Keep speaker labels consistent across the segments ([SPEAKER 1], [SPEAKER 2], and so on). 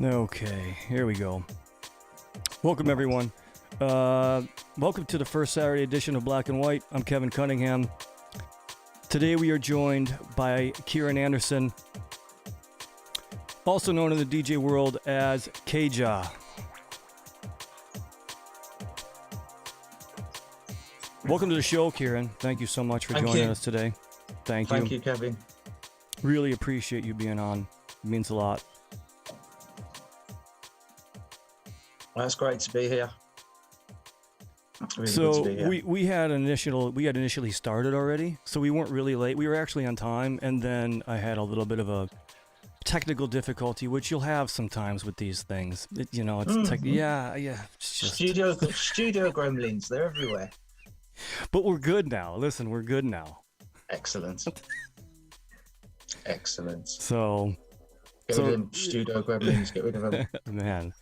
[SPEAKER 1] Okay, here we go. Welcome, everyone. Welcome to the first Saturday edition of Black and White. I'm Kevin Cunningham. Today we are joined by Kieran Anderson, also known in the DJ world as K JAH. Welcome to the show, Kieran. Thank you so much for joining us today. Thank you.
[SPEAKER 2] Thank you, Kevin.
[SPEAKER 1] Really appreciate you being on. It means a lot.
[SPEAKER 2] Well, it's great to be here. Really
[SPEAKER 1] so
[SPEAKER 2] good to be here.
[SPEAKER 1] we had initially started already, so we weren't really late. We were actually on time, and then I had a little bit of a technical difficulty, which you'll have sometimes with these things. It's yeah. It's just...
[SPEAKER 2] studio gremlins, they're everywhere.
[SPEAKER 1] But we're good now. Listen, we're good now.
[SPEAKER 2] Excellent. Excellent.
[SPEAKER 1] So.
[SPEAKER 2] Get rid of them studio gremlins, get rid of them.
[SPEAKER 1] Man,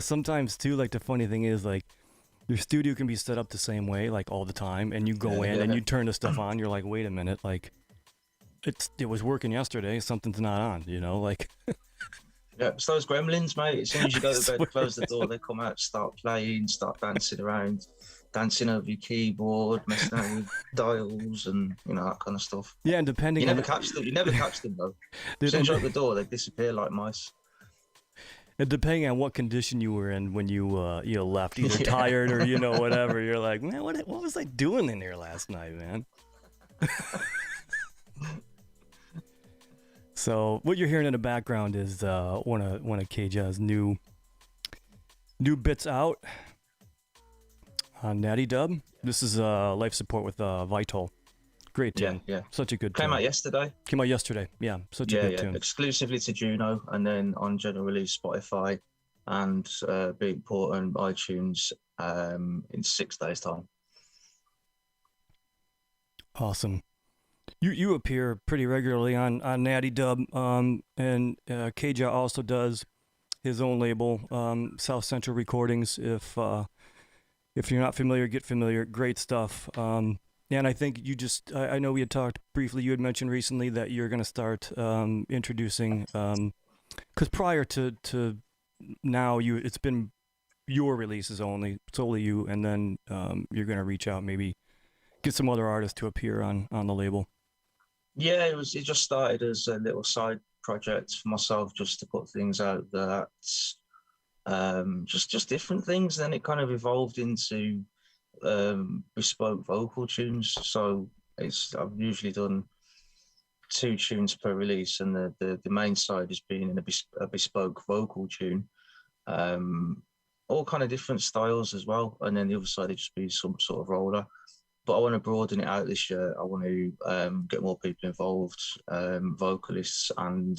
[SPEAKER 1] sometimes too, like the funny thing is, like, your studio can be set up the same way, like all the time, and you go in and you turn the stuff on, you're like, wait a minute, like, it was working yesterday, something's not on, like.
[SPEAKER 2] Yeah, it's those gremlins, mate. As soon as you go to bed, close the door, they come out, start playing, start dancing around, dancing over your keyboard, messing around with dials and that kind of stuff.
[SPEAKER 1] Yeah, and depending
[SPEAKER 2] you never catch them though. As soon as you open the door, they disappear like mice.
[SPEAKER 1] And depending on what condition you were in when you left, either tired or whatever, you're like, man, what was I doing in there last night, man? So what you're hearing in the background is one of K JAH's new bits out on Natty Dub. This is life support with Vital. Great tune. Yeah. Such a good tune.
[SPEAKER 2] Came out yesterday.
[SPEAKER 1] Yeah, such a good tune.
[SPEAKER 2] Exclusively to Juno, and then on general release Spotify and Beatport and iTunes in 6 days' time.
[SPEAKER 1] Awesome. You appear pretty regularly on Natty Dub, and K JAH also does his own label, South Central Recordings. If you're not familiar, get familiar. Great stuff. And I think I know we had talked briefly, you had mentioned recently that you're going to start introducing, because prior to now, it's been your releases only, solely you, and then you're going to reach out, maybe get some other artists to appear on the label.
[SPEAKER 2] Yeah, it just started as a little side project for myself, just to put things out that just different things. Then it kind of evolved into bespoke vocal tunes. So I've usually done 2 tunes per release, and the main side has been in a bespoke vocal tune, all kind of different styles as well, and then the other side would just be some sort of roller. But I want to broaden it out this year. I want to get more people involved, vocalists and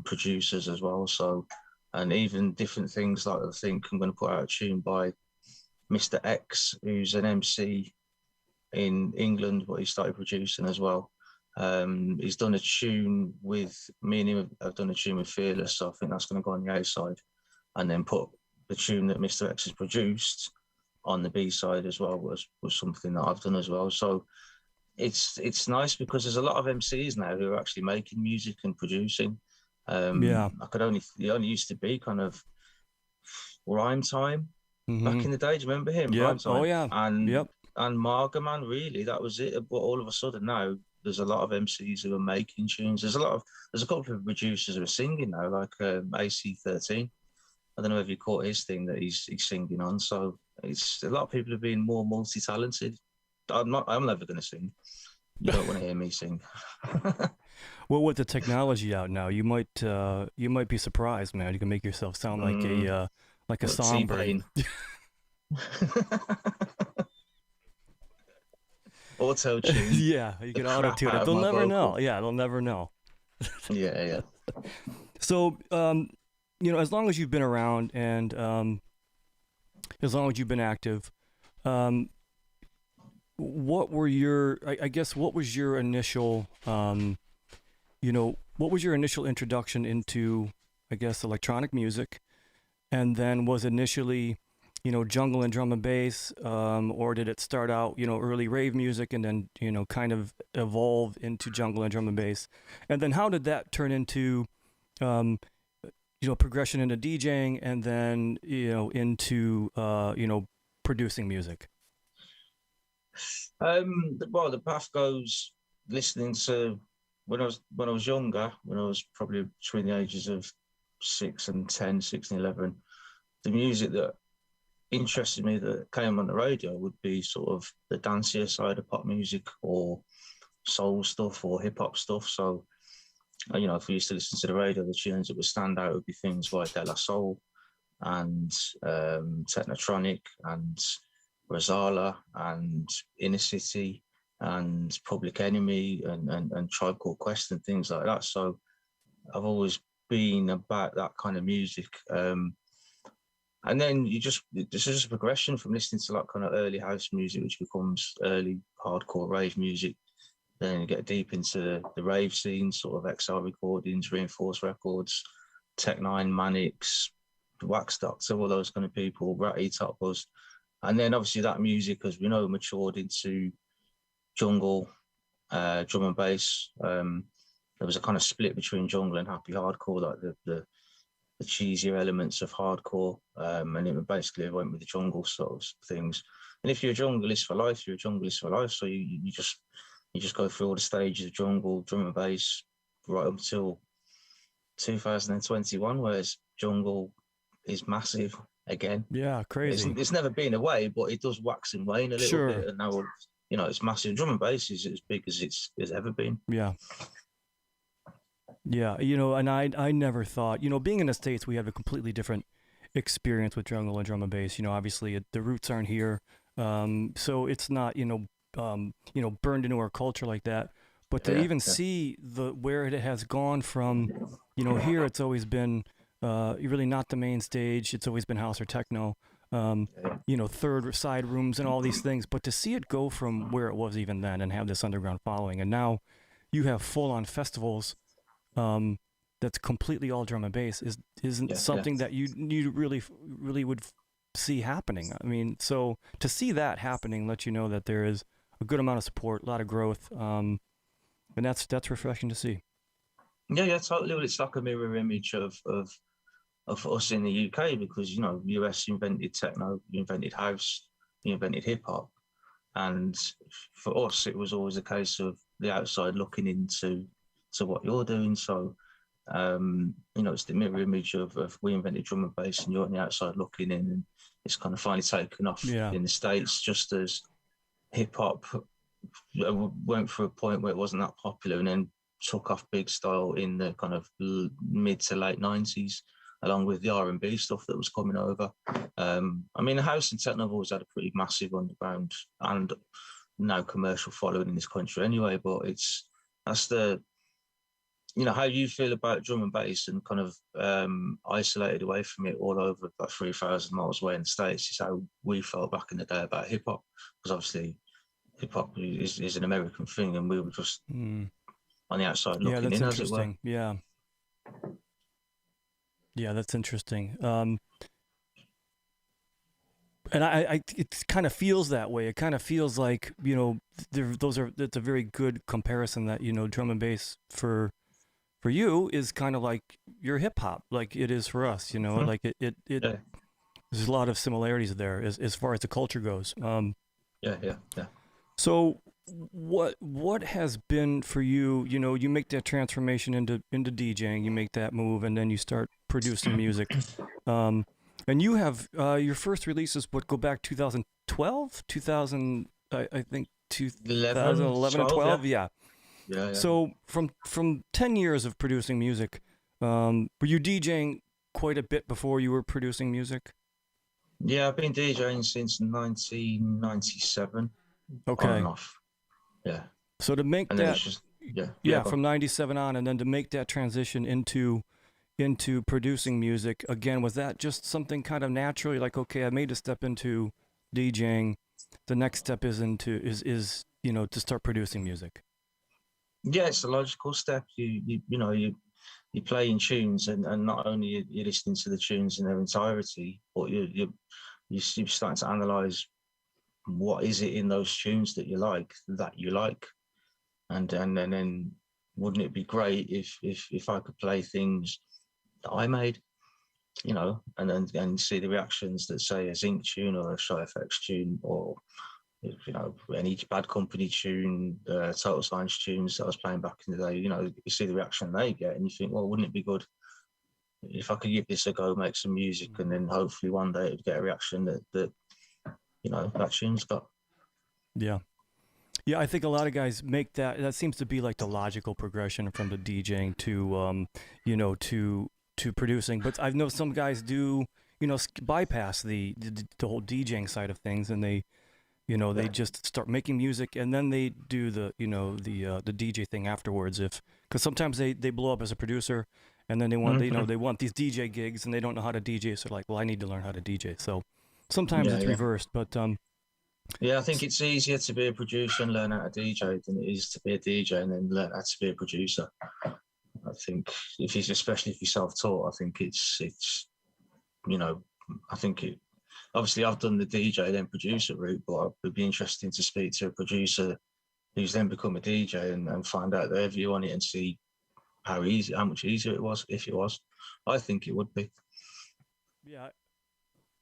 [SPEAKER 2] producers as well. So, and even different things, like I think I'm going to put out a tune by Mr. X, who's an MC in England, but he started producing as well. He's done a tune with me and him. I've done a tune with Fearless, so I think that's going to go on the A side, and then put the tune that Mr. X has produced on the B side as well was something that I've done as well. So it's nice because there's a lot of MCs now who are actually making music and producing. It only used to be kind of Rhyme Time. Back in the day, do you remember him?
[SPEAKER 1] Yeah. Oh yeah.
[SPEAKER 2] And Margaman, really, that was it. But all of a sudden now, there's a lot of MCs who are making tunes. There's a couple of producers who are singing now, like AC13. I don't know if you caught his thing that he's singing on. So it's a lot of people are being more multi-talented. I'm never going to sing. You don't want to hear me sing.
[SPEAKER 1] Well, with the technology out now, you might be surprised, man. You can make yourself sound like a songbird.
[SPEAKER 2] Auto-tune.
[SPEAKER 1] Yeah, you can auto-tune it. They'll never know. Yeah, they'll never know.
[SPEAKER 2] Yeah.
[SPEAKER 1] So, as long as you've been around and as long as you've been active, what was your initial, what was your initial introduction into, I guess, electronic music? And then was initially, jungle and drum and bass, or did it start out, early rave music and then, kind of evolve into jungle and drum and bass? And then how did that turn into, progression into DJing, and then into producing music?
[SPEAKER 2] Well, the path goes listening to when I was younger, when I was probably between the ages of 6 and 10, 6 and 11. The music that interested me that came on the radio would be sort of the dancier side of pop music or soul stuff or hip hop stuff. So, if we used to listen to the radio, the tunes that would stand out would be things like De La Soul and Technotronic and Rosala and Inner City and Public Enemy and Tribe Called Quest and things like that. So I've always been about that kind of music. And then this is just a progression from listening to like kind of early house music, which becomes early hardcore rave music. Then you get deep into the rave scene, sort of XR recordings, Reinforced Records, Tech Nine, Manix, Wax Doctor, all those kind of people, Ratty, Top Buzz. And then obviously that music, as we know, matured into jungle, drum and bass. There was a kind of split between jungle and happy hardcore, like the cheesier elements of hardcore, and it basically went with the jungle sort of things. And if you're a junglist for life, you're a junglist for life. So you just go through all the stages of jungle, drum and bass, right up until 2021, whereas jungle is massive again.
[SPEAKER 1] Yeah, crazy.
[SPEAKER 2] It's never been away, but it does wax and wane a little bit, and now it's massive. Drum and bass is as big as it's ever been.
[SPEAKER 1] Yeah. Yeah, and I never thought, being in the States, we have a completely different experience with jungle and drum and bass. Obviously the roots aren't here, so it's not burned into our culture like that. But to see where it has gone from, here it's always been really not the main stage. It's always been house or techno, third side rooms and all these things. But to see it go from where it was even then and have this underground following, and now you have full on festivals. That's completely all drum and bass isn't something that you really would see happening. I mean, so to see that happening lets you know that there is a good amount of support, a lot of growth, and that's refreshing to see.
[SPEAKER 2] Yeah, totally. Well, it's like a mirror image of us in the UK, because US invented techno, you invented house, you invented hip hop, and for us it was always a case of the outside looking into what you're doing. So, it's the mirror image of we invented drum and bass, and you're on the outside looking in, and it's kind of finally taken off in the States, just as hip hop went through a point where it wasn't that popular, and then took off big style in the kind of mid to late 90s, along with the R&B stuff that was coming over. The house and techno have always had a pretty massive underground and now commercial following in this country anyway, but that's the how you feel about drum and bass and kind of isolated away from it all over like 3,000 miles away in the States is how we felt back in the day about hip hop, because obviously hip hop is an American thing, and we were just on the outside looking in, as it were.
[SPEAKER 1] Yeah, that's interesting. And it kind of feels that way. It kind of feels like it's a very good comparison that drum and bass for you is kind of like your hip hop, like it is for us. Like it there's a lot of similarities there as far as the culture goes.
[SPEAKER 2] Yeah.
[SPEAKER 1] So what has been for you? You make that transformation into DJing, you make that move, and then you start producing music. And you have your first releases go back 2012, 2000, I think 2011 and 12, yeah. So from 10 years of producing music, were you DJing quite a bit before you were producing music?
[SPEAKER 2] Yeah, I've been DJing since 1997.
[SPEAKER 1] Okay.
[SPEAKER 2] On and off. Yeah.
[SPEAKER 1] So to make that, from 97 on, and then to make that transition into producing music again, was that just something kind of naturally, like, okay, I made a step into DJing, the next step is to start producing music? Yeah,
[SPEAKER 2] it's a logical step. You play in tunes, and not only you're listening to the tunes in their entirety, but you're starting to analyze what is it in those tunes that you like, and then wouldn't it be great if I could play things that I made? and see the reactions that say a Zinc tune or a Shy FX tune or any Bad Company tune, Total Science tunes that I was playing back in the day. You see the reaction they get, and you think, well, wouldn't it be good if I could give this a go, make some music, and then hopefully one day it'd get a reaction that tune's got.
[SPEAKER 1] Yeah. Yeah, I think a lot of guys make that. That seems to be like the logical progression from the DJing to, to producing. But I know some guys do, bypass the whole DJing side of things, and they just start making music, and then they do the DJ thing afterwards. Because sometimes they blow up as a producer, and then they want they want these DJ gigs, and they don't know how to DJ, so they're like, well, I need to learn how to DJ. So sometimes it's reversed, but
[SPEAKER 2] yeah, I think it's easier to be a producer and learn how to DJ than it is to be a DJ and then learn how to be a producer. I think especially if you're self-taught, I think it's I think it. Obviously, I've done the DJ then producer route, but it would be interesting to speak to a producer who's then become a DJ and find out their view on it and see how much easier it was, if it was. I think it would be.
[SPEAKER 1] Yeah,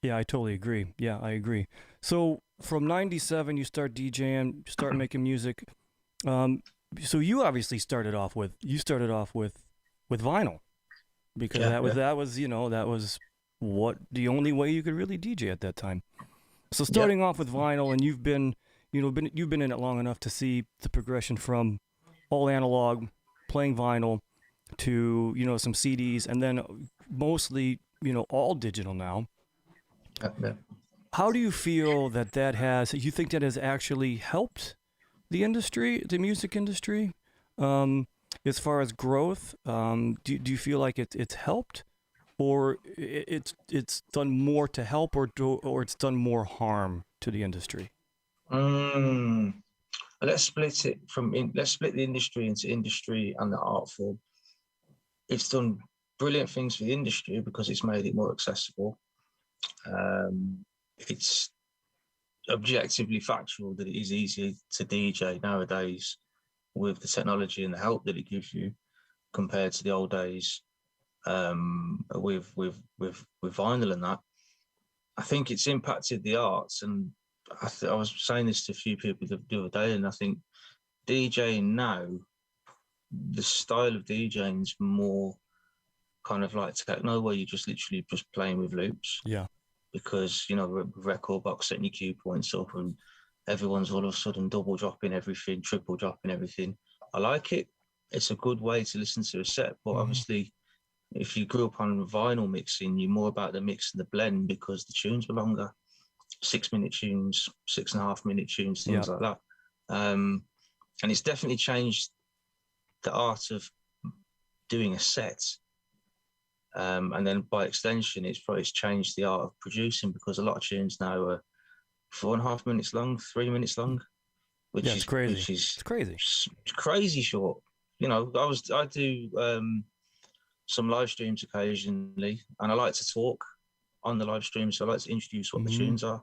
[SPEAKER 1] I totally agree. Yeah, I agree. So from '97, you start DJing, start making music. So you obviously started off with vinyl, because that was what the only way you could really DJ at that time. So starting off with vinyl, and you've been in it long enough to see the progression from all analog, playing vinyl, to some CDs, and then mostly all digital now.
[SPEAKER 2] Yeah.
[SPEAKER 1] How do you feel that has? You think that has actually helped the industry, the music industry, as far as growth? Do you feel like it's helped, or it's done more to help, or it's done more harm to the industry?
[SPEAKER 2] Let's split the industry into industry and the art form. It's done brilliant things for the industry because it's made it more accessible. It's objectively factual that it is easy to DJ nowadays with the technology and the help that it gives you compared to the old days with vinyl and that. I think it's impacted the arts, and I was saying this to a few people the other day, and I think DJing now, the style of DJing is more kind of like techno, where you're just literally just playing with loops.
[SPEAKER 1] Yeah.
[SPEAKER 2] Because record box setting your cue points up, and everyone's all of a sudden double dropping everything, triple dropping everything. I like it. It's a good way to listen to a set, but obviously, if you grew up on vinyl mixing, you're more about the mix and the blend because the tunes were longer, 6-minute tunes, 6.5-minute tunes, things like that. And it's definitely changed the art of doing a set. And then by extension, it's changed the art of producing, because a lot of tunes now are 4.5 minutes long, 3 minutes long, which is crazy.
[SPEAKER 1] It's crazy.
[SPEAKER 2] It's crazy short. I do some live streams occasionally, and I like to talk on the live stream, so I like to introduce what the tunes are.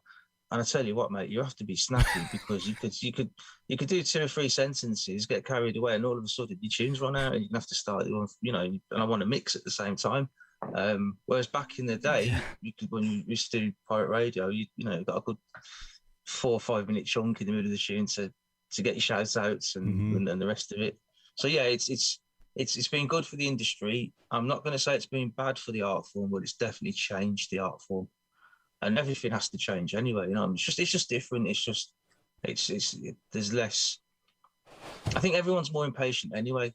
[SPEAKER 2] And I tell you what, mate, you have to be snappy because you could do 2 or 3 sentences, get carried away, and all of a sudden your tunes run out, and you have to start. And I want to mix at the same time. Whereas back in the day, when you used to do pirate radio, you got a good 4 or 5 minute chunk in the middle of the tune to get your shouts outs and the rest of it. So yeah, it's been good for the industry. I'm not going to say it's been bad for the art form, but it's definitely changed the art form. And everything has to change anyway. It's just different. There's less. I think everyone's more impatient anyway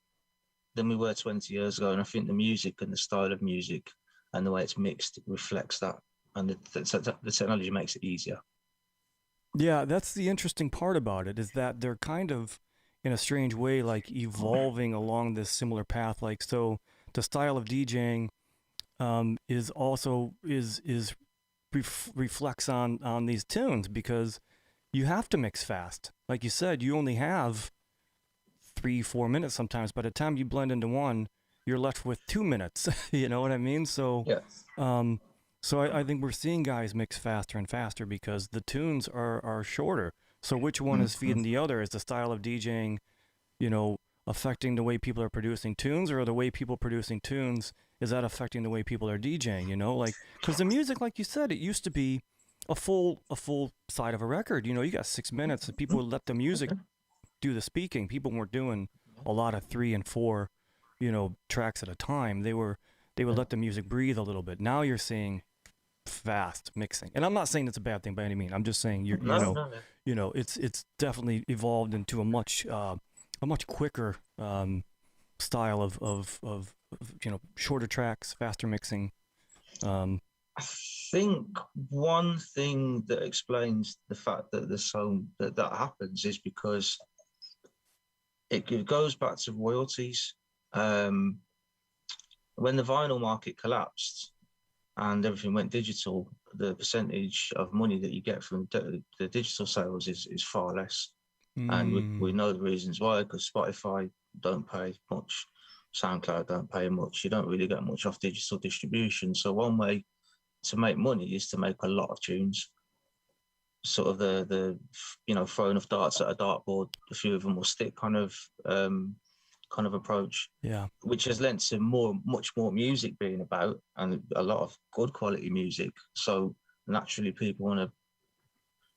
[SPEAKER 2] than we were 20 years ago, and I think the music and the style of music and the way it's mixed reflects that, and the technology makes it easier.
[SPEAKER 1] Yeah, that's the interesting part about it, is that they're kind of, in a strange way, like evolving along this similar path. Like, so the style of DJing is also reflects on these tunes, because you have to mix fast. Like you said, you only have 3-4 minutes sometimes. By the time you blend into one, you're left with 2 minutes. You know what I mean? So
[SPEAKER 2] yes.
[SPEAKER 1] So I think we're seeing guys mix faster and faster because the tunes are shorter. So which one is feeding the other? Is the style of DJing, affecting the way people are producing tunes, or the way people producing tunes, is that affecting the way people are DJing? You know, like, because the music, like you said, it used to be a full side of a record. You know, you got 6 minutes, and people would let the music do the speaking. People weren't doing a lot of 3 and 4, tracks at a time. They would let the music breathe a little bit. Now you're seeing fast mixing, and I'm not saying it's a bad thing by any means. I'm just saying
[SPEAKER 2] No, no, no.
[SPEAKER 1] it's definitely evolved into a much quicker style of shorter tracks, faster mixing.
[SPEAKER 2] I think one thing that explains the fact that there's so that happens is because it goes back to royalties. Um, when the vinyl market collapsed and everything went digital, the percentage of money that you get from the digital sales is far less. And we know the reasons why, because Spotify don't pay much, SoundCloud don't pay much. You don't really get much off digital distribution. So one way to make money is to make a lot of tunes. Sort of the throwing of darts at a dartboard, a few of them will stick kind of approach.
[SPEAKER 1] Yeah.
[SPEAKER 2] Which has lent to much more music being about, and a lot of good quality music. So naturally people want to,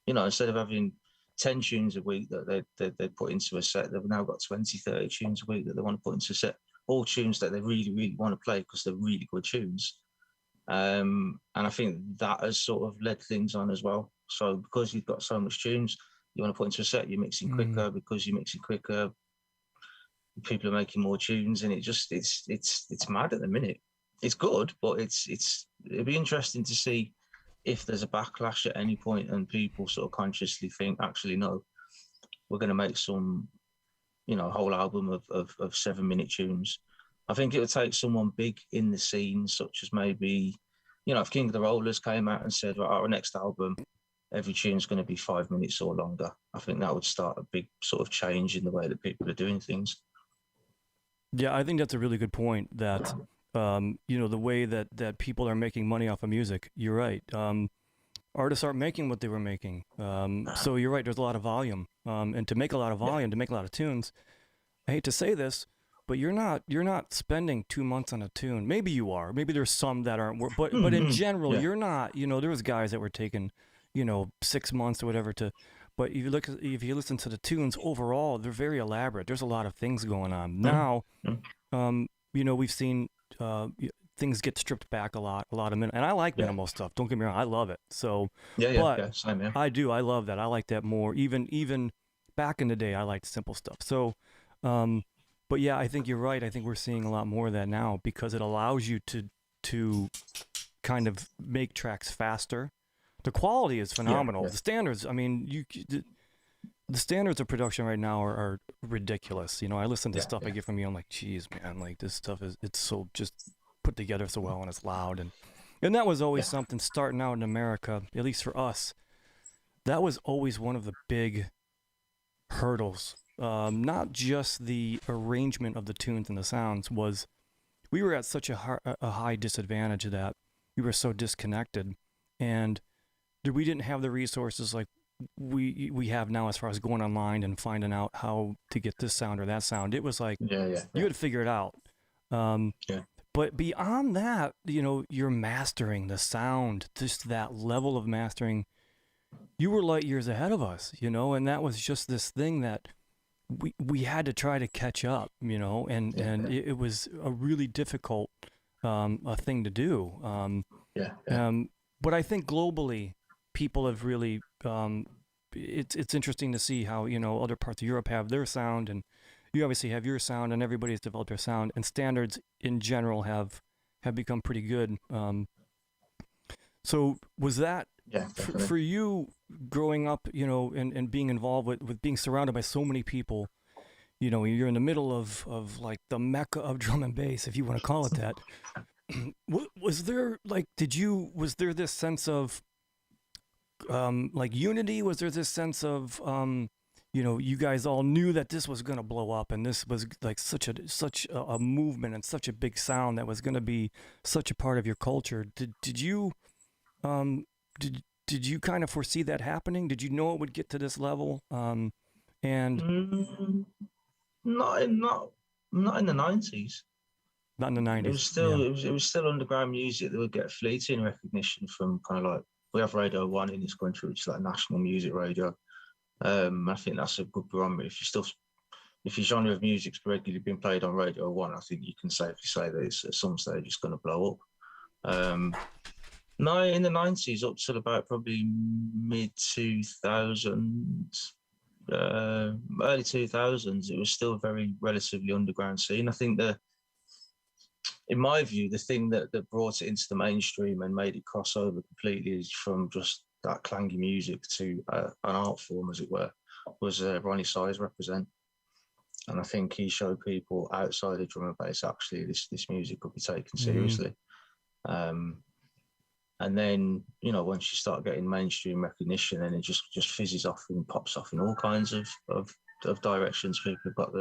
[SPEAKER 2] instead of having 10 tunes a week that they put into a set, they've now got 20, 30 tunes a week that they want to put into a set, all tunes that they really, really want to play because they're really good tunes. And I think that has sort of led things on as well. So because you've got so much tunes you want to put into a set, you're mixing quicker. Because you're mixing quicker, people are making more tunes, and it's mad at the minute. It's good, but it'd be interesting to see if there's a backlash at any point and people sort of consciously think, actually, no, we're going to make some, whole album of 7-minute tunes. I think it would take someone big in the scene, such as maybe, if King of the Rollers came out and said, right, our next album, every tune's going to be 5 minutes or longer. I think that would start a big sort of change in the way that people are doing things.
[SPEAKER 1] Yeah, I think that's a really good point. That the way that people are making money off of music. You're right. Artists aren't making what they were making. So you're right. There's a lot of volume, and to make a lot of volume, to make a lot of tunes. I hate to say this, but you're not spending 2 months on a tune. Maybe you are. Maybe there's some that aren't. But in general, you're not. There was guys that were taking 6 months or whatever to. But if you listen to the tunes overall, they're very elaborate. There's a lot of things going on now. We've seen things get stripped back a lot of minutes, and I like minimal stuff. Don't get me wrong, I love it. So
[SPEAKER 2] Same, yeah.
[SPEAKER 1] I do. I love that. I like that more. Even back in the day, I liked simple stuff. So, but yeah, I think you're right. I think we're seeing a lot more of that now because it allows you to kind of make tracks faster. The quality is phenomenal. The standards, I mean, the standards of production right now are ridiculous. I listen to stuff I get from you. I'm like, geez, man, like this stuff it's so just put together so well, and it's loud. And that was always something starting out in America, at least for us. That was always one of the big hurdles. Not just the arrangement of the tunes and the sounds, was we were at such a high disadvantage that we were so disconnected, and we didn't have the resources like we have now as far as going online and finding out how to get this sound or that sound. It was like you had to figure it out. But beyond that, you're mastering the sound, just that level of mastering. You were light years ahead of us, and that was just this thing that we had to try to catch up, and it was a really difficult a thing to do. But I think globally, people have really it's interesting to see how other parts of Europe have their sound, and you obviously have your sound, and everybody's developed their sound, and standards in general have become pretty good. So was that for you growing up, and being involved with being surrounded by so many people? You're in the middle of like the mecca of drum and bass, if you want to call it that. Was there was there this sense of like unity? Was there this sense of you guys all knew that this was going to blow up, and this was like such a movement and such a big sound that was going to be such a part of your culture? Did you did you kind of foresee that happening? Did you know it would get to this level?
[SPEAKER 2] not in not not in the 90s.
[SPEAKER 1] Not in the
[SPEAKER 2] It was
[SPEAKER 1] 90s.
[SPEAKER 2] still
[SPEAKER 1] Yeah.
[SPEAKER 2] it was still underground music that would get fleeting recognition from kind of like we have Radio One in this country, which is like national music radio. I think that's a good barometer. If your genre of music's regularly been played on Radio One, I think you can safely say that it's at some stage it's going to blow up. No, in the 90s up till about probably mid 2000s, early 2000s, it was still a very relatively underground scene. I think in my view, the thing that brought it into the mainstream and made it cross over completely is from just that clangy music to an art form, as it were, was Ronnie Size represent. And I think he showed people outside the drum and bass actually this music could be taken seriously. And then once you start getting mainstream recognition, and it just fizzes off and pops off in all kinds of directions. People have got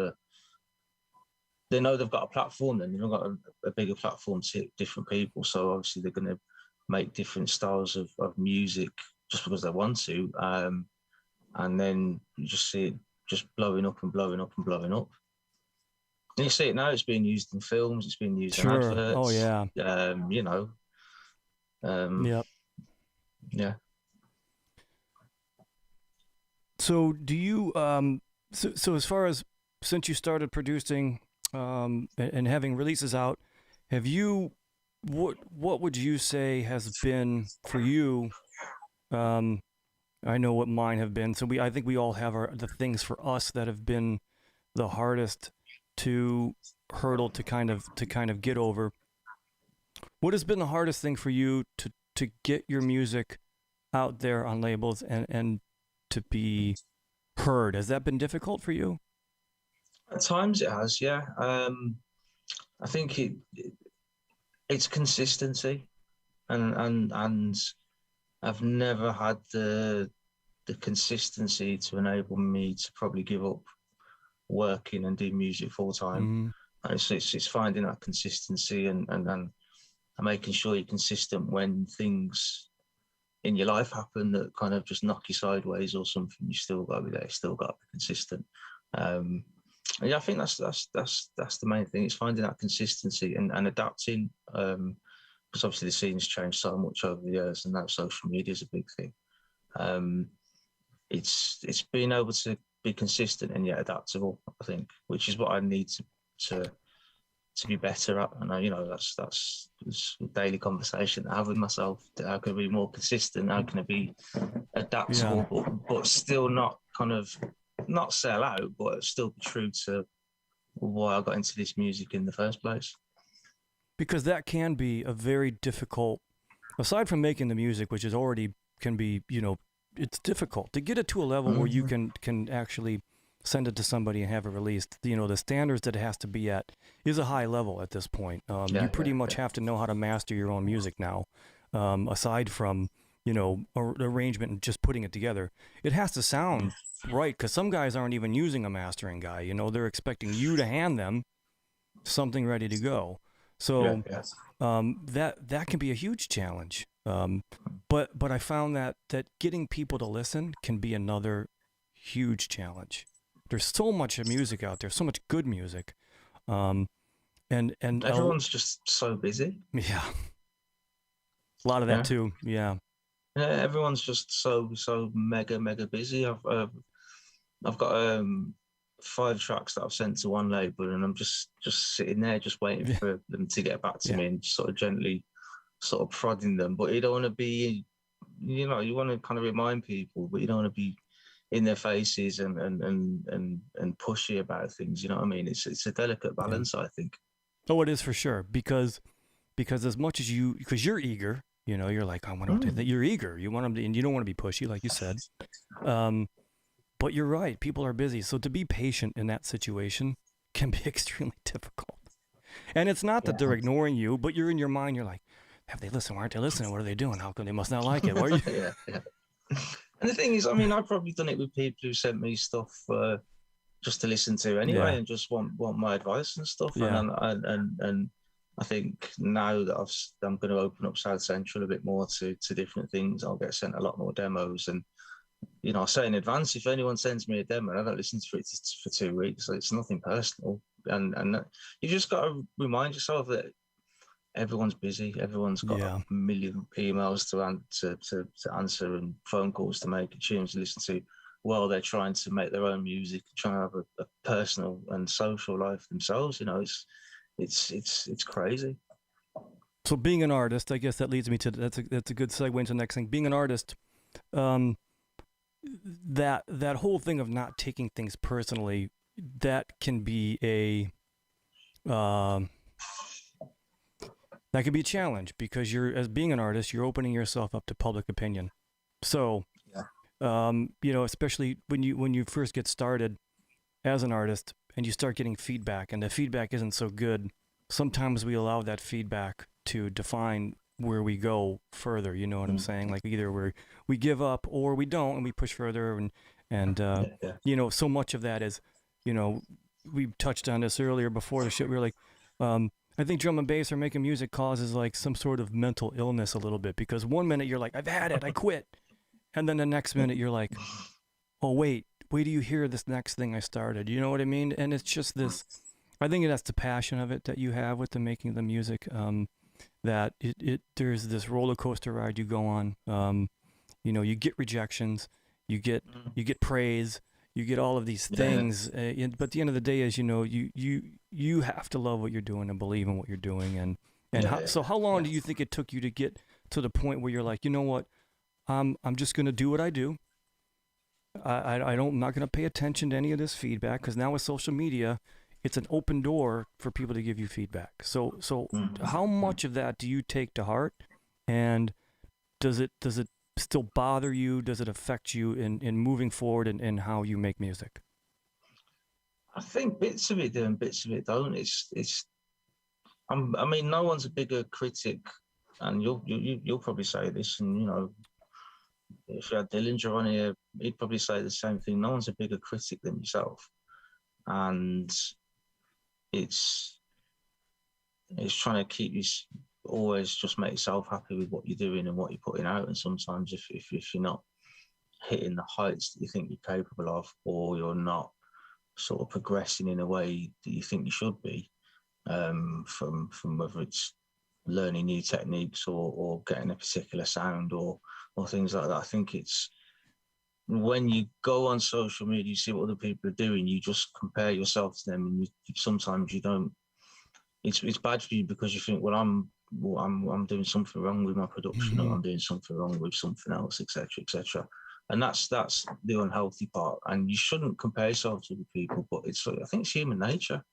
[SPEAKER 2] they know they've got a platform, then they've got a bigger platform to hit different people. So obviously they're going to make different styles of music just because they want to. And then you just see it just blowing up and blowing up and blowing up. And you see it now, it's being used in films, it's being used in adverts.
[SPEAKER 1] Oh, yeah.
[SPEAKER 2] Yep. Yeah.
[SPEAKER 1] So do you, so as far as, since you started producing and having releases out, have you, what would you say has been for you, I know what mine have been. So I think we all have the things for us that have been the hardest to hurdle to kind of get over. What has been the hardest thing for you to get your music out there on labels and to be heard? Has that been difficult for you?
[SPEAKER 2] At times it has, yeah. I think it's consistency, and I've never had the consistency to enable me to probably give up working and do music full time. Mm-hmm. It's finding that consistency and making sure you're consistent when things in your life happen that kind of just knock you sideways or something. You still got to be there. You still got to be consistent. Yeah, I think that's the main thing. It's finding that consistency and adapting. Because obviously the scene's changed so much over the years, and now social media is a big thing. It's being able to be consistent and yet adaptable, I think, which is what I need to be better at. And that's a daily conversation I have with myself. How can I be more consistent? How can I be adaptable, but still not not sell out, but still be true to why I got into this music in the first place?
[SPEAKER 1] Because that can be a very difficult, aside from making the music, which is already can be, it's difficult to get it to a level where you can actually send it to somebody and have it released. The standards that it has to be at is a high level at this point. You pretty much have to know how to master your own music now, aside from, arrangement and just putting it together. It has to sound right, because some guys aren't even using a mastering guy. They're expecting you to hand them something ready to go. So that can be a huge challenge. But I found that getting people to listen can be another huge challenge. There's so much music out there, so much good music, and
[SPEAKER 2] everyone's just so busy.
[SPEAKER 1] Yeah, a lot of that too. Yeah,
[SPEAKER 2] everyone's just so mega busy. I've got 5 tracks that I've sent to one label, and I'm just sitting there, just waiting for them to get back to me and sort of gently, sort of prodding them. But you don't want to be, you want to kind of remind people, but you don't want to be in their faces and pushy about things. You know what I mean? It's a delicate balance, I think.
[SPEAKER 1] Oh, it is for sure, because as much as because you're eager, you're like, I want to. You're eager. You want them to, and you don't want to be pushy, like you said. But you're right. People are busy. So to be patient in that situation can be extremely difficult. And it's not that they're ignoring you, but you're in your mind. You're like, have they listened? Why aren't they listening? What are they doing? How come they must not like it? Why are you?
[SPEAKER 2] Yeah. And the thing is, I mean, I've probably done it with people who sent me stuff just to listen to anyway, and just want my advice and stuff. Yeah. And I think now that I'm going to open up South Central a bit more to different things, I'll get sent a lot more demos, and you know, I say in advance, if anyone sends me a demo, I don't listen to it for 2 weeks. So it's nothing personal, and you just got to remind yourself that everyone's busy. Everyone's got a
[SPEAKER 1] Yeah.
[SPEAKER 2] million emails to answer and phone calls to make and tunes to listen to while they're trying to make their own music, trying to have a personal and social life themselves. You know, it's crazy.
[SPEAKER 1] So being an artist, I guess that leads me to that's a good segue into the next thing. Being an artist, um, that whole thing of not taking things personally, that can be um, that can be a challenge because you're as being an artist, you're opening yourself up to public opinion. So,
[SPEAKER 2] Yeah.
[SPEAKER 1] especially when you first get started as an artist and you start getting feedback, and the feedback isn't so good. Sometimes we allow that feedback to define where we go further. You know what I'm saying? Like either we give up or we don't, and we push further. And so much of that is, you know, we touched on this earlier before the show. We were like, I think drum and bass or making music causes like some sort of mental illness a little bit because one minute you're like, I've had it, I quit, and then the next minute you're like, oh wait do you hear this next thing I started? You know what I mean? And it's just this. I think that's the passion of it that you have with the making of the music. That there's this roller coaster ride you go on. You get rejections, you get praise, you get all of these
[SPEAKER 2] Yeah,
[SPEAKER 1] things. But at the end of the day, is you have to love what you're doing and believe in what you're doing. And
[SPEAKER 2] yeah,
[SPEAKER 1] how long
[SPEAKER 2] yeah.
[SPEAKER 1] do you think it took you to get to the point where you're like, you know what, I'm just gonna do what I do. I'm not gonna pay attention to any of this feedback because now with social media, it's an open door for people to give you feedback. So how
[SPEAKER 2] Mm.
[SPEAKER 1] much of that do you take to heart, and does it still bother you? Does it affect you in moving forward in how you make music?
[SPEAKER 2] I think bits of it do and bits of it don't. I mean, no one's a bigger critic, and you'll probably say this, and you know, if you had Dillinger on here, he'd probably say the same thing. No one's a bigger critic than yourself, and it's it's trying to keep you always just make yourself happy with what you're doing and what you're putting out. And sometimes if you're not hitting the heights that you think you're capable of, or you're not sort of progressing in a way that you think you should be, from whether it's learning new techniques or getting a particular sound or things like that. I think it's when you go on social media, you see what other people are doing, you just compare yourself to them, and sometimes you don't. It's bad for you because you think, I'm doing something wrong with my production, or
[SPEAKER 1] Mm-hmm.
[SPEAKER 2] I'm doing something wrong with something else, etc., etc. And that's the unhealthy part. And you shouldn't compare yourself to other people, but I think it's human nature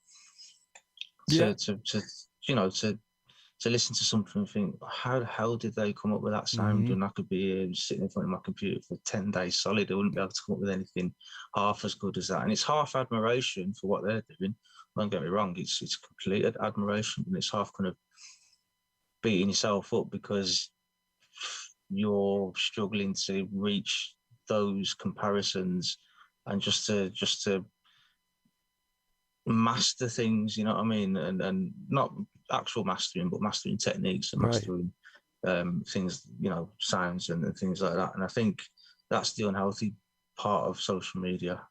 [SPEAKER 1] Yeah.
[SPEAKER 2] to you know to listen to something and think, how the hell did they come up with that sound?
[SPEAKER 1] Mm-hmm.
[SPEAKER 2] And I could be sitting in front of my computer for 10 days solid. I wouldn't be able to come up with anything half as good as that. And it's half admiration for what they're doing. Don't get me wrong, it's complete admiration, and it's half kind of beating yourself up because you're struggling to reach those comparisons and just to master things, you know what I mean? And not actual mastering, but mastering techniques and
[SPEAKER 1] Right.
[SPEAKER 2] mastering things, you know, sounds and things like that. And I think that's the unhealthy part of social media.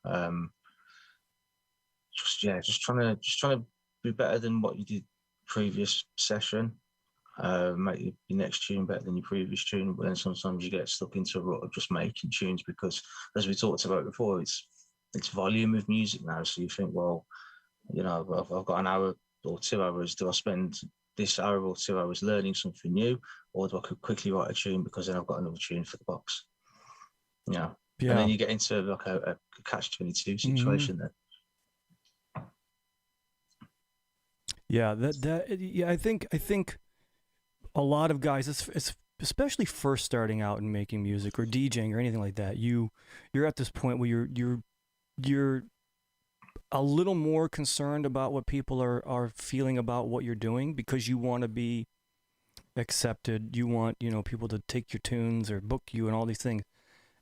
[SPEAKER 2] Just trying to be better than what you did previous session. Make your next tune better than your previous tune, but then sometimes you get stuck into a rut of just making tunes because, as we talked about before, it's volume of music now. So you think, well, you know, I've got an hour or 2 hours. Do I spend this hour or 2 hours learning something new, or do I could quickly write a tune because then I've got another tune for the box? You know, and
[SPEAKER 1] Yeah.
[SPEAKER 2] then you get into like a catch-22
[SPEAKER 1] Mm-hmm.
[SPEAKER 2] situation there.
[SPEAKER 1] Yeah. Yeah. I think a lot of guys, it's especially first starting out and making music or DJing or anything like that. You're at this point where you're a little more concerned about what people are feeling about what you're doing because you want to be accepted. You want, people to take your tunes or book you and all these things.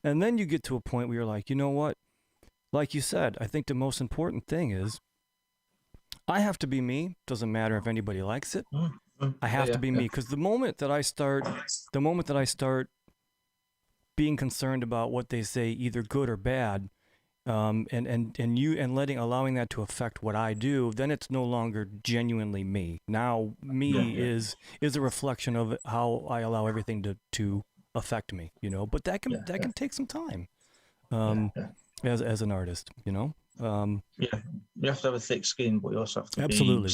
[SPEAKER 1] And then you get to a point where you're like, you know what? Like you said, I think the most important thing is I have to be me. Doesn't matter if anybody likes it. I
[SPEAKER 2] Yeah,
[SPEAKER 1] have to
[SPEAKER 2] yeah,
[SPEAKER 1] be
[SPEAKER 2] yeah.
[SPEAKER 1] me because the moment that I start being concerned about what they say, either good or bad, and allowing that to affect what I do, then it's no longer genuinely me. Now
[SPEAKER 2] Yeah,
[SPEAKER 1] me
[SPEAKER 2] yeah,
[SPEAKER 1] is a reflection of how I allow everything to affect me, but
[SPEAKER 2] yeah,
[SPEAKER 1] that
[SPEAKER 2] yeah,
[SPEAKER 1] can take some time,
[SPEAKER 2] yeah,
[SPEAKER 1] um,
[SPEAKER 2] yeah.
[SPEAKER 1] as an artist,
[SPEAKER 2] Yeah, you have to have a thick skin, but you also have to be
[SPEAKER 1] absolutely.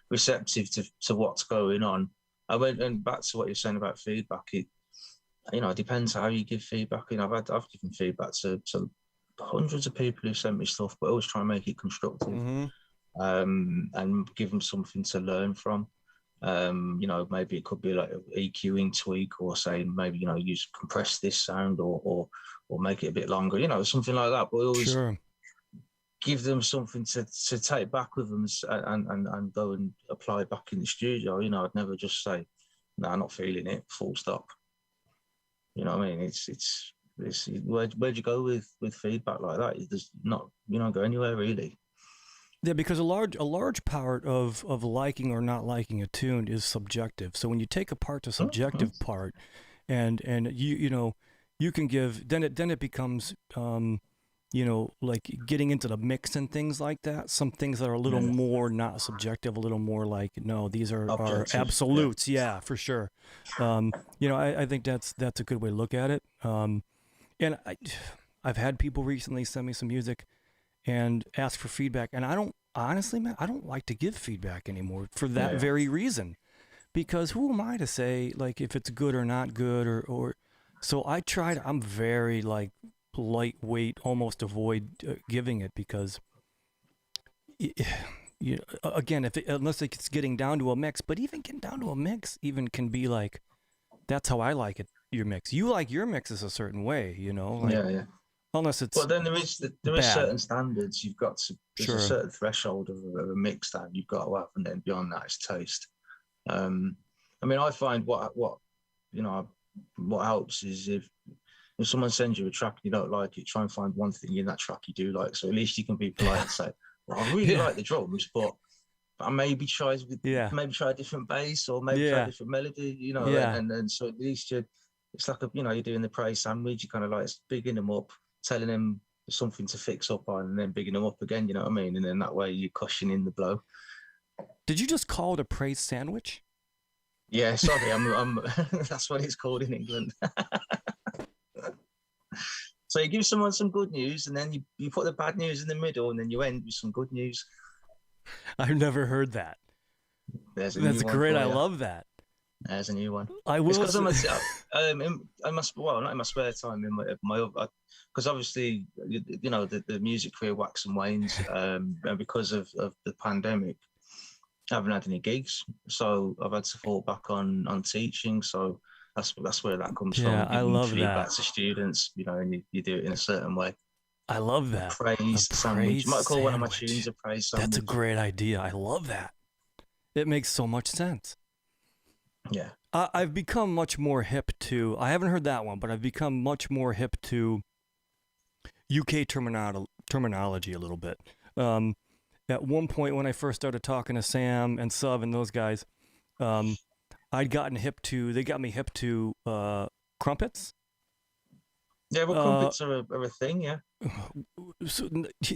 [SPEAKER 2] receptive to what's going on. I went and back to what you're saying about feedback. It depends how you give feedback. I've given feedback to hundreds of people who sent me stuff, but I always try and make it constructive,
[SPEAKER 1] Mm-hmm.
[SPEAKER 2] and give them something to learn from. Maybe it could be like an EQing tweak, or saying maybe use compress this sound, or make it a bit longer, something like that. But I always
[SPEAKER 1] Sure.
[SPEAKER 2] give them something to take back with them, and go and apply back in the studio. I'd never just say, "No, I'm not feeling it." Full stop. You know what I mean? It's where'd you go with feedback like that? It does not go anywhere really.
[SPEAKER 1] Yeah, because a large part of liking or not liking a tune is subjective. So when you take apart the
[SPEAKER 2] Mm-hmm.
[SPEAKER 1] subjective part, and you can give, then it becomes, like getting into the mix and things like that. Some things that are a little
[SPEAKER 2] Yeah,
[SPEAKER 1] more not subjective, a little more like, no, these are
[SPEAKER 2] objective. Yeah,
[SPEAKER 1] absolutes. Yeah, for sure. I think that's a good way to look at it. And I've had people recently send me some music and ask for feedback, and I don't honestly, man, I don't like to give feedback anymore for that
[SPEAKER 2] yeah,
[SPEAKER 1] very reason, because who am I to say like if it's good or not good, or so I tried. I'm very like lightweight, almost avoid giving it, because again, unless it's getting down to a mix, but even getting down to a mix even can be like, that's how I like it. Your mix, you like your mixes a certain way, like,
[SPEAKER 2] yeah, yeah.
[SPEAKER 1] unless it's
[SPEAKER 2] But then there is
[SPEAKER 1] bad.
[SPEAKER 2] certain standards you've got to. There's a
[SPEAKER 1] Sure.
[SPEAKER 2] certain threshold of a mix that you've got to have, and then beyond that is taste. Um, I mean, I find you know what helps is if someone sends you a track and you don't like it, try and find one thing in that track you do like. So at least you can be polite and say, "Well, I really
[SPEAKER 1] Yeah.
[SPEAKER 2] like the drums, but I
[SPEAKER 1] Yeah.
[SPEAKER 2] maybe try a different bass, or maybe try a
[SPEAKER 1] Yeah.
[SPEAKER 2] different melody."
[SPEAKER 1] Yeah.
[SPEAKER 2] And so at least it's like you're doing the praise sandwich. You kind of like bigging them up, telling them something to fix up on, and then bigging them up again. You know what I mean? And then that way you're cushioning the blow.
[SPEAKER 1] Did you just call it a praise sandwich?
[SPEAKER 2] Yeah, sorry, I'm that's what it's called in England. So you give someone some good news, and then you put the bad news in the middle, and then you end with some good news.
[SPEAKER 1] I've never heard that.
[SPEAKER 2] There's a
[SPEAKER 1] That's
[SPEAKER 2] new one
[SPEAKER 1] great.
[SPEAKER 2] for
[SPEAKER 1] I
[SPEAKER 2] you.
[SPEAKER 1] love that.
[SPEAKER 2] There's a new one.
[SPEAKER 1] I
[SPEAKER 2] It's
[SPEAKER 1] will.
[SPEAKER 2] because well, not in my spare time, in my because obviously the music career wax and wanes, and because of the pandemic, I haven't had any gigs, so I've had to fall back on teaching. So that's where that comes
[SPEAKER 1] Yeah,
[SPEAKER 2] from,
[SPEAKER 1] I
[SPEAKER 2] giving
[SPEAKER 1] love
[SPEAKER 2] feedback
[SPEAKER 1] that.
[SPEAKER 2] to students, and you do it in a certain way.
[SPEAKER 1] I love
[SPEAKER 2] A
[SPEAKER 1] that. A
[SPEAKER 2] praise sandwich.
[SPEAKER 1] praise
[SPEAKER 2] You might call one of my tunes
[SPEAKER 1] sandwich.
[SPEAKER 2] a praise
[SPEAKER 1] That's a
[SPEAKER 2] sandwich.
[SPEAKER 1] great idea. I love that. It makes so much sense.
[SPEAKER 2] Yeah.
[SPEAKER 1] I've become much more hip to. I haven't heard that one, but I've become much more hip to UK terminology a little bit. Um, at one point, when I first started talking to Sam and Sub and those guys, um, I'd gotten hip to. They got me hip to crumpets.
[SPEAKER 2] Yeah, well,
[SPEAKER 1] Uh,
[SPEAKER 2] crumpets are a thing, yeah.
[SPEAKER 1] so,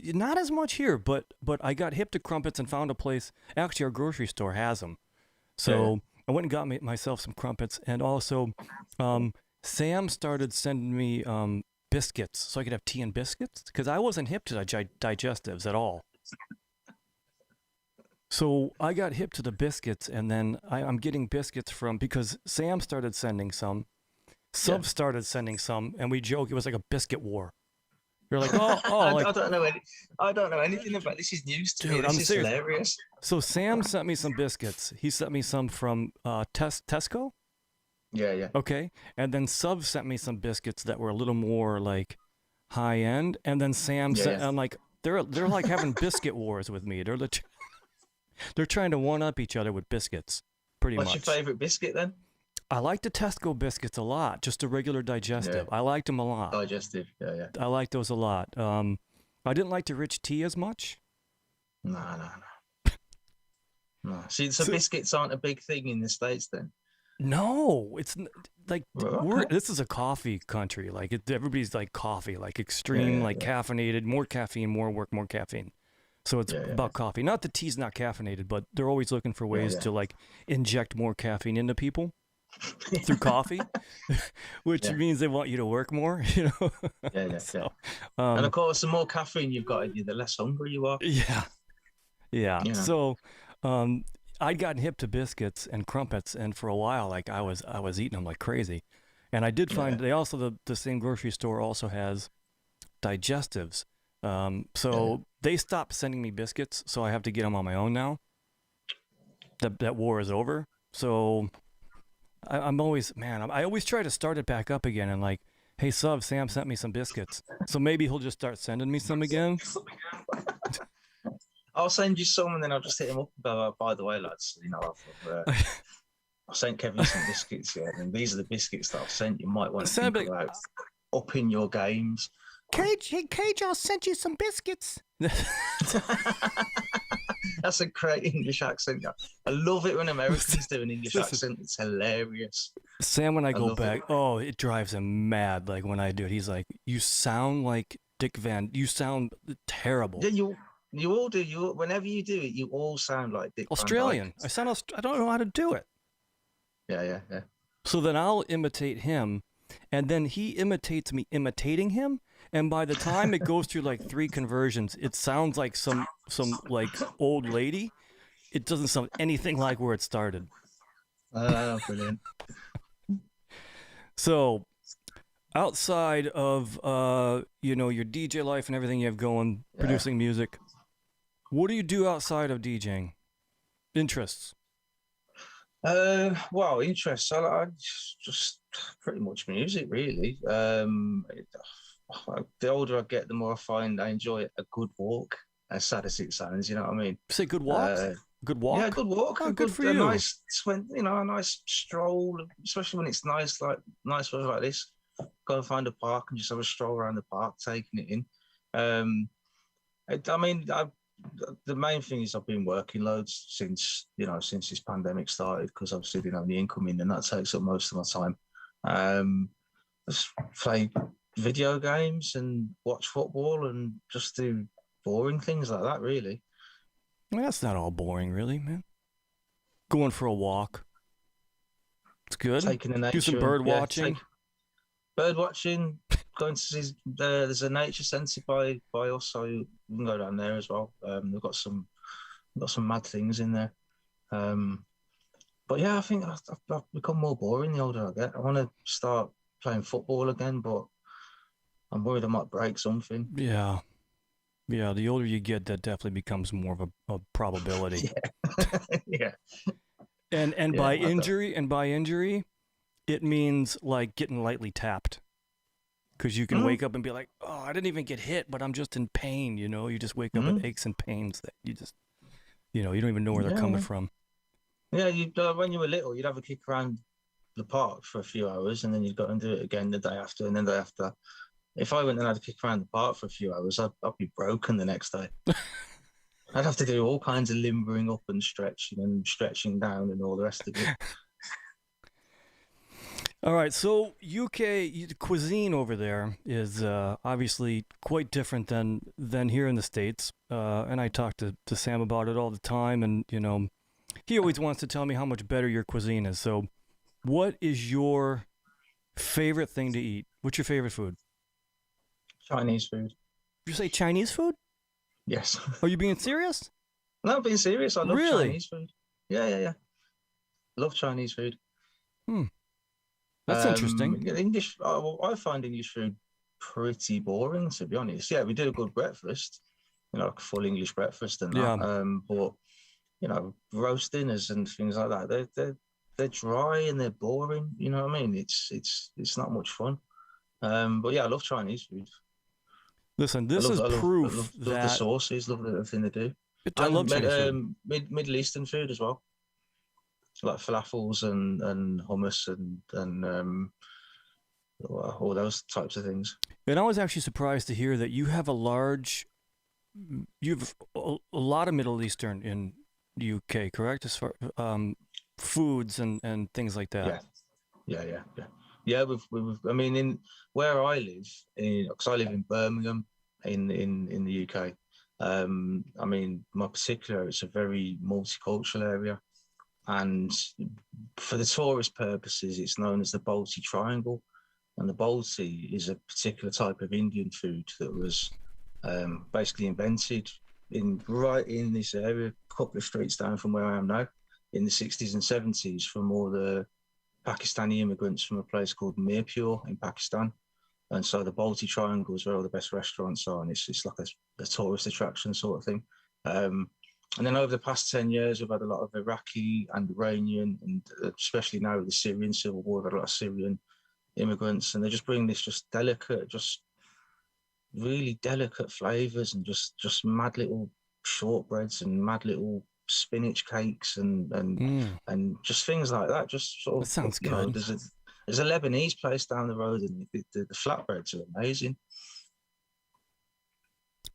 [SPEAKER 1] not as much here, but I got hip to crumpets and found a place. Actually, our grocery store has them.
[SPEAKER 2] Yeah, yeah.
[SPEAKER 1] So I went and got myself some crumpets, and also Sam started sending me biscuits so I could have tea and biscuits, because I wasn't hip to digestives at all. So I got hip to the biscuits, and then I'm getting biscuits because Sam started sending some,
[SPEAKER 2] Yeah.
[SPEAKER 1] Sub started sending some, and we joke it was like a biscuit war. You're like, oh, like,
[SPEAKER 2] I don't know I don't know anything about this. Is news to me.
[SPEAKER 1] dude,
[SPEAKER 2] This
[SPEAKER 1] I'm
[SPEAKER 2] is
[SPEAKER 1] serious.
[SPEAKER 2] hilarious.
[SPEAKER 1] So Sam sent me some biscuits. He sent me some from Tesco.
[SPEAKER 2] Yeah, yeah.
[SPEAKER 1] Okay. And then Sub sent me some biscuits that were a little more like high end. And then Sam
[SPEAKER 2] Yeah,
[SPEAKER 1] sent,
[SPEAKER 2] yeah.
[SPEAKER 1] I'm like, they're like having biscuit wars with me. They're trying to one up each other with biscuits, pretty
[SPEAKER 2] What's your
[SPEAKER 1] much.
[SPEAKER 2] favorite biscuit then?
[SPEAKER 1] I like the Tesco biscuits a lot, just a regular
[SPEAKER 2] Yeah.
[SPEAKER 1] digestive. I liked them a lot.
[SPEAKER 2] Digestive. Yeah, yeah.
[SPEAKER 1] I like those a lot. I didn't like the rich tea as much.
[SPEAKER 2] No, no, no. No. See, so
[SPEAKER 1] So
[SPEAKER 2] biscuits aren't a big thing in the States then.
[SPEAKER 1] No, like
[SPEAKER 2] Right,
[SPEAKER 1] we're
[SPEAKER 2] okay.
[SPEAKER 1] this is a coffee country. Like everybody's like coffee, like
[SPEAKER 2] Yeah,
[SPEAKER 1] extreme,
[SPEAKER 2] yeah,
[SPEAKER 1] like
[SPEAKER 2] yeah,
[SPEAKER 1] caffeinated, more caffeine, more work, more caffeine. So it's
[SPEAKER 2] yeah, yeah,
[SPEAKER 1] about coffee. Not that tea's not caffeinated, but they're always looking for
[SPEAKER 2] yeah,
[SPEAKER 1] ways
[SPEAKER 2] yeah,
[SPEAKER 1] to like inject more caffeine into people through coffee, which
[SPEAKER 2] yeah,
[SPEAKER 1] means they want you to work more,
[SPEAKER 2] yeah, yeah, yeah.
[SPEAKER 1] So,
[SPEAKER 2] And of
[SPEAKER 1] um,
[SPEAKER 2] course, the more caffeine you've got in you, the less hungry you are.
[SPEAKER 1] yeah, yeah.
[SPEAKER 2] You know.
[SPEAKER 1] So, um, I'd gotten hip to biscuits and crumpets, and for a while, like I was eating them like crazy. And I did find
[SPEAKER 2] Yeah,
[SPEAKER 1] they also the same grocery store also has digestives.
[SPEAKER 2] yeah, yeah.
[SPEAKER 1] So they stopped sending me biscuits, so I have to get them on my own now. That war is over. So I'm always, man, I always try to start it back up again and like, hey, Sub, Sam sent me some biscuits. So maybe he'll just start sending me some again.
[SPEAKER 2] I'll send you some, and then I'll just hit him up about. By the way, lads, I've sent Kevin some biscuits, yeah, and these are the biscuits that I've sent. You might want to
[SPEAKER 1] Sam,
[SPEAKER 2] think
[SPEAKER 1] like,
[SPEAKER 2] about upping your games.
[SPEAKER 1] K JAH sent you some biscuits.
[SPEAKER 2] That's a great English accent. Yeah. I love it when Americans do an English
[SPEAKER 1] Listen,
[SPEAKER 2] accent. It's hilarious.
[SPEAKER 1] Sam, when I
[SPEAKER 2] I
[SPEAKER 1] go
[SPEAKER 2] love it.
[SPEAKER 1] back, oh, it drives him mad. Like when I do it, he's like, "You sound like Dick Van. You sound terrible."
[SPEAKER 2] Yeah, you all do. You whenever you do it, you all sound like Dick Van Dyke.
[SPEAKER 1] Australian. I don't know how to do it.
[SPEAKER 2] Yeah, yeah, yeah.
[SPEAKER 1] So then I'll imitate him, and then he imitates me imitating him. And by the time it goes through like 3 conversions, it sounds like some like old lady. It doesn't sound anything like where it started.
[SPEAKER 2] Brilliant.
[SPEAKER 1] So outside of your DJ life and everything you have going,
[SPEAKER 2] Yeah.
[SPEAKER 1] producing music, what do you do outside of DJing? Interests.
[SPEAKER 2] Well, interests. I just pretty much music, really. The older I get, the more I find I enjoy a good walk. As sad as it sounds, you know what I mean.
[SPEAKER 1] Say good walk.
[SPEAKER 2] Uh,
[SPEAKER 1] Good
[SPEAKER 2] yeah, a
[SPEAKER 1] walk.
[SPEAKER 2] good walk,
[SPEAKER 1] Oh, good for
[SPEAKER 2] a
[SPEAKER 1] you.
[SPEAKER 2] nice, a nice stroll, especially when it's nice, like nice weather like this. Go and find a park and just have a stroll around the park, taking it in. Um, I mean, the main thing is I've been working loads since this pandemic started because obviously didn't have any income in, and that takes up most of my time. Um, just play video games and watch football and just do boring things like that. Really,
[SPEAKER 1] Well, that's not all boring, really, man. Going for a walk. It's good.
[SPEAKER 2] taking the
[SPEAKER 1] Do some
[SPEAKER 2] nature and
[SPEAKER 1] bird watching.
[SPEAKER 2] bird watching. Going to see there's a nature centre by us, so you can go down there as well. We've got some mad things in there. Um, but yeah, I think I've become more boring the older I get. I want to start playing football again, but I'm worried I might break something.
[SPEAKER 1] Yeah. Yeah, the older you get, that definitely becomes more of a probability.
[SPEAKER 2] Yeah, yeah,
[SPEAKER 1] And
[SPEAKER 2] yeah.
[SPEAKER 1] by injury, it means like getting lightly tapped. Because you can
[SPEAKER 2] Mm,
[SPEAKER 1] wake up and be like, oh, I didn't even get hit, but I'm just in pain. You just wake up with
[SPEAKER 2] mm,
[SPEAKER 1] aches and pains that you don't even know where they're
[SPEAKER 2] yeah,
[SPEAKER 1] coming
[SPEAKER 2] yeah.
[SPEAKER 1] from.
[SPEAKER 2] Yeah, when you were little, you'd have a kick around the park for a few hours, and then you'd go and do it again the day after, and then the day after. If I went and had a kick around the park for a few hours, I'd be broken the next day. I'd have to do all kinds of limbering up and stretching down and all the rest of it.
[SPEAKER 1] All right, so UK cuisine over there is obviously quite different than here in the States. And I talk to Sam about it all the time, and he always wants to tell me how much better your cuisine is. So, what is your favorite thing to eat? What's your favorite food?
[SPEAKER 2] Chinese food.
[SPEAKER 1] Did you say Chinese food?
[SPEAKER 2] Yes.
[SPEAKER 1] Are you being serious?
[SPEAKER 2] No, being serious, I love
[SPEAKER 1] Really?
[SPEAKER 2] Chinese food. Yeah, yeah, yeah. Love Chinese food.
[SPEAKER 1] Hmm, that's interesting.
[SPEAKER 2] English. I find English food pretty boring, to be honest. Yeah, we do a good breakfast, like a full English breakfast and that.
[SPEAKER 1] Yeah.
[SPEAKER 2] But roast dinners and things like that, they're dry and they're boring. You know what I mean? It's not much fun. But yeah, I love Chinese food.
[SPEAKER 1] Listen, this is proof
[SPEAKER 2] Love the
[SPEAKER 1] that
[SPEAKER 2] sauces, love everything they do.
[SPEAKER 1] I love
[SPEAKER 2] And
[SPEAKER 1] Chinese food.
[SPEAKER 2] Middle Eastern food as well, like falafels and hummus and all those types of things.
[SPEAKER 1] And I was actually surprised to hear that you have a lot of Middle Eastern in the UK, correct? As far foods and things like that.
[SPEAKER 2] Yeah, yeah. I mean, in where I live, because I live in Birmingham, in the UK. I mean, my particular, it's a very multicultural area, and for the tourist purposes, it's known as the Balti Triangle. And the Balti is a particular type of Indian food that was basically invented right in this area, a couple of streets down from where I am now, in the 60s and 70s, from all the Pakistani immigrants from a place called Mirpur in Pakistan. And so the Balti Triangle is where all the best restaurants are, and it's like a tourist attraction sort of thing. And then over the past 10 years, we've had a lot of Iraqi and Iranian, and especially now with the Syrian civil war, we've had a lot of Syrian immigrants, and they just bring this just delicate, just really delicate flavors, and just mad little shortbreads and mad little spinach cakes and just things like that. Just sort
[SPEAKER 1] That
[SPEAKER 2] of,
[SPEAKER 1] sounds
[SPEAKER 2] you know,
[SPEAKER 1] good.
[SPEAKER 2] there's a Lebanese place down the road, and the flatbreads are amazing.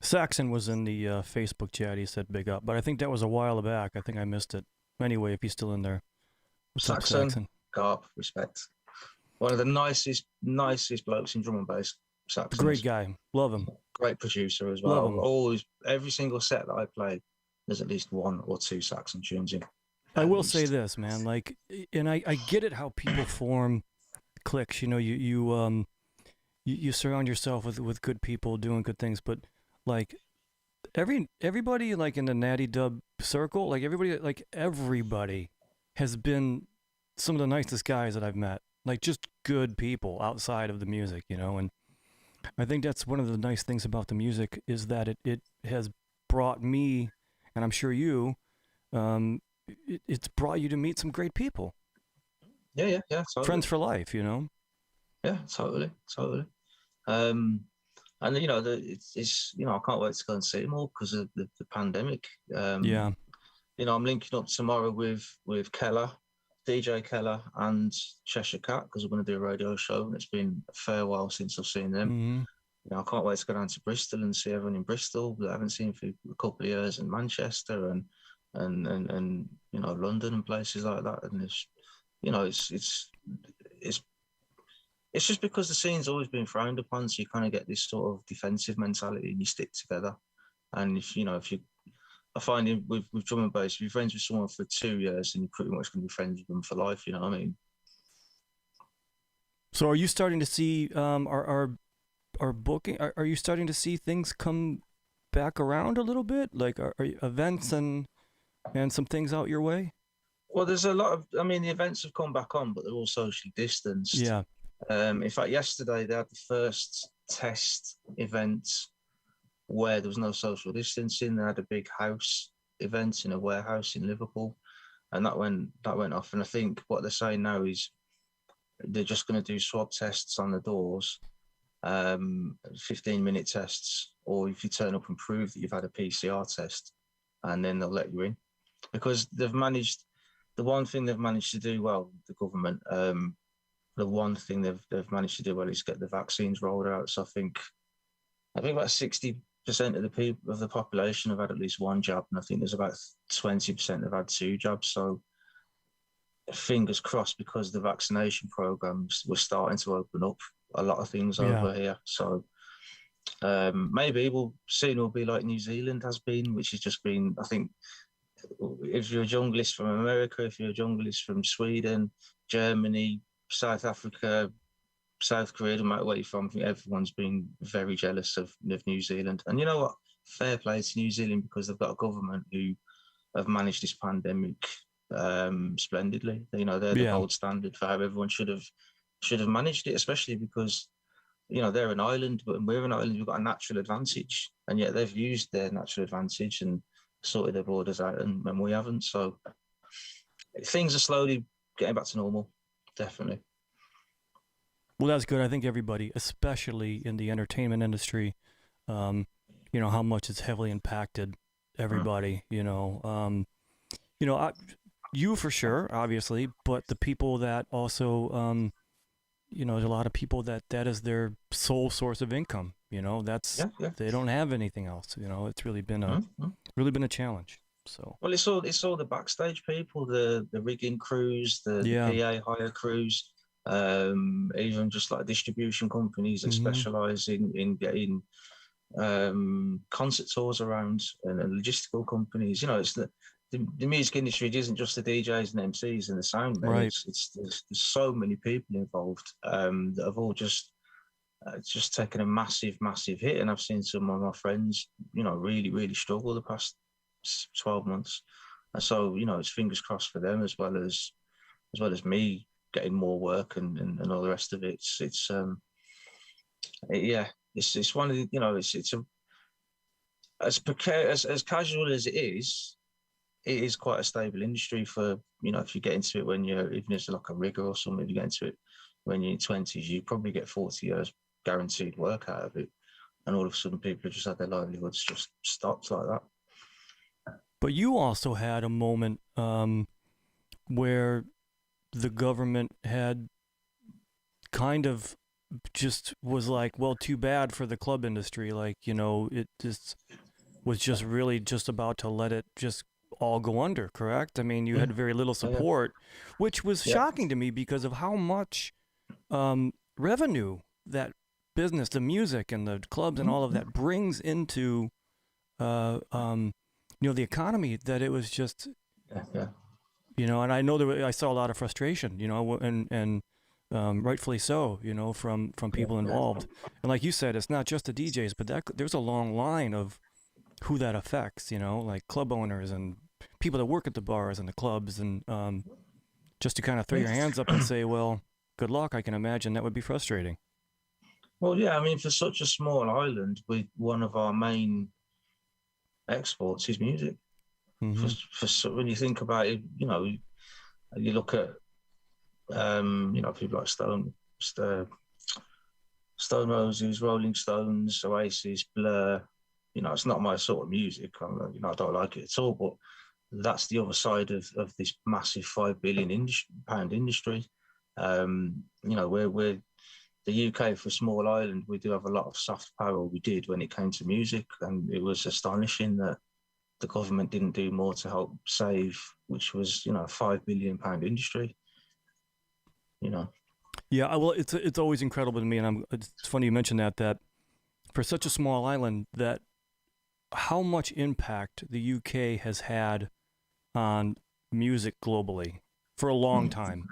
[SPEAKER 1] Saxon was in the Facebook chat. He said big up, but I think that was a while back. I think I missed it. Anyway, if he's still in there, what's up,
[SPEAKER 2] Saxon,
[SPEAKER 1] Saxon?
[SPEAKER 2] Garp, respect. One of the nicest blokes in drum and bass. Saxon,
[SPEAKER 1] Great guy. Love him.
[SPEAKER 2] great producer as
[SPEAKER 1] Love
[SPEAKER 2] well.
[SPEAKER 1] him.
[SPEAKER 2] Always, every single set that I play, there's at least one or two Saxon tunes in.
[SPEAKER 1] I will
[SPEAKER 2] least.
[SPEAKER 1] say this, man. Like, and I get it how people form cliques. You know, you surround yourself with good people doing good things, but like everybody like in the Natty Dub circle, like everybody has been some of the nicest guys that I've met. Like just good people outside of the music, you know. And I think that's one of the nice things about the music is that it has brought me, and I'm sure you, um, it's brought you to meet some great people,
[SPEAKER 2] Yeah, totally.
[SPEAKER 1] friends for life, you know.
[SPEAKER 2] Yeah, totally. Um, and you know, it's I can't wait to go and see them all because of the pandemic.
[SPEAKER 1] Yeah.
[SPEAKER 2] You know, I'm linking up tomorrow with Keller, DJ Keller, and Cheshire Cat because we're going to do a radio show, and it's been a fair while since I've seen them.
[SPEAKER 1] Mm-hmm.
[SPEAKER 2] You know, I can't wait to go down to Bristol and see everyone in Bristol that I haven't seen for a couple of years, and Manchester and you know, London and places like that. And it's, you know, it's it's just because the scene's always been frowned upon, so you kind of get this sort of defensive mentality and you stick together. And if you know, I find with drum and bass, if you're friends with someone for 2 years, then you're pretty much going to be friends with them for life. You know what I mean?
[SPEAKER 1] So are you starting to see our booking? Are you starting to see things come back around a little bit? Like are events and some things out your way?
[SPEAKER 2] Well, there's a lot of. I mean, the events have come back on, but they're all socially distanced.
[SPEAKER 1] Yeah.
[SPEAKER 2] In fact, yesterday they had the first test event where there was no social distancing. They had a big house event in a warehouse in Liverpool, and that went off. And I think what they're saying now is they're just going to do swab tests on the doors, 15-minute tests, or if you turn up and prove that you've had a PCR test, and then they'll let you in. Because they've managed, the one thing they've managed to do well, the government, the one thing they've managed to do well is get the vaccines rolled out. So I think about 60% of the people of the population have had at least one jab, and I think there's about 20% have had two jabs. So fingers crossed, because the vaccination programs were starting to open up a lot of things over here. So maybe we'll be like New Zealand has been, which has just been, I think, if you're a junglist from America, if you're a junglist from Sweden, Germany, South Africa, South Korea, no matter where you're from, I think everyone's been very jealous of New Zealand. And you know what? Fair play to New Zealand, because they've got a government who have managed this pandemic splendidly. You know, they're the gold standard for how everyone should have managed it, especially because, you know, they're an island, but we're an island. We've got a natural advantage, and yet they've used their natural advantage and sorted their borders out, and we haven't. So things are slowly getting back to normal, definitely.
[SPEAKER 1] Well, that's good. I think everybody, especially in the entertainment industry, you know, how much it's heavily impacted everybody, you know, you for sure, obviously, but the people that also, you know, there's a lot of people that is their sole source of income, you know, that's, they don't have anything else, you know, it's really been a challenge. So
[SPEAKER 2] Well, it's all the backstage people, the rigging crews, the
[SPEAKER 1] yeah.
[SPEAKER 2] PA hire crews, even just like distribution companies that
[SPEAKER 1] Hmm.
[SPEAKER 2] specialize in getting concert tours around, and logistical companies. You know, it's the music industry isn't just the DJs and MCs and the sound men.
[SPEAKER 1] Right.
[SPEAKER 2] It's there's so many people involved that have all just taken a massive hit. And I've seen some of my friends, you know, really struggle the past 12 months. And so, you know, it's fingers crossed for them as well as me getting more work and all the rest of it. Yeah, it's one of the, you know, it's a as precarious as casual as it is quite a stable industry for, you know, if you get into it when you're, even as like a rigger or something, if you get into it when you're in your 20s, you probably get 40 years guaranteed work out of it. And all of a sudden people have just had their livelihoods just stopped like that.
[SPEAKER 1] But you also had a moment where the government had kind of just was like, well, too bad for the club industry. Like, you know, it just was just really just about to let it just all go under, correct? I mean, you
[SPEAKER 2] Yeah,
[SPEAKER 1] had very little
[SPEAKER 2] yeah,
[SPEAKER 1] support, which was
[SPEAKER 2] yeah.
[SPEAKER 1] shocking to me because of how much revenue that business, the music and the clubs and all of that brings into, uh, um, you know, the economy, that it was just,
[SPEAKER 2] Yeah.
[SPEAKER 1] you know, and I know I saw a lot of frustration, you know, and rightfully so, you know, from
[SPEAKER 2] Yeah,
[SPEAKER 1] people
[SPEAKER 2] yeah,
[SPEAKER 1] involved. And like you said, it's not just the DJs, but there's a long line of who that affects, you know, like club owners and people that work at the bars and the clubs, and just to kind of throw your hands up and
[SPEAKER 2] yeah.
[SPEAKER 1] say, well, good luck. I can imagine that would be frustrating.
[SPEAKER 2] Well, yeah, I mean, for such a small island, with one of our main exports is music.
[SPEAKER 1] Hmm.
[SPEAKER 2] When you think about it, you know, you look at you know, people like Stone Roses, Rolling Stones, Oasis, Blur. You know, it's not my sort of music. You know, I don't like it at all. But that's the other side of this massive £5 billion industry. You know, we're the UK, for a small island, we do have a lot of soft power. We did when it came to music, and it was astonishing that the government didn't do more to help save, which was, you know, a £5 billion industry. You know,
[SPEAKER 1] Yeah, well, it's always incredible to me, and it's funny you mentioned that for such a small island, that how much impact the UK has had on music globally for a long
[SPEAKER 2] mm.
[SPEAKER 1] time.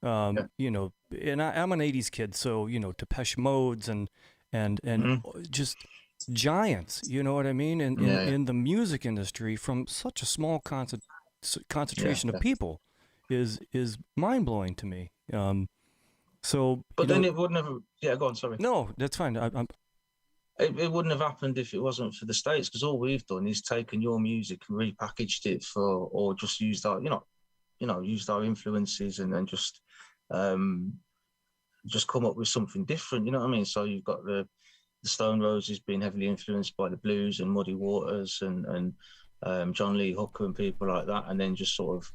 [SPEAKER 2] Yeah.
[SPEAKER 1] You know, and I'm an '80s kid, so you know, Depeche Modes and
[SPEAKER 2] Mm.
[SPEAKER 1] just giants. You know what I mean?
[SPEAKER 2] Yeah,
[SPEAKER 1] In the music industry, from such a small
[SPEAKER 2] yeah,
[SPEAKER 1] concentration of
[SPEAKER 2] yeah.
[SPEAKER 1] people, is mind blowing to me. So you
[SPEAKER 2] But then
[SPEAKER 1] know,
[SPEAKER 2] it wouldn't have. Yeah, go on. Sorry.
[SPEAKER 1] no, that's fine.
[SPEAKER 2] It wouldn't have happened if it wasn't for the States, because all we've done is taken your music and repackaged it for, or just used our, used our influences, and then um, just come up with something different. You know what I mean? So you've got the Stone Roses being heavily influenced by the blues and Muddy Waters and John Lee Hooker and people like that, and then just sort of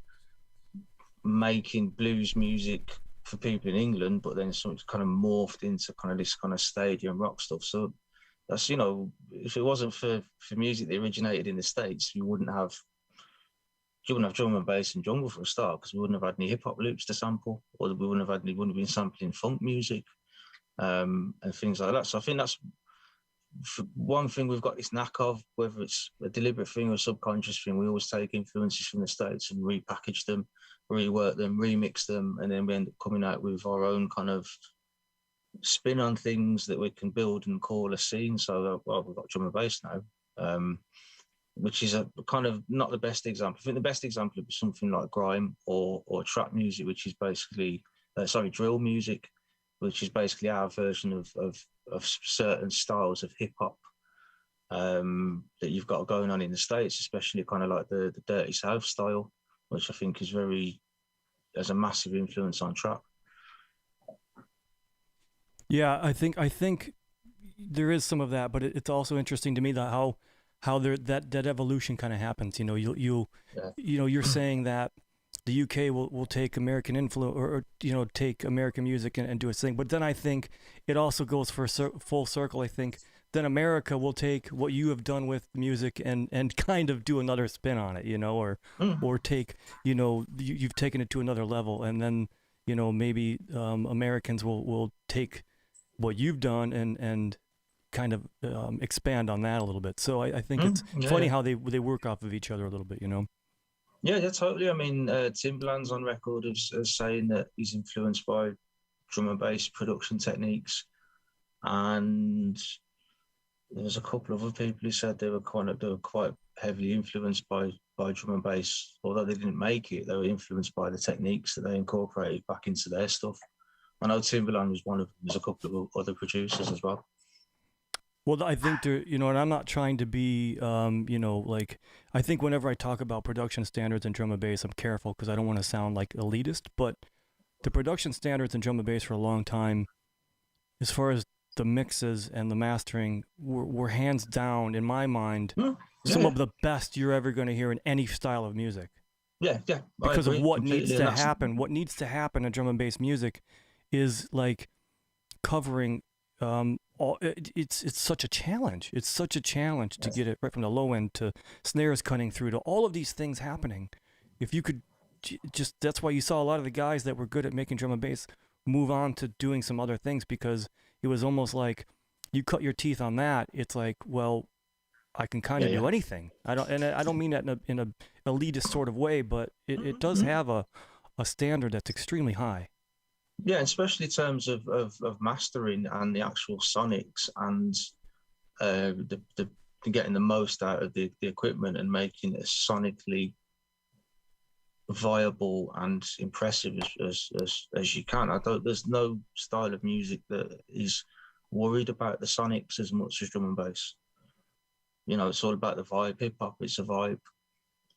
[SPEAKER 2] making blues music for people in England, but then sort of kind of morphed into kind of this kind of stadium rock stuff. So that's, you know, if it wasn't for music that originated in the States, you wouldn't have drum and bass and jungle for a start, because we wouldn't have had any hip hop loops to sample, or we wouldn't have been sampling funk music and things like that. So I think that's one thing we've got this knack of, whether it's a deliberate thing or a subconscious thing. We always take influences from the States and repackage them, rework them, remix them, and then we end up coming out with our own kind of spin on things that we can build and call a scene. So, well, we've got drum and bass now, which is a kind of not the best example. I think the best example would be something like grime or trap music, which is basically, drill music, which is basically our version of certain styles of hip hop that you've got going on in the States, especially kind of like the Dirty South style, which I think has a massive influence on trap.
[SPEAKER 1] Yeah, I think there is some of that, but it's also interesting to me that how that evolution kind of happens. You know,
[SPEAKER 2] Yeah.
[SPEAKER 1] you know, you're saying that the UK will take American influence, or you know, take American music and do its thing. But then I think it also goes for full circle. I think then America will take what you have done with music and kind of do another spin on it, you know, or take, you know, you've taken it to another level, and then, you know, maybe Americans will take what you've done and kind of expand on that a little bit. So I think it's funny how they work off of each other a little bit, you know.
[SPEAKER 2] Yeah, yeah, totally. I mean, Timbaland's on record as saying that he's influenced by drum and bass production techniques, and there was a couple of other people who said they were quite heavily influenced by drum and bass. Although they didn't make it, they were influenced by the techniques that they incorporated back into their stuff. I know Timbaland was one of them. There's a couple of other producers as well.
[SPEAKER 1] Well, I think there, you know, and I'm not trying to be, you know, like, I think whenever I talk about production standards in drum and bass, I'm careful because I don't want to sound like elitist, but the production standards in drum and bass for a long time, as far as the mixes and the mastering, were hands down, in my mind, some of the best you're ever going to hear in any style of music.
[SPEAKER 2] Yeah, yeah.
[SPEAKER 1] Because of what needs to happen. What needs to happen in drum and bass music is like covering it's such a challenge. It's such a challenge to get it right from the low end to snares cutting through to all of these things happening. If you could just, that's why you saw a lot of the guys that were good at making drum and bass move on to doing some other things, because it was almost like you cut your teeth on that. It's like, well, I can kind of do anything. I don't mean that in a elitist sort of way, but it does have a standard that's extremely high.
[SPEAKER 2] Yeah, especially in terms of mastering and the actual sonics and the getting the most out of the equipment and making it sonically viable and impressive as you can. There's no style of music that is worried about the sonics as much as drum and bass. You know, it's all about the vibe. Hip hop, it's a vibe.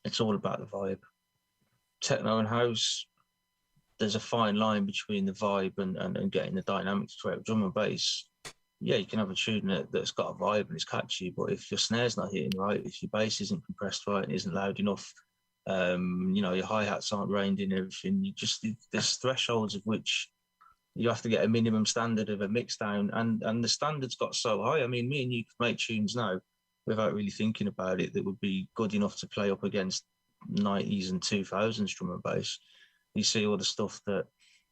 [SPEAKER 2] It's all about the vibe. Techno and house, there's a fine line between the vibe and getting the dynamics correct. Drum and bass, yeah, you can have a tune that's got a vibe and it's catchy, but if your snare's not hitting right, if your bass isn't compressed right and isn't loud enough, you know, your hi-hats aren't reined in, everything, there's thresholds of which you have to get a minimum standard of a mix down, and the standards got so high. I mean, me and you could make tunes now without really thinking about it that would be good enough to play up against 90s and 2000s drum and bass. You see all the stuff that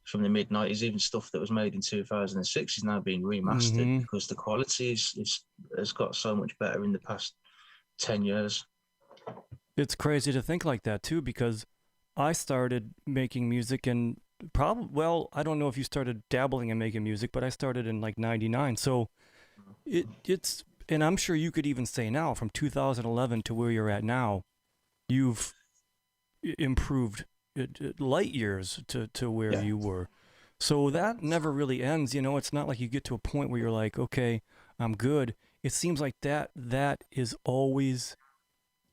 [SPEAKER 2] from the mid 90s, even stuff that was made in 2006 is now being remastered because the quality has got so much better in the past 10 years.
[SPEAKER 1] It's crazy to think like that too, because I started making music and well, I don't know if you started dabbling in making music, but I started in like 99. So it's, and I'm sure you could even say now from 2011 to where you're at now, you've improved light years to where you were. So that never really ends, you know. It's not like you get to a point where you're like, okay, I'm good. It seems like that is always,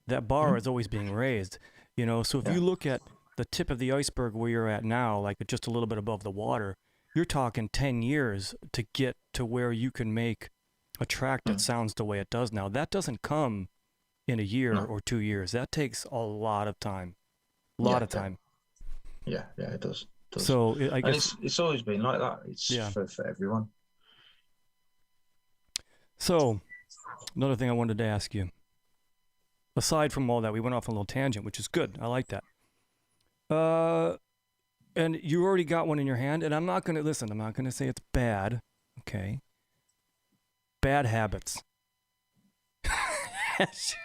[SPEAKER 1] that bar is always being raised, you know. So if you look at the tip of the iceberg where you're at now, like just a little bit above the water, you're talking 10 years to get to where you can make a track that sounds the way it does now. That doesn't come in a year or 2 years. That takes a lot of time. A lot of time.
[SPEAKER 2] Yeah, it does.
[SPEAKER 1] So I guess
[SPEAKER 2] it's always been like that. It's for everyone.
[SPEAKER 1] So another thing I wanted to ask you, aside from all that, we went off on a little tangent, which is good. I like that. And you already got one in your hand, and I'm not going to say it's bad. Okay. Bad habits.
[SPEAKER 2] This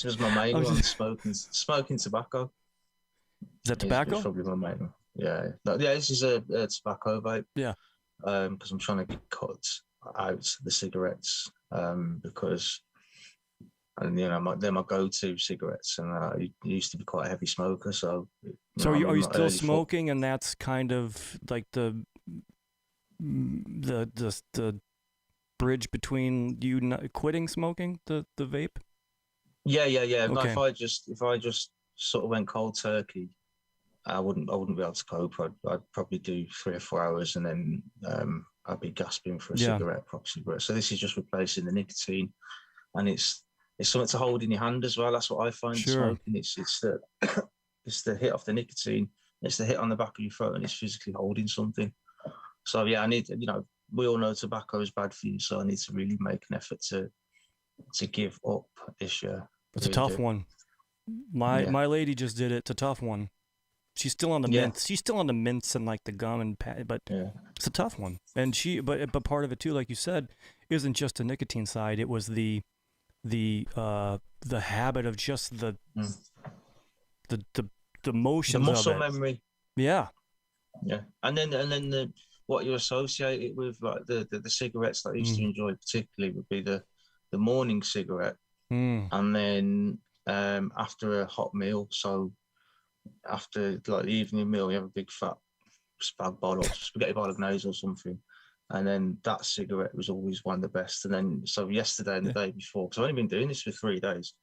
[SPEAKER 2] was my main one, smoking tobacco.
[SPEAKER 1] Is that tobacco?
[SPEAKER 2] It's probably my main one. Yeah. No, yeah, this is a tobacco vape.
[SPEAKER 1] Yeah.
[SPEAKER 2] Because I'm trying to get cut out the cigarettes. Because, and you know, they're my go-to cigarettes, and I used to be quite a heavy smoker. So
[SPEAKER 1] are you still smoking? And that's kind of like the bridge between you not quitting smoking the vape?
[SPEAKER 2] Yeah.
[SPEAKER 1] Okay.
[SPEAKER 2] No, if I just sort of went cold turkey, I wouldn't be able to cope. I'd probably do 3 or 4 hours, and then I'd be gasping for a cigarette, proper cigarette. So this is just replacing the nicotine, and it's something to hold in your hand as well. That's what I find smoking. It's the it's the hit off the nicotine, it's the hit on the back of your throat, and it's physically holding something. So yeah, I need, you know, we all know tobacco is bad for you, so I need to really make an effort to give up this year.
[SPEAKER 1] It's a
[SPEAKER 2] really
[SPEAKER 1] tough
[SPEAKER 2] do.
[SPEAKER 1] one.
[SPEAKER 2] Yeah.
[SPEAKER 1] My lady just did it. It's a tough one. She's still on the
[SPEAKER 2] Yeah.
[SPEAKER 1] mints. She's still on the mints and like the gum and but
[SPEAKER 2] Yeah.
[SPEAKER 1] it's a tough one. And but part of it too, like you said, isn't just the nicotine side. It was the habit of just the
[SPEAKER 2] Mm.
[SPEAKER 1] the motions
[SPEAKER 2] The
[SPEAKER 1] of
[SPEAKER 2] muscle
[SPEAKER 1] it.
[SPEAKER 2] memory.
[SPEAKER 1] Yeah.
[SPEAKER 2] Yeah. And then what you associate it with, like the cigarettes that I used to enjoy particularly would be the morning cigarette. And then after a hot meal, so after like the evening meal, you have a big fat spag bol or spaghetti bolognese or something. And then that cigarette was always one of the best. And then so yesterday and the day before, because I've only been doing this for 3 days.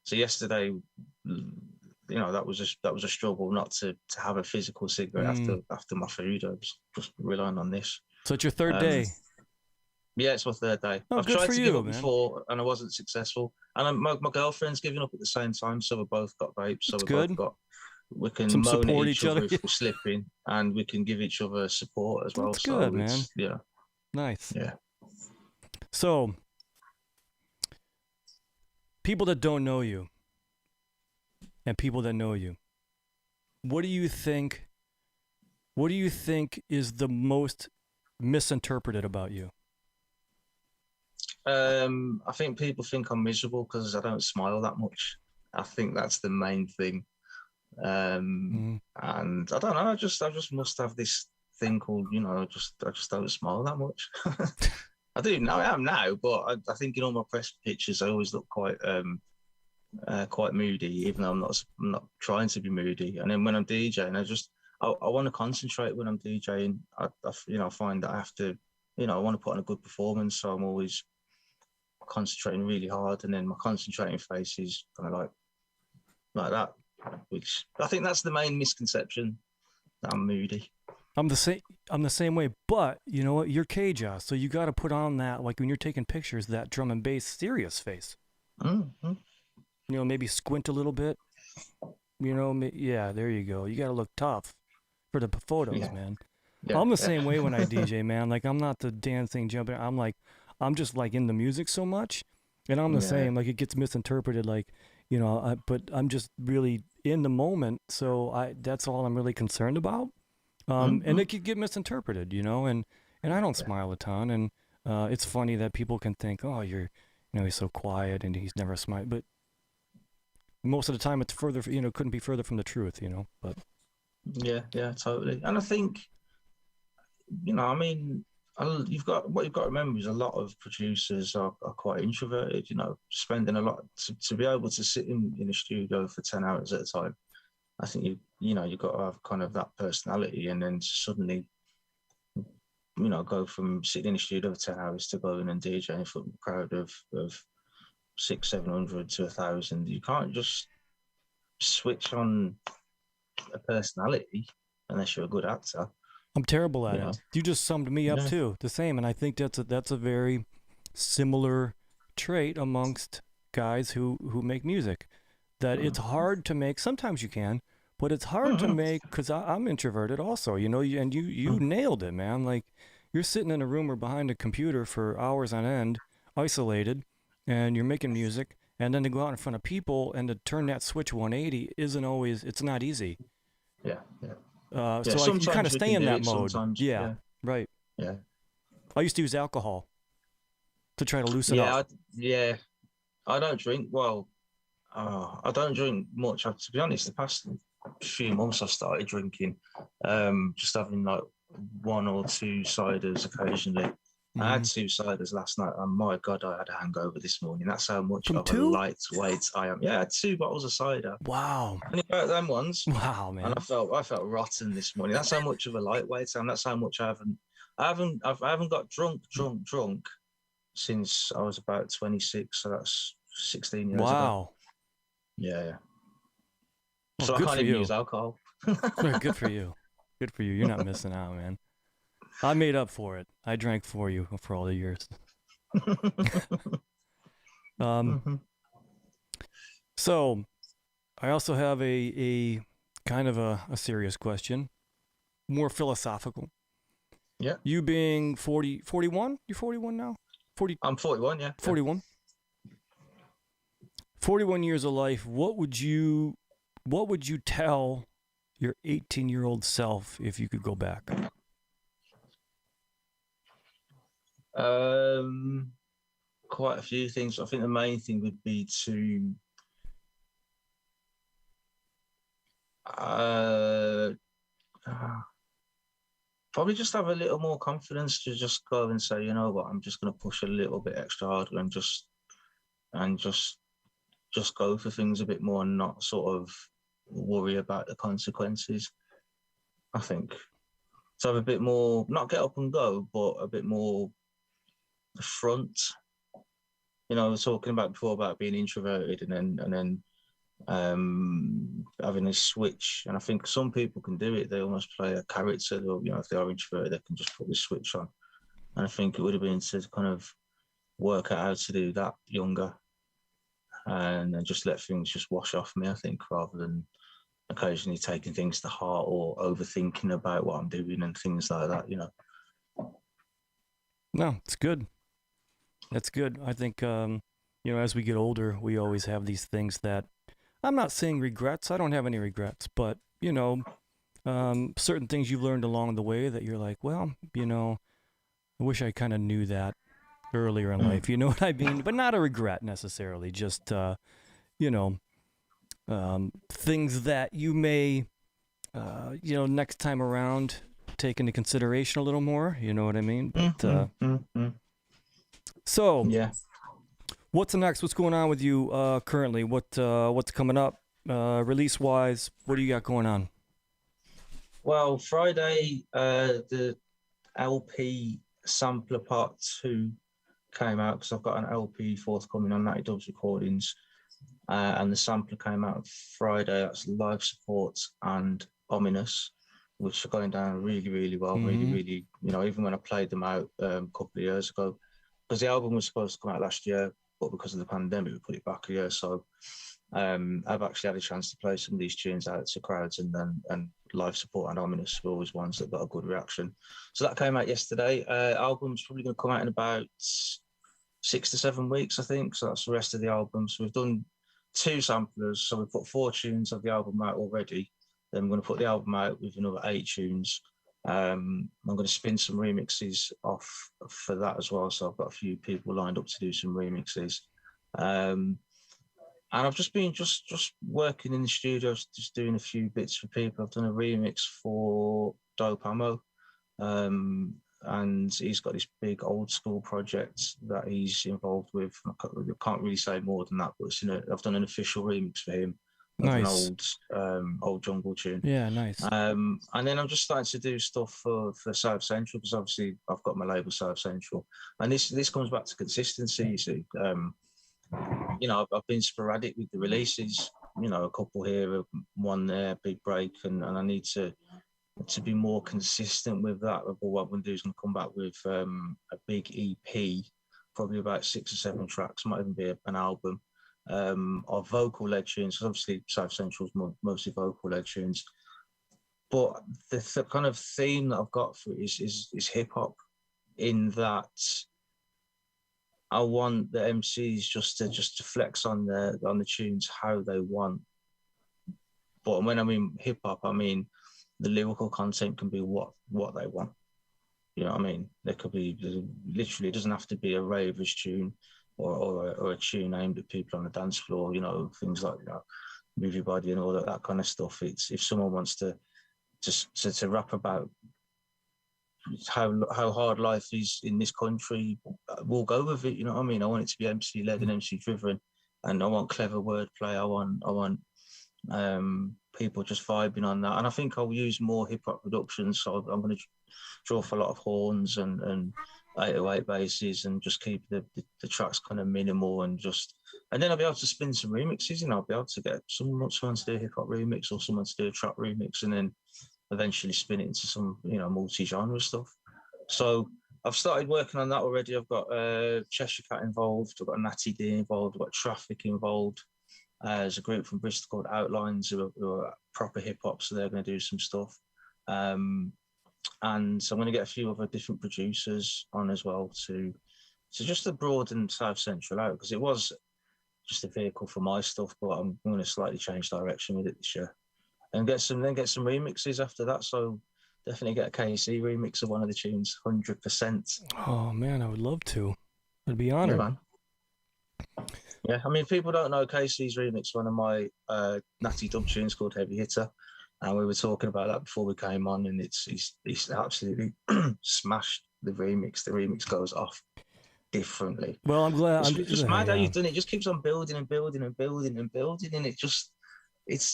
[SPEAKER 2] So yesterday, that was a struggle not to have a physical cigarette after my food. I was just relying on this.
[SPEAKER 1] So it's your third day.
[SPEAKER 2] Yeah, it's my third day.
[SPEAKER 1] Oh,
[SPEAKER 2] I've
[SPEAKER 1] good
[SPEAKER 2] tried
[SPEAKER 1] for
[SPEAKER 2] to
[SPEAKER 1] you,
[SPEAKER 2] give up
[SPEAKER 1] man.
[SPEAKER 2] before and I wasn't successful. And my girlfriend's giving up at the same time, so we've both got vapes. So
[SPEAKER 1] That's
[SPEAKER 2] we've
[SPEAKER 1] good.
[SPEAKER 2] both got. We can
[SPEAKER 1] Some
[SPEAKER 2] moan at
[SPEAKER 1] support
[SPEAKER 2] each other if we're slipping, and we can give each other support as well.
[SPEAKER 1] That's good,
[SPEAKER 2] so
[SPEAKER 1] man.
[SPEAKER 2] Yeah.
[SPEAKER 1] Nice.
[SPEAKER 2] Yeah.
[SPEAKER 1] So, people that don't know you and people that know you, what do you think is the most misinterpreted about you?
[SPEAKER 2] I think people think I'm miserable because I don't smile that much. I think that's the main thing. And I don't know. I just must have this thing called, I just don't smile that much. I do now. I am now, but I think in all my press pictures, I always look quite moody, even though I'm not trying to be moody. And then when I'm DJing, I want to concentrate when I'm DJing. I find that I have to, I want to put on a good performance, so I'm always concentrating really hard, and then my concentrating face is kind of like that, which I think that's the main misconception, that I'm moody.
[SPEAKER 1] I'm the same way, but you know what? You're K JAH, so you got to put on that, like when you're taking pictures, that drum and bass serious face.
[SPEAKER 2] Mm-hmm.
[SPEAKER 1] Maybe squint a little bit. Yeah, there you go. You got to look tough for the photos, man. Yeah, I'm the same way when I DJ, man. Like, I'm not the dancing, jumping. I'm just like in the music so much, and I'm the same. Like, it gets misinterpreted, like, but I'm just really in the moment, so that's all I'm really concerned about. And it could get misinterpreted, and I don't smile a ton, and it's funny that people can think, oh, he's so quiet and he's never smiled, but most of the time it's further, couldn't be further from the truth, but.
[SPEAKER 2] Yeah, totally. And I think, I mean, what you've got to remember is a lot of producers are quite introverted, spending a lot to be able to sit in a studio for 10 hours at a time. I think you've got to have kind of that personality, and then suddenly, go from sitting in a studio for 10 hours to going and DJing for a crowd of 600-700 to 1,000. You can't just switch on a personality unless you're a good actor.
[SPEAKER 1] I'm terrible at it. You just summed me up too, the same, and I think that's a very similar trait amongst guys who make music. That it's hard to make. Sometimes you can, but it's hard to make because I'm introverted also. And you nailed it, man. Like, you're sitting in a room or behind a computer for hours on end, isolated, and you're making music, and then to go out in front of people and to turn that switch 180 it's not easy.
[SPEAKER 2] Yeah.
[SPEAKER 1] So you kind of stay in that mode. Yeah, right.
[SPEAKER 2] Yeah.
[SPEAKER 1] I used to use alcohol to try to loosen up.
[SPEAKER 2] I don't drink. Well, I don't drink much. To be honest, the past few months I've started drinking, just having like 1 or 2 ciders occasionally. I had 2 ciders last night, and my God, I had a hangover this morning. That's how much of a lightweight I am. Yeah, I had 2 bottles of cider.
[SPEAKER 1] Wow.
[SPEAKER 2] And about them ones.
[SPEAKER 1] Wow, man.
[SPEAKER 2] And I felt rotten this morning. That's how much of a lightweight I am. That's how much I haven't got drunk since I was about 26. So that's 16 years ago.
[SPEAKER 1] Wow.
[SPEAKER 2] Yeah.
[SPEAKER 1] Well,
[SPEAKER 2] so I can't even use alcohol.
[SPEAKER 1] Good for you. Good for you. You're not missing out, man. I made up for it. I drank for you for all the years. So I also have a kind of a serious question, more philosophical.
[SPEAKER 2] Yeah.
[SPEAKER 1] You being 40, 41? You're 41 now? 40,
[SPEAKER 2] I'm 41. Yeah.
[SPEAKER 1] 41? 41 years of life. What would you tell your 18-year-old self if you could go back?
[SPEAKER 2] Quite a few things. I think the main thing would be to uh, probably just have a little more confidence to just go and say, you know what, I'm just going to push a little bit extra harder and just go for things a bit more and not sort of worry about the consequences. I think so. Have a bit more, not get up and go, but a bit more front. You know, I was talking about before about being introverted and then having a switch. And I think some people can do it. They almost play a character. Or, you know, if they are introverted, they can just put the switch on. And I think it would have been to kind of work out how to do that younger and then just let things just wash off me, I think, rather than occasionally taking things to heart or overthinking about what I'm doing and things like that, you know.
[SPEAKER 1] No, it's good. That's good. I think, as we get older, we always have these things that I'm not saying regrets. I don't have any regrets, but, certain things you've learned along the way that you're like, well, I wish I kind of knew that earlier in life. You know what I mean? But not a regret necessarily. Just, things that you may, next time around take into consideration a little more. You know what I mean? But so,
[SPEAKER 2] yeah.
[SPEAKER 1] what's next? What's going on with you currently? What's coming up release wise? What do you got going on?
[SPEAKER 2] Well, Friday, the LP Sampler Part 2 came out because I've got an LP forthcoming on Natty Dubs Recordings. And the sampler came out Friday. That's Live Support and Ominous, which are going down really, really well.
[SPEAKER 1] Mm-hmm.
[SPEAKER 2] Really, even when I played them out a couple of years ago, because the album was supposed to come out last year, but because of the pandemic, we put it back a year. So I've actually had a chance to play some of these tunes out to crowds, and Live Support and Ominous were always ones that got a good reaction. So that came out yesterday. Album's probably going to come out in about 6 to 7 weeks, I think. So that's the rest of the album. So we've done 2 samplers. So we've put 4 tunes of the album out already. Then I'm going to put the album out with another 8 tunes. I'm going to spin some remixes off for that as well. So I've got a few people lined up to do some remixes. And I've just been just working in the studio, just doing a few bits for people. I've done a remix for Dope Ammo. And he's got this big old school project that he's involved with. I can't really say more than that, but I've done an official remix for him of an old jungle tune.
[SPEAKER 1] Yeah, nice.
[SPEAKER 2] And then I'm just starting to do stuff for South Central, because obviously I've got my label South Central, and this comes back to consistency. You see, I've been sporadic with the releases. A couple here, one there, big break, and I need to be more consistent with that. But what I'm going to do is going to come back with a big EP, probably about 6 or 7 tracks, might even be an album of vocal-led tunes. Because obviously South Central's mostly vocal-led tunes. But the kind of theme that I've got for it is hip-hop, in that I want the MCs just to flex on the tunes how they want. But when I mean hip-hop, I mean the lyrical content can be what they want. You know what I mean? There could be literally, it doesn't have to be a ravers tune or a tune aimed at people on the dance floor. Things like Move Your Body and all that kind of stuff. It's if someone wants to rap about how hard life is in this country, we'll go with it. You know what I mean? I want it to be MC led and MC driven, and I want clever wordplay. I want people just vibing on that. And I think I'll use more hip hop productions. So I'm going to draw for a lot of horns and 808 basses, and just keep the tracks kind of minimal, and then I'll be able to spin some remixes. I'll be able to get someone to do a hip hop remix or someone to do a trap remix, and then eventually spin it into some multi-genre stuff. So I've started working on that already. I've got Cheshire Cat involved. I've got Natty D involved. I've got Traffic involved. There's a group from Bristol called Outlines who are proper hip hop, so they're going to do some stuff. and so I'm going to get a few other different producers on as well to just to broaden South Central out, because it was just a vehicle for my stuff, but I'm going to slightly change direction with it this year and get some remixes after that. So definitely get a KC remix of one of the tunes, 100%.
[SPEAKER 1] Oh man, I would love to. I'd be
[SPEAKER 2] Yeah,
[SPEAKER 1] honored.
[SPEAKER 2] man. Yeah, I mean, people don't know KC's remix one of my Natty Dub tunes called Heavy Hitter, and we were talking about that before we came on, and he's absolutely smashed the remix. The remix goes off differently.
[SPEAKER 1] Well, I'm glad.
[SPEAKER 2] It's
[SPEAKER 1] I'm
[SPEAKER 2] just mad how
[SPEAKER 1] yeah.
[SPEAKER 2] you've done it. It just keeps on building and building and building and building, and it's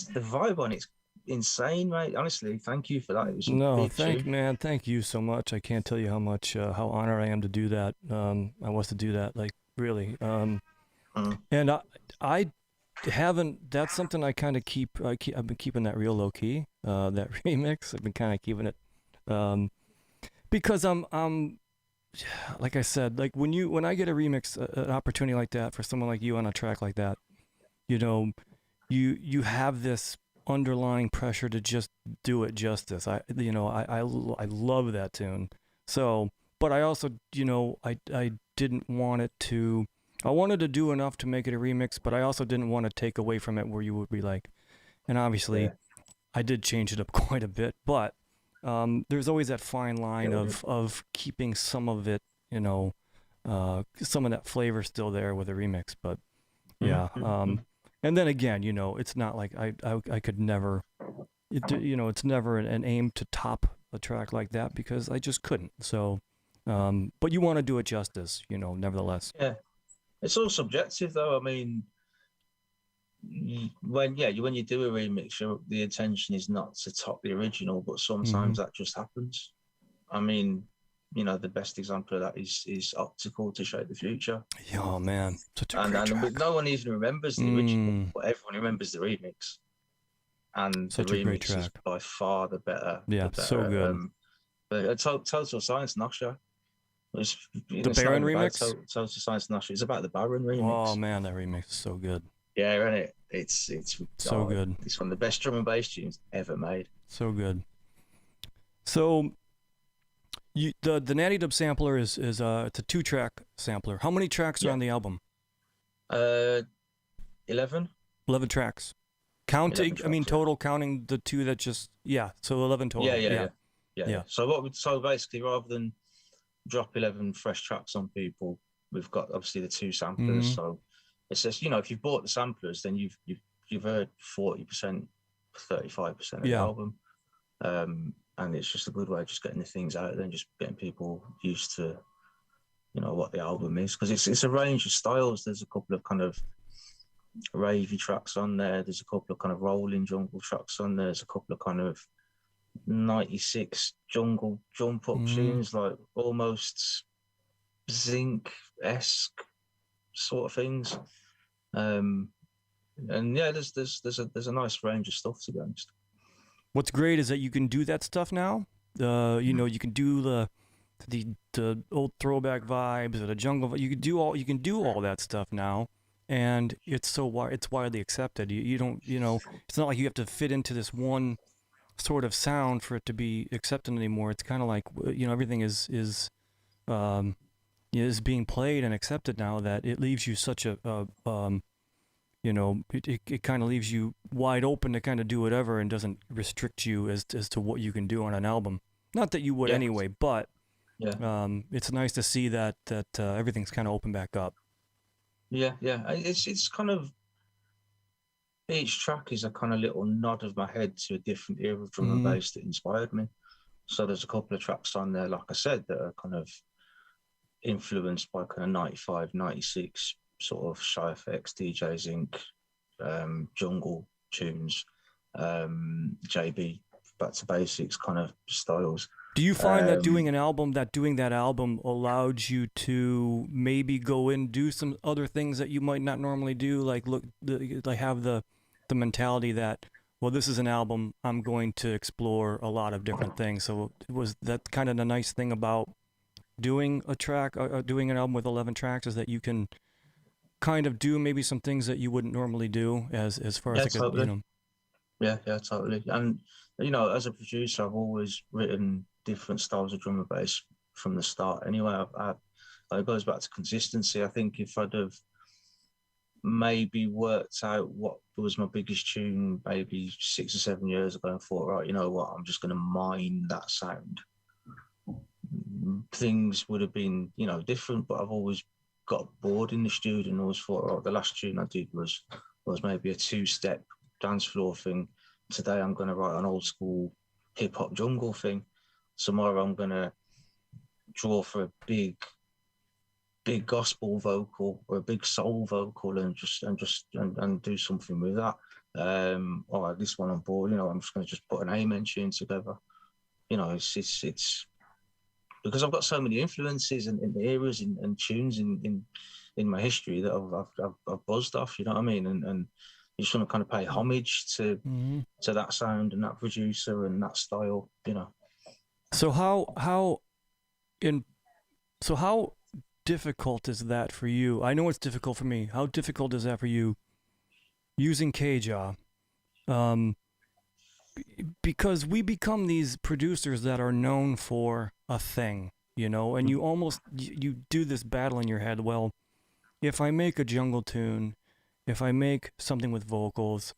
[SPEAKER 2] the vibe on it's insane, mate. Honestly, thank you for that. It was a
[SPEAKER 1] No,
[SPEAKER 2] big tune.
[SPEAKER 1] thank you so much. I can't tell you how much, how honored I am to do that. I was to do that, like really. And I haven't. That's something I kind of keep. I've been keeping that real low key. That remix. I've been kind of keeping it, because I'm like I said, like when I get a remix, an opportunity like that for someone like you on a track like that, you know, you have this underlying pressure to just do it justice. I love that tune. So, but I also, I didn't want it to. I wanted to do enough to make it a remix, but I also didn't want to take away from it where you would be like, and obviously,
[SPEAKER 2] Yeah.
[SPEAKER 1] I did change it up quite a bit, but there's always that fine line
[SPEAKER 2] Yeah,
[SPEAKER 1] of keeping some of it, some of that flavor still there with a remix. But yeah,
[SPEAKER 2] mm-hmm.
[SPEAKER 1] and then again, it's not like I could never, it's never an aim to top a track like that because I just couldn't. So, but you want to do it justice, nevertheless.
[SPEAKER 2] Yeah, it's all subjective though. I mean, when you do a remix, the intention is not to top the original, but
[SPEAKER 1] Mm-hmm.
[SPEAKER 2] sometimes that just happens. I mean, the best example of that is Optical to Shape the Future.
[SPEAKER 1] Oh man, such a
[SPEAKER 2] And
[SPEAKER 1] great track.
[SPEAKER 2] but no one even remembers the original, but everyone remembers the remix. And the
[SPEAKER 1] Such a great
[SPEAKER 2] remix is
[SPEAKER 1] track.
[SPEAKER 2] by far the better.
[SPEAKER 1] Yeah,
[SPEAKER 2] The
[SPEAKER 1] so
[SPEAKER 2] better.
[SPEAKER 1] good.
[SPEAKER 2] But Total Science Nasha.
[SPEAKER 1] The
[SPEAKER 2] It's not
[SPEAKER 1] Baron
[SPEAKER 2] even about
[SPEAKER 1] remix.
[SPEAKER 2] Total Science Nasha. It's about the Baron
[SPEAKER 1] Oh
[SPEAKER 2] remix.
[SPEAKER 1] man, that remix is so good.
[SPEAKER 2] Yeah, isn't it?
[SPEAKER 1] So good.
[SPEAKER 2] It's one of the best drum and bass tunes ever made.
[SPEAKER 1] So good. So the Natty Dub sampler is it's a 2-track sampler. How many tracks are
[SPEAKER 2] Yeah.
[SPEAKER 1] on the album?
[SPEAKER 2] 11.
[SPEAKER 1] 11 tracks. Counting,
[SPEAKER 2] 11 tracks,
[SPEAKER 1] I mean
[SPEAKER 2] yeah.
[SPEAKER 1] total, counting the two that just so 11 total.
[SPEAKER 2] Yeah. So basically, rather than drop 11 fresh tracks on people, we've got obviously the 2 samplers.
[SPEAKER 1] Mm-hmm.
[SPEAKER 2] So it's just if you've bought the samplers, then you've heard 40%, 35% of the album, and it's just a good way of just getting the things out there and just getting people used to what the album is, because it's a range of styles. There's a couple of kind of ravey tracks on there. There's a couple of kind of rolling jungle tracks on there. There's a couple of kind of 96 jungle jump up tunes, like almost zinc-esque sort of things. And yeah, there's a nice range of stuff, to be honest.
[SPEAKER 1] What's great is that you can do that stuff now. You can do the old throwback vibes or the jungle. You can do all that stuff now, and it's widely accepted. You don't it's not like you have to fit into this one sort of sound for it to be accepted anymore. It's kind of like everything is being played and accepted now, that it leaves you such a it kind of leaves you wide open to kind of do whatever and doesn't restrict you as to what you can do on an album. Not that you would anyway, but it's nice to see that everything's kind of open back up.
[SPEAKER 2] Yeah. It's kind of, each track is a kind of little nod of my head to a different era of drum and bass that inspired me. So there's a couple of tracks on there, like I said, that are kind of influenced by kind of 95, 96 sort of Shy FX, DJing, jungle tunes, JB, back to basics kind of styles.
[SPEAKER 1] Do you find that doing that album allowed you to maybe go and do some other things that you might not normally do, like have the mentality that, well, this is an album, I'm going to explore a lot of different things? So was that kind of the nice thing about doing a track, doing an album with 11 tracks, is that you can kind of do maybe some things that you wouldn't normally do as far as
[SPEAKER 2] totally. Yeah, totally. And as a producer, I've always written different styles of drum and bass from the start. Anyway, it goes back to consistency. I think if I'd have maybe worked out what was my biggest tune maybe 6 or 7 years ago and thought, right, you know what, I'm just going to mine that sound, things would have been, different. But I've always got bored in the studio and always thought, oh, the last tune I did was maybe a 2-step dance floor thing. Today I'm going to write an old school hip hop jungle thing. Tomorrow I'm going to draw for a big gospel vocal or a big soul vocal and do something with that. Or this one on board, I'm just going to just put an amen tune together. It's because I've got so many influences and eras and tunes in my history that I've buzzed off. You know what I mean? And you just want to kind of pay homage to that sound and that producer and that style.
[SPEAKER 1] So how difficult is that for you? I know it's difficult for me. How difficult is that for you using K JAH? Because we become these producers that are known for a thing, and you almost you do this battle in your head. Well, if I make a jungle tune, if I make something with vocals,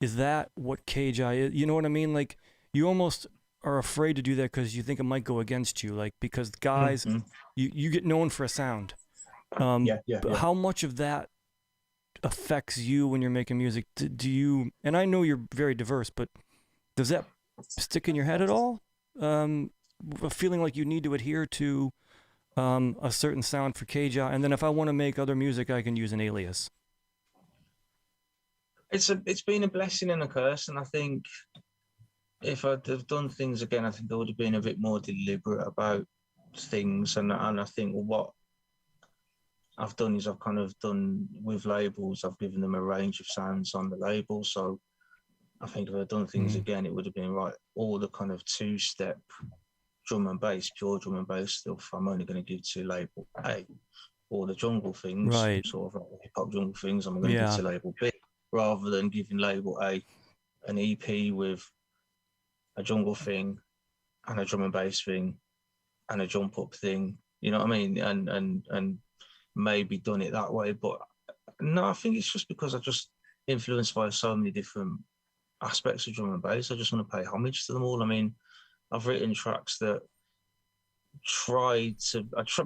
[SPEAKER 1] is that what K JAH is? You know what I mean? Like, you almost are afraid to do that because you think it might go against you. Like, because guys, you get known for a sound.
[SPEAKER 2] Yeah.
[SPEAKER 1] How much of that affects you when you're making music? Do you? And I know you're very diverse, but does that stick in your head at all? A feeling like you need to adhere to a certain sound for K JAH, and then if I want to make other music, I can use an alias.
[SPEAKER 2] It's been a blessing and a curse, and I think if I'd have done things again, I think I would have been a bit more deliberate about things. And I think what I've done is I've kind of done with labels, I've given them a range of sounds on the label. So I think if I'd done things again, it would have been right. All the kind of 2-step drum and bass, pure drum and bass stuff, I'm only going to give to label A. All the jungle things,
[SPEAKER 1] right,
[SPEAKER 2] sort of like hip hop jungle things, I'm going to give to label B, rather than giving label A an EP with a jungle thing and a drum and bass thing and a jump up thing. You know what I mean? And maybe done it that way. But no, I think it's just because I just influenced by so many different aspects of drum and bass. I just want to pay homage to them all. I mean, I've written tracks that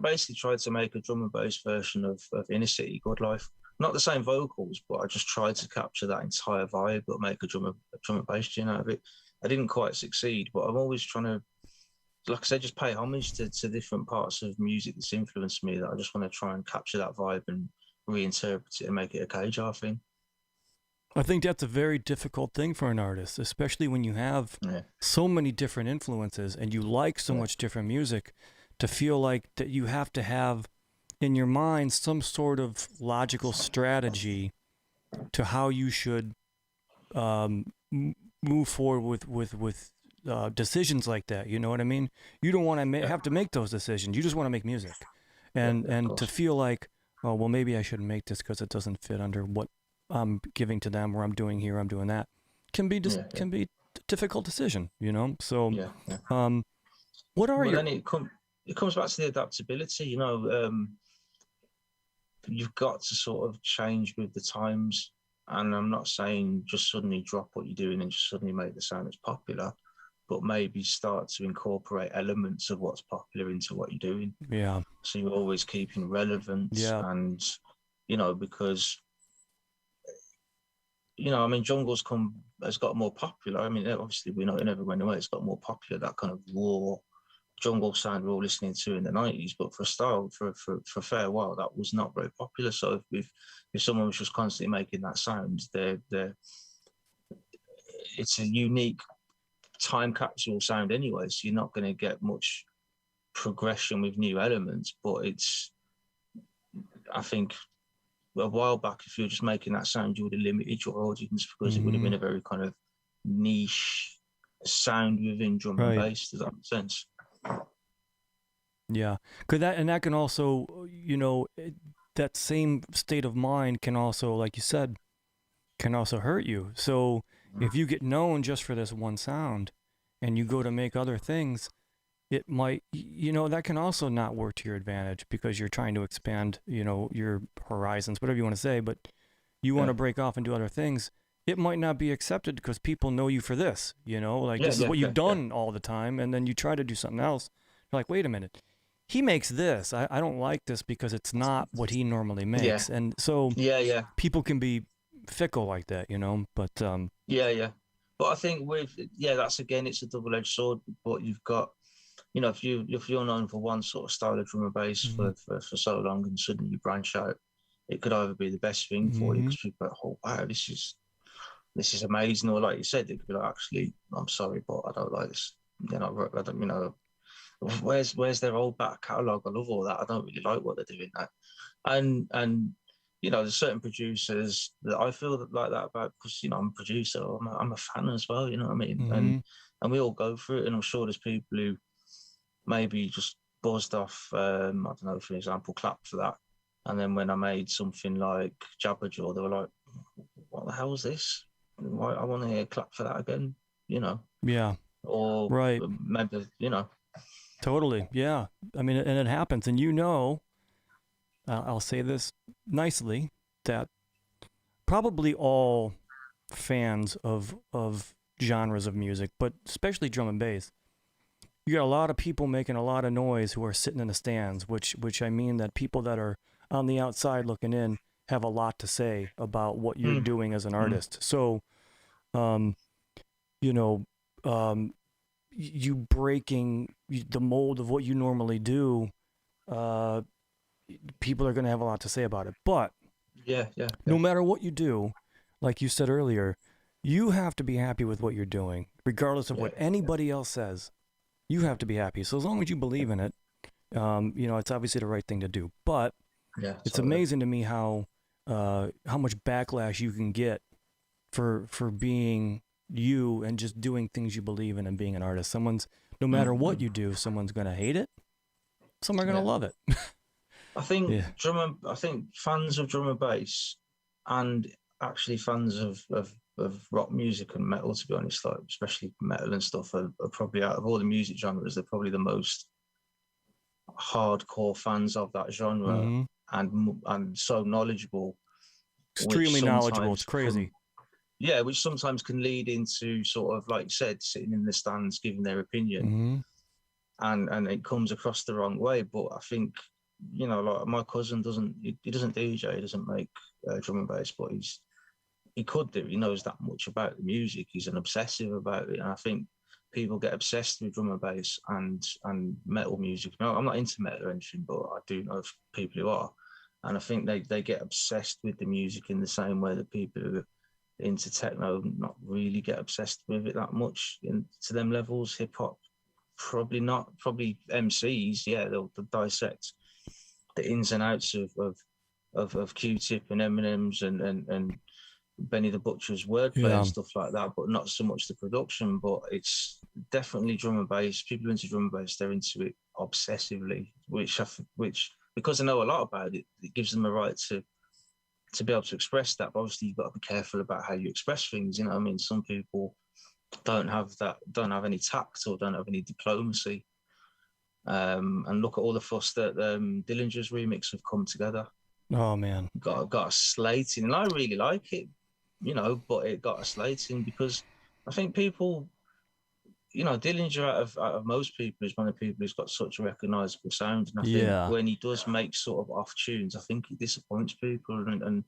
[SPEAKER 2] basically tried to make a drum and bass version of Inner City Good Life. Not the same vocals, but I just tried to capture that entire vibe, but make a drum and bass tune out of it. I didn't quite succeed, but I'm always trying to, like I said, just pay homage to different parts of music that's influenced me, that I just want to try and capture that vibe and reinterpret it and make it a K JAH thing.
[SPEAKER 1] I think that's a very difficult thing for an artist, especially when you have so many different influences and you like so much different music, to feel like that you have to have in your mind some sort of logical strategy to how you should move forward with decisions like that. You know what I mean? You don't want to have to make those decisions. You just want to make music, and to feel like, oh well, maybe I shouldn't make this because it doesn't fit under what I'm giving to them, or I'm doing here, I'm doing that, can be can be a difficult decision. So what are
[SPEAKER 2] then it comes back to the adaptability. You've got to sort of change with the times. And I'm not saying just suddenly drop what you're doing and just suddenly make the sound that's popular, but maybe start to incorporate elements of what's popular into what you're doing.
[SPEAKER 1] Yeah.
[SPEAKER 2] So you're always keeping relevant.
[SPEAKER 1] Yeah.
[SPEAKER 2] And, because, I mean, jungle's has got more popular. I mean, obviously, we know it never went away. It's got more popular, that kind of raw jungle sound we're all listening to in the 90s. But for a style, for a fair while, that was not very popular. So if someone was just constantly making that sound, it's a unique time capsule sound anyway. So you're not going to get much progression with new elements. But I think a while back, if you were just making that sound, you would have limited your audience, because it would have been a very kind of niche sound within drum and bass. Does that make sense?
[SPEAKER 1] Yeah, that can also, that same state of mind can also, like you said, can also hurt you. So if you get known just for this one sound and you go to make other things, it might, that can also not work to your advantage because you're trying to expand, your horizons, whatever you want to say, but you want
[SPEAKER 2] Yeah,
[SPEAKER 1] to break off and do other things. It might not be accepted because people know you for this, like
[SPEAKER 2] yeah,
[SPEAKER 1] this is
[SPEAKER 2] yeah,
[SPEAKER 1] what
[SPEAKER 2] yeah,
[SPEAKER 1] you've
[SPEAKER 2] yeah,
[SPEAKER 1] done all the time. And then you try to do something else. You're like, wait a minute. He makes this. I don't like this because it's not what he normally
[SPEAKER 2] yeah,
[SPEAKER 1] makes. And so
[SPEAKER 2] yeah, yeah,
[SPEAKER 1] people can be fickle like that, but,
[SPEAKER 2] yeah, yeah. But I think with yeah, that's again, it's a double-edged sword. But you've got, if you're known for one sort of style of drum and bass
[SPEAKER 1] mm-hmm,
[SPEAKER 2] for so long, and suddenly you branch out, it could either be the best thing for you
[SPEAKER 1] mm-hmm,
[SPEAKER 2] because people are like, oh wow, this is amazing, or like you said, it could be like, actually, I'm sorry, but I don't like this. I don't, where's their old back catalogue? I love all that. I don't really like what they're doing now. And there's certain producers that I feel like that about because I'm a producer. I'm a fan as well. You know what I mean?
[SPEAKER 1] mm-hmm.
[SPEAKER 2] And we all go through it. And I'm sure there's people who maybe just buzzed off. I don't know, for example, clap for that. And then when I made something like Jabberjaw, they were like, "What the hell is this? Why I want to hear clap for that again?" You know,
[SPEAKER 1] Yeah,
[SPEAKER 2] or
[SPEAKER 1] right.
[SPEAKER 2] maybe
[SPEAKER 1] Totally. Yeah. I mean, and it happens. And I'll say this nicely, that probably all fans of genres of music, but especially drum and bass, you got a lot of people making a lot of noise who are sitting in the stands, which I mean that people that are on the outside looking in have a lot to say about what you're
[SPEAKER 2] mm,
[SPEAKER 1] doing as an
[SPEAKER 2] mm,
[SPEAKER 1] artist. So, um, you know, um, you breaking the mold of what you normally do, uh, people are going to have a lot to say about it. But
[SPEAKER 2] yeah, yeah,
[SPEAKER 1] no
[SPEAKER 2] yeah,
[SPEAKER 1] matter what you do, like you said earlier, you have to be happy with what you're doing, regardless of
[SPEAKER 2] yeah,
[SPEAKER 1] what anybody else says. You have to be happy. So as long as you believe in it, it's obviously the right thing to do. But
[SPEAKER 2] yeah,
[SPEAKER 1] it's
[SPEAKER 2] totally.
[SPEAKER 1] amazing to me how much backlash you can get for being you and just doing things you believe in and being an artist. No matter what
[SPEAKER 2] Mm-hmm.
[SPEAKER 1] you do, someone's gonna hate it. Some are gonna
[SPEAKER 2] Yeah.
[SPEAKER 1] love it. Yeah.
[SPEAKER 2] I think fans of drum and bass, and actually fans of rock music and metal, to be honest, like especially metal and stuff, are probably out of all the music genres, they're probably the most hardcore fans of that genre,
[SPEAKER 1] Mm-hmm.
[SPEAKER 2] and so knowledgeable, which
[SPEAKER 1] Extremely knowledgeable. It's
[SPEAKER 2] sometimes
[SPEAKER 1] crazy.
[SPEAKER 2] which sometimes can lead into sort of like you said, sitting in the stands giving their opinion,
[SPEAKER 1] Mm-hmm.
[SPEAKER 2] and it comes across the wrong way. But I think like my cousin he doesn't DJ, he doesn't make drum and bass, but he could do. He knows that much about the music. He's an obsessive about it, and I think people get obsessed with drum and bass and metal music. No, I'm not into metal or anything, but I do know people who are, and I think they get obsessed with the music in the same way that people who are into techno not really get obsessed with it that much to them levels. Hip hop, probably not. Probably MCs, yeah, they'll dissect the ins and outs of Q-Tip and Eminem's and Benny the Butcher's wordplay and
[SPEAKER 1] Yeah.
[SPEAKER 2] stuff like that, but not so much the production. But it's definitely drum and bass. People into drum and bass, they're into it obsessively, which because they know a lot about it, it gives them a right to be able to express that. But obviously, you've got to be careful about how you express things. You know what I mean? Some people don't have any tact or don't have any diplomacy. And look at all the fuss that Dillinger's remix have come together.
[SPEAKER 1] Oh man.
[SPEAKER 2] Got a slating, and I really like it, but it got a slating because I think people, Dillinger out of most people is one of the people who's got such a recognisable sound, and I think
[SPEAKER 1] Yeah.
[SPEAKER 2] when he does make sort of off tunes, I think he disappoints people, and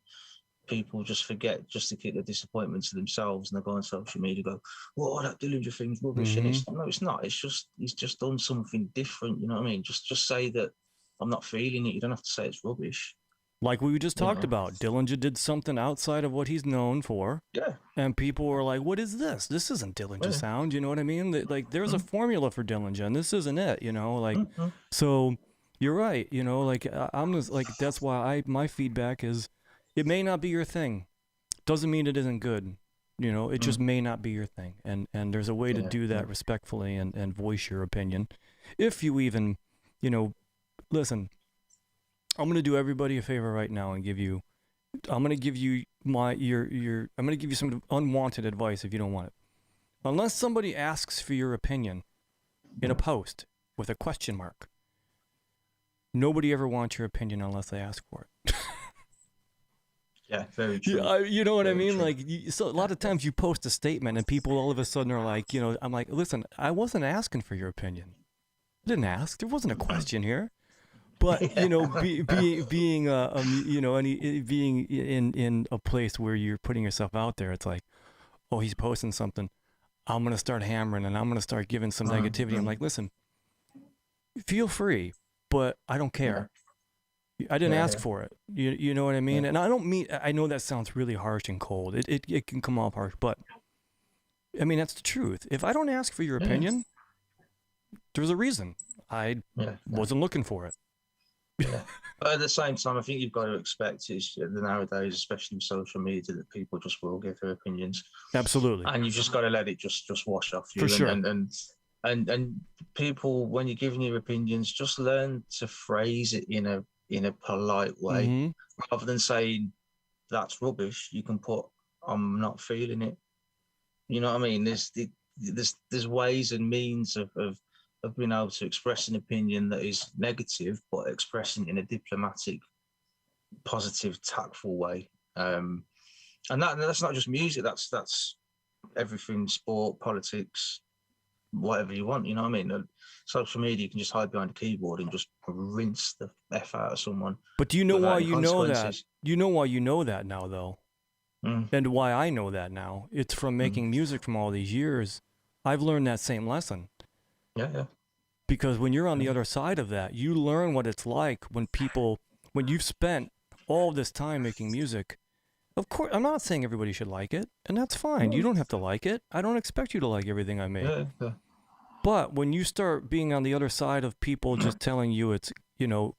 [SPEAKER 2] people just forget just to keep the disappointment to themselves, and they go on social media, go, "Oh, that Dillinger thing's rubbish," and
[SPEAKER 1] Mm-hmm.
[SPEAKER 2] it's not. It's just he's just done something different. You know what I mean? Just say that I'm not feeling it. You don't have to say it's rubbish.
[SPEAKER 1] Like we just
[SPEAKER 2] You
[SPEAKER 1] talked
[SPEAKER 2] know?
[SPEAKER 1] about, Dillinger did something outside of what he's known for,
[SPEAKER 2] Yeah.
[SPEAKER 1] and people were like, "What is this? This isn't Dillinger
[SPEAKER 2] Yeah.
[SPEAKER 1] sound." You know what I mean? Like there's a
[SPEAKER 2] Mm,
[SPEAKER 1] formula for Dillinger, and this isn't it. Like
[SPEAKER 2] mm, mm.
[SPEAKER 1] so. You're right. Like I'm just like that's why my feedback is, it may not be your thing. Doesn't mean it isn't good. It just
[SPEAKER 2] Mm,
[SPEAKER 1] may not be your thing, and there's a way to
[SPEAKER 2] yeah,
[SPEAKER 1] do
[SPEAKER 2] yeah,
[SPEAKER 1] that respectfully and voice your opinion, if you even, you know, listen. I'm gonna do everybody a favor right now and I'm gonna give you I'm gonna give you some unwanted advice if you don't want it. Unless somebody asks for your opinion in a post, with a question mark. Nobody ever wants your opinion unless they ask for it.
[SPEAKER 2] Yeah, very true.
[SPEAKER 1] You know what I
[SPEAKER 2] Very
[SPEAKER 1] mean?
[SPEAKER 2] true.
[SPEAKER 1] Like, so a lot of times you post a statement and people all of a sudden are like, you know, I'm like, listen, I wasn't asking for your opinion. I didn't ask. There wasn't a question here. But you know, being you know, being in a place where you're putting yourself out there, it's like, oh, he's posting something. I'm gonna start hammering and I'm gonna start giving some negativity. I'm like, listen, feel free, but I don't care. I didn't ask for it. You know what I mean? And I don't mean, I know that sounds really harsh and cold. It can come off harsh, but I mean, that's the truth. If I don't ask for your opinion, there's a reason. I wasn't looking for it.
[SPEAKER 2] Yeah. But at the same time, I think you've got to expect is nowadays, especially with social media, that people just will give their opinions.
[SPEAKER 1] Absolutely.
[SPEAKER 2] And you've just got to let it just wash off you.
[SPEAKER 1] For sure.
[SPEAKER 2] And people, when you're giving your opinions, just learn to phrase it in a polite way, rather than saying that's rubbish. You can put I'm not feeling it. You know what I mean? There's ways and means of being able to express an opinion that is negative, but expressing it in a diplomatic, positive, tactful way. And that's not just music. That's everything: sport, politics, whatever you want. You know what I mean? Social media, you can just hide behind a keyboard and just rinse the F out of someone.
[SPEAKER 1] But do you know why you know that? You know why you know that now, though? And why I know that now? It's from making music from all these years. I've learned that same lesson.
[SPEAKER 2] Yeah.
[SPEAKER 1] Because when you're on the other side of that, you learn what it's like when you've spent all this time making music. Of course, I'm not saying everybody should like it, and that's fine. You don't have to like it. I don't expect you to like everything I make.
[SPEAKER 2] Yeah.
[SPEAKER 1] But when you start being on the other side of people just telling you it's, you know,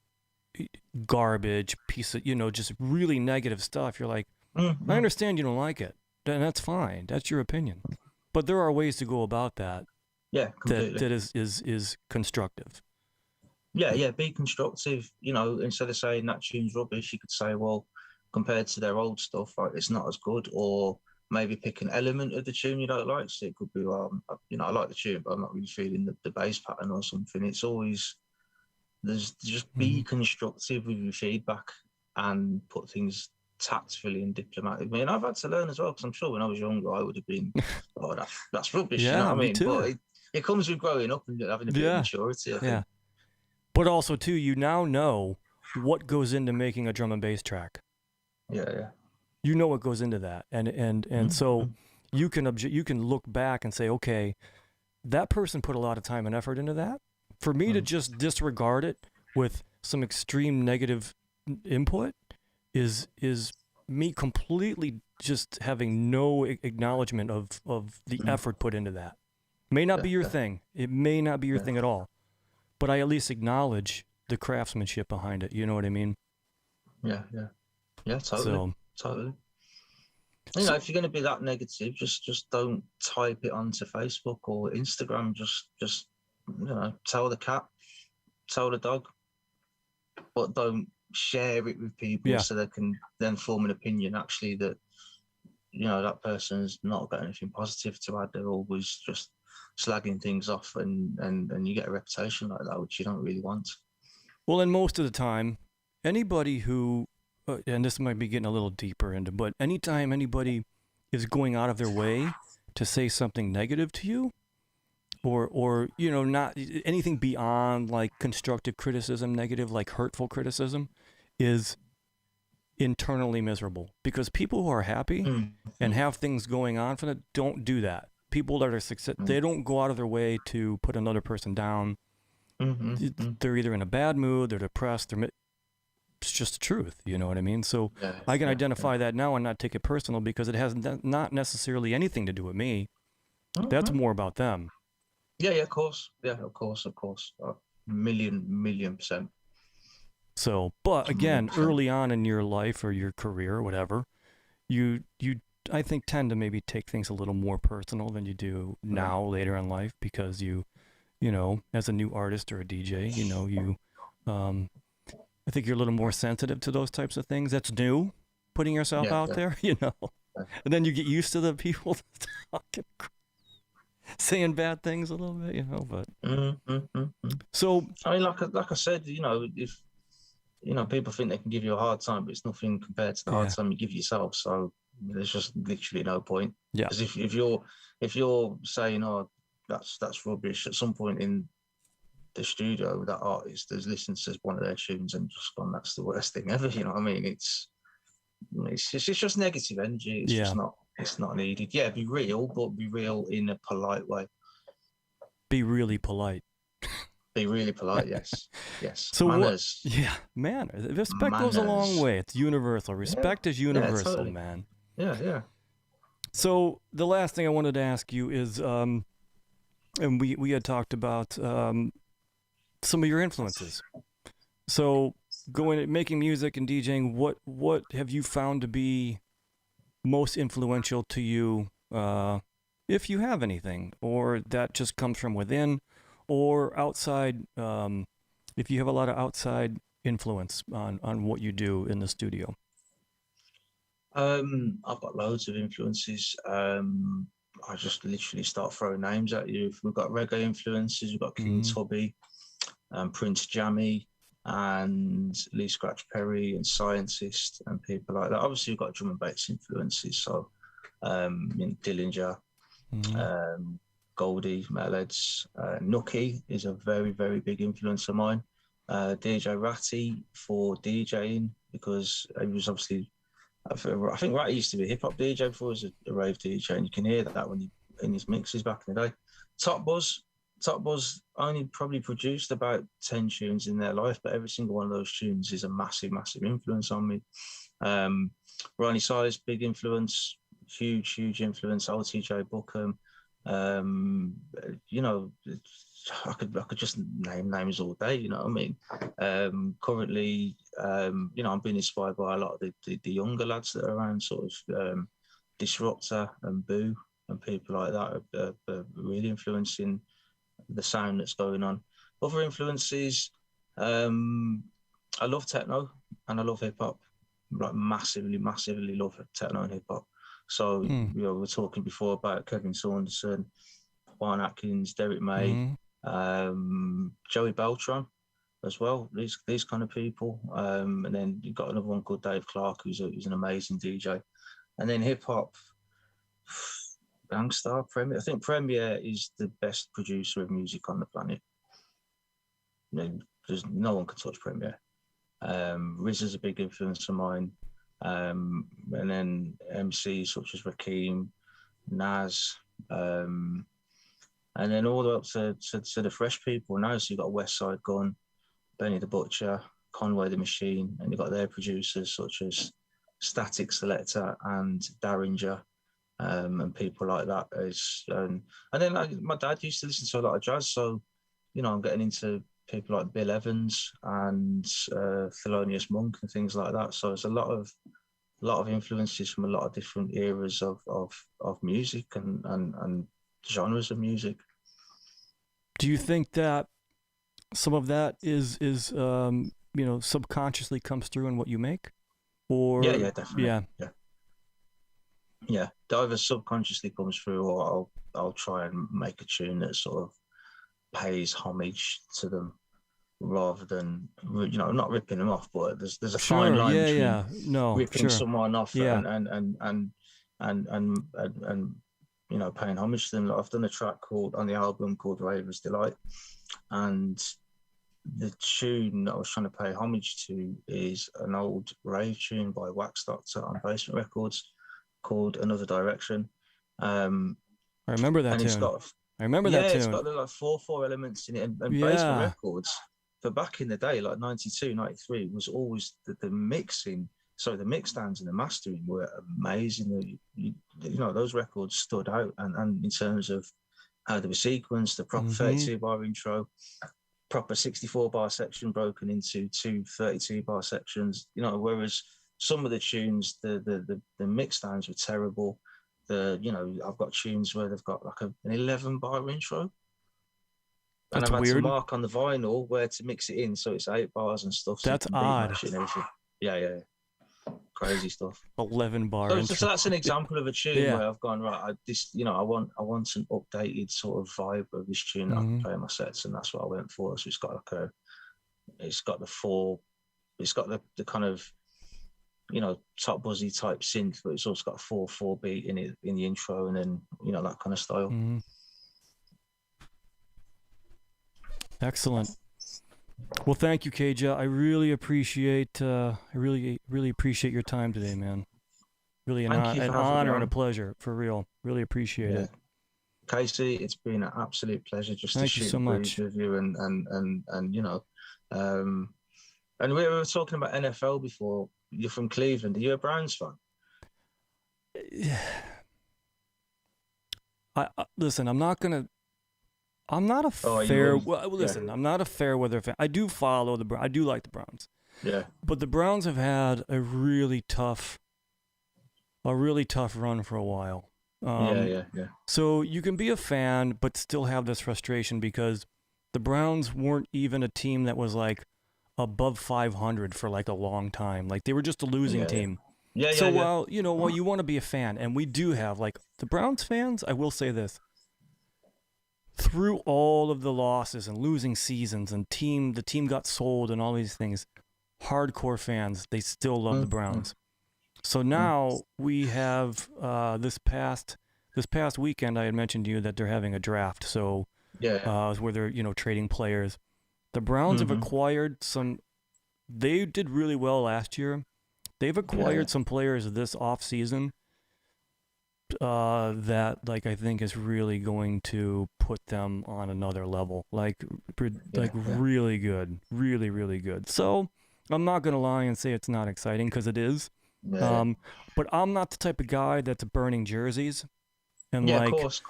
[SPEAKER 1] garbage, piece of, you know, just really negative stuff, you're like, I understand you don't like it, and that's fine. That's your opinion. But there are ways to go about that.
[SPEAKER 2] Yeah, completely.
[SPEAKER 1] That is constructive.
[SPEAKER 2] Yeah, be constructive. You know, instead of saying that tune's rubbish, you could say, well, compared to their old stuff, like, it's not as good. Or maybe pick an element of the tune you don't like. So it could be, well, you know, I like the tune, but I'm not really feeling the bass pattern or something. It's always, just be constructive with your feedback and put things tactfully and diplomatically. And I've had to learn as well, because I'm sure when I was younger, I would have been, oh, that's rubbish.
[SPEAKER 1] Yeah,
[SPEAKER 2] you know what I mean?
[SPEAKER 1] me too.
[SPEAKER 2] But it comes with growing up and having a bit of maturity, I think.
[SPEAKER 1] Yeah. But also, too, you now know what goes into making a drum and bass track.
[SPEAKER 2] Yeah.
[SPEAKER 1] You know what goes into that. And so you can look back and say, okay, that person put a lot of time and effort into that. For me to just disregard it with some extreme negative input is me completely just having no acknowledgement of the effort put into that. May not be your thing. It may not be your thing at all. But I at least acknowledge the craftsmanship behind it. You know what I mean? Yeah,
[SPEAKER 2] totally. Totally. You know, if you're going to be that negative, just don't type it onto Facebook or Instagram. Just you know, tell the cat, tell the dog, but don't share it with people so they can then form an opinion actually that, you know, that person's not got anything positive to add. They're always just slagging things off, and you get a reputation like that, which you don't really want.
[SPEAKER 1] Well, and most of the time, anybody who, and this might be getting a little deeper into, but anytime anybody is going out of their way to say something negative to you, or you know, not anything beyond like constructive criticism, negative, like hurtful criticism, is internally miserable. Because people who are happy and have things going on for them don't do that. People that are success, they don't go out of their way to put another person down. They're either in a bad mood, they're depressed, it's just the truth, you know what I mean? So I can identify that now and not take it personal, because it has not necessarily anything to do with me. That's more about them.
[SPEAKER 2] Yeah, of course. Yeah, of course. Million percent.
[SPEAKER 1] So, but again, early on in your life or your career or whatever, you I think tend to maybe take things a little more personal than you do now later in life, because you know, as a new artist or a DJ, you know, I think you're a little more sensitive to those types of things. That's new, putting yourself out there, you know, and then you get used to the people talking. saying bad things a little bit, but
[SPEAKER 2] Mm.
[SPEAKER 1] so
[SPEAKER 2] I mean, like I said, if people think they can give you a hard time, but it's nothing compared to the hard
[SPEAKER 1] yeah,
[SPEAKER 2] time you give yourself. So there's just literally no point.
[SPEAKER 1] yeah,
[SPEAKER 2] Because if you're saying, "Oh, that's rubbish," at some point in the studio, that artist has listened to one of their tunes and just gone, "That's the worst thing ever." You know what I mean? It's just negative energy. It's
[SPEAKER 1] yeah.
[SPEAKER 2] just not. It's not needed. Yeah, be real, but be real in a polite way.
[SPEAKER 1] Be really polite.
[SPEAKER 2] Be really polite. Yes, yes.
[SPEAKER 1] So what?
[SPEAKER 2] Manners,
[SPEAKER 1] Yeah, man. Respect goes a long
[SPEAKER 2] manners.
[SPEAKER 1] way. It's universal.
[SPEAKER 2] Yeah,
[SPEAKER 1] Respect is
[SPEAKER 2] yeah,
[SPEAKER 1] universal,
[SPEAKER 2] totally.
[SPEAKER 1] man.
[SPEAKER 2] Yeah, yeah.
[SPEAKER 1] So the last thing I wanted to ask you is, and we had talked about some of your influences. So going making music and DJing, what have you found to be most influential to you, if you have anything, or that just comes from within, or outside? If you have a lot of outside influence on what you do in the studio.
[SPEAKER 2] I've got loads of influences. I just literally start throwing names at you. We've got reggae influences. We've got King
[SPEAKER 1] Mm-hmm.
[SPEAKER 2] Tubby, Prince Jammy, and Lee Scratch Perry, and Scientist, and people like that. Obviously, we've got drum and bass influences. So, Dillinger,
[SPEAKER 1] Mm-hmm.
[SPEAKER 2] Goldie, Metalheads, Nookie is a very, very big influence of mine. DJ Ratty for DJing, because he was obviously, I think Ratty used to be a hip hop DJ before he was a rave DJ, and you can hear that when he in his mixes back in the day. Top Buzz, Top Buzz only probably produced about 10 tunes in their life, but every single one of those tunes is a massive, massive influence on me. Ronnie Size, big influence, huge, huge influence. Old TJ Bookham. Um, you know, I could just name names all day. You know what I mean? Currently, I'm being inspired by a lot of the younger lads that are around, sort of Disruptor and Boo and people like that are really influencing the sound that's going on. Other influences, I love techno and I love hip hop. Like massively, massively love techno and hip hop. So
[SPEAKER 1] Mm-hmm.
[SPEAKER 2] we were talking before about Kevin Saunderson, Juan Atkins, Derek May, Joey Beltran as well. These kind of people. And then you've got another one called Dave Clark, who's an amazing DJ. And then hip hop, Gangstar, Premier. I think Premier is the best producer of music on the planet. There's no one can touch Premier. Riz is a big influence of mine. And then MCs such as Rakim, Nas, and then all the way up to the fresh people now. So you've got Westside Gun, Benny the Butcher, Conway the Machine, and you've got their producers such as Static Selector and Darringer, and people like that. And then my dad used to listen to a lot of jazz, so I'm getting into people like Bill Evans and Thelonious Monk and things like that. So it's a lot of influences from a lot of different eras of music and genres of music.
[SPEAKER 1] Do you think that some of that is subconsciously comes through in what you make, or
[SPEAKER 2] Yeah, definitely.
[SPEAKER 1] yeah,
[SPEAKER 2] Yeah. Either subconsciously comes through, or I'll try and make a tune that sort of pays homage to them, rather than not ripping them off. But there's a fine
[SPEAKER 1] sure,
[SPEAKER 2] line
[SPEAKER 1] yeah,
[SPEAKER 2] between
[SPEAKER 1] yeah, no,
[SPEAKER 2] ripping
[SPEAKER 1] sure,
[SPEAKER 2] someone off
[SPEAKER 1] yeah,
[SPEAKER 2] and paying homage to them. Like, I've done a track on the album called Raver's Delight, and the tune that I was trying to pay homage to is an old rave tune by Wax Doctor on Basement Records called Another Direction.
[SPEAKER 1] I remember that
[SPEAKER 2] And it's
[SPEAKER 1] tune.
[SPEAKER 2] got
[SPEAKER 1] I remember that
[SPEAKER 2] it's
[SPEAKER 1] tune.
[SPEAKER 2] got like four elements in it, and Basement
[SPEAKER 1] Yeah,
[SPEAKER 2] Records for back in the day, like 92, 93, was always the mixing. So the mix stands and the mastering were amazing. Those records stood out, and in terms of how they were sequenced, the proper 32 bar intro, proper 64 bar section broken into two 32 bar sections. Whereas some of the tunes, the mix stands were terrible. I've got tunes where they've got like an 11 bar intro, and
[SPEAKER 1] that's
[SPEAKER 2] I've had to
[SPEAKER 1] weird.
[SPEAKER 2] mark on the vinyl where to mix it in, so it's 8 bars and stuff, so you
[SPEAKER 1] That's
[SPEAKER 2] can beat
[SPEAKER 1] odd.
[SPEAKER 2] match it and everything. Yeah. crazy stuff.
[SPEAKER 1] 11 bar
[SPEAKER 2] So,
[SPEAKER 1] intro.
[SPEAKER 2] so that's an example of a tune
[SPEAKER 1] Yeah.
[SPEAKER 2] where I've gone right. I want an updated sort of vibe of this tune that I can play in my sets, and that's what I went for. So it's got it's got the kind of top buzzy type synth, but it's also got a 4/4 beat in it in the intro, and then that kind of style.
[SPEAKER 1] Excellent. Well, thank you, K JAH. I really appreciate your time today, man. Really an honor and a pleasure, for real. Really appreciate it.
[SPEAKER 2] Casey, it's been an absolute pleasure just to shoot the breeze with you, and and we were talking about NFL before. You're from Cleveland. Are you a Browns fan?
[SPEAKER 1] Listen, I'm not a fair. Listen, I'm not a fair weather fan. I do follow the Browns. I do like the Browns.
[SPEAKER 2] Yeah.
[SPEAKER 1] But the Browns have had a really tough run for a while.
[SPEAKER 2] Yeah.
[SPEAKER 1] So you can be a fan, but still have this frustration because the Browns weren't even a team that was like above 500 for like a long time. Like they were just a losing team.
[SPEAKER 2] Yeah.
[SPEAKER 1] So while you want to be a fan, and we do have like the Browns fans, I will say this. Through all of the losses and losing seasons and the team got sold and all these things, hardcore fans, they still love the Browns. So now we have this past weekend, I had mentioned to you that they're having a draft. So where they're trading players. The Browns have acquired some. They did really well last year. They've acquired some players this offseason that I think is really going to put them on another level. Really good, really good. So I'm not gonna lie and say it's not exciting because it is. But I'm not the type of guy that's burning jerseys and
[SPEAKER 2] of course.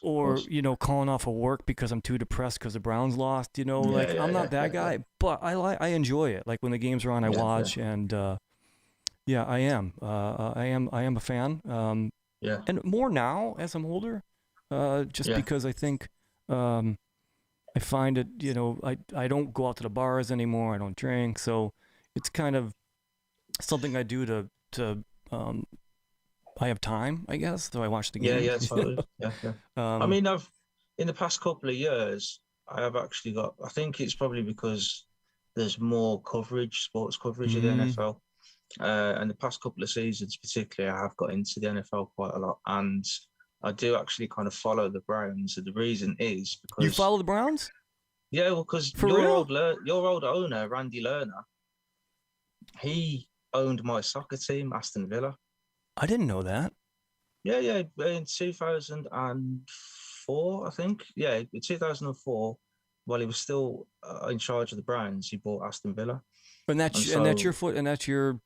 [SPEAKER 1] Or calling off of work because I'm too depressed because the Browns lost. I'm not that guy. But I enjoy it. Like when the games are on, I watch and I am a fan. And more now as I'm older, because I think I find it. I don't go out to the bars anymore. I don't drink, so it's kind of something I do to I have time, I guess, so I watch the games.
[SPEAKER 2] Yeah, totally. Yeah. I mean, in the past couple of years, I have actually got. I think it's probably because there's more sports coverage of the NFL. And the past couple of seasons, particularly, I have got into the NFL quite a lot, and I do actually kind of follow the Browns. And the reason is because
[SPEAKER 1] you follow the Browns.
[SPEAKER 2] Yeah, well, because your old owner, Randy Lerner, he owned my soccer team, Aston Villa.
[SPEAKER 1] I didn't know that.
[SPEAKER 2] Yeah, in 2004, I think. Yeah, in 2004, while he was still in charge of the Browns, he bought Aston Villa.
[SPEAKER 1] That's your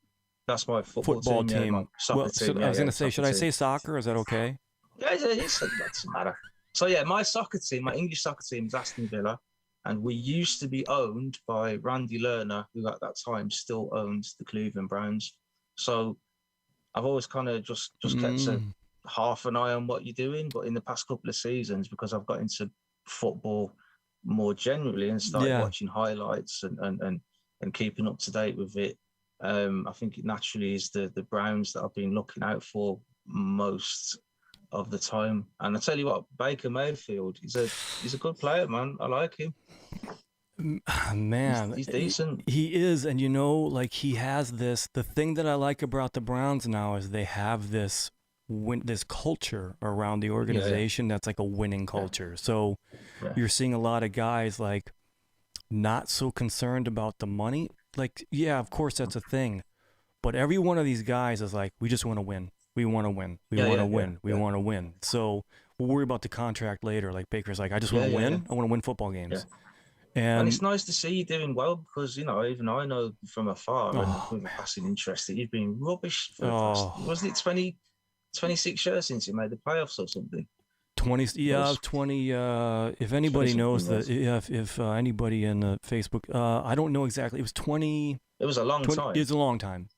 [SPEAKER 2] that's my football team.
[SPEAKER 1] Yeah,
[SPEAKER 2] my soccer team.
[SPEAKER 1] I was going to say, should I say soccer? Is that okay?
[SPEAKER 2] Yeah, that doesn't matter. So yeah, my soccer team, my English soccer team is Aston Villa, and we used to be owned by Randy Lerner, who at that time still owns the Cleveland Browns. So I've always kind of just kept half an eye on what you're doing, but in the past couple of seasons, because I've got into football more generally and started watching highlights and keeping up to date with it, I think it naturally is the Browns that I've been looking out for most of the time. And I tell you what, Baker Mayfield, he's a good player, man. I like him.
[SPEAKER 1] Man,
[SPEAKER 2] he's decent.
[SPEAKER 1] He is, and he has this. The thing that I like about the Browns now is they have this culture around the organization that's like a winning culture. So you're seeing a lot of guys not so concerned about the money. Of course that's a thing, but every one of these guys is we just want to win. We want to win. We want to win. We want to win. So we'll worry about the contract later. Baker's I just want to win. I want to win football games.
[SPEAKER 2] Yeah. And it's nice to see you doing well because, even I know from afar and with a passing interest that you've been rubbish for the past, wasn't it 26 years since you made the playoffs or something?
[SPEAKER 1] 20. If anybody knows that, if anybody in the Facebook, I don't know exactly. It was 20.
[SPEAKER 2] It was a long time.
[SPEAKER 1] It was a long time.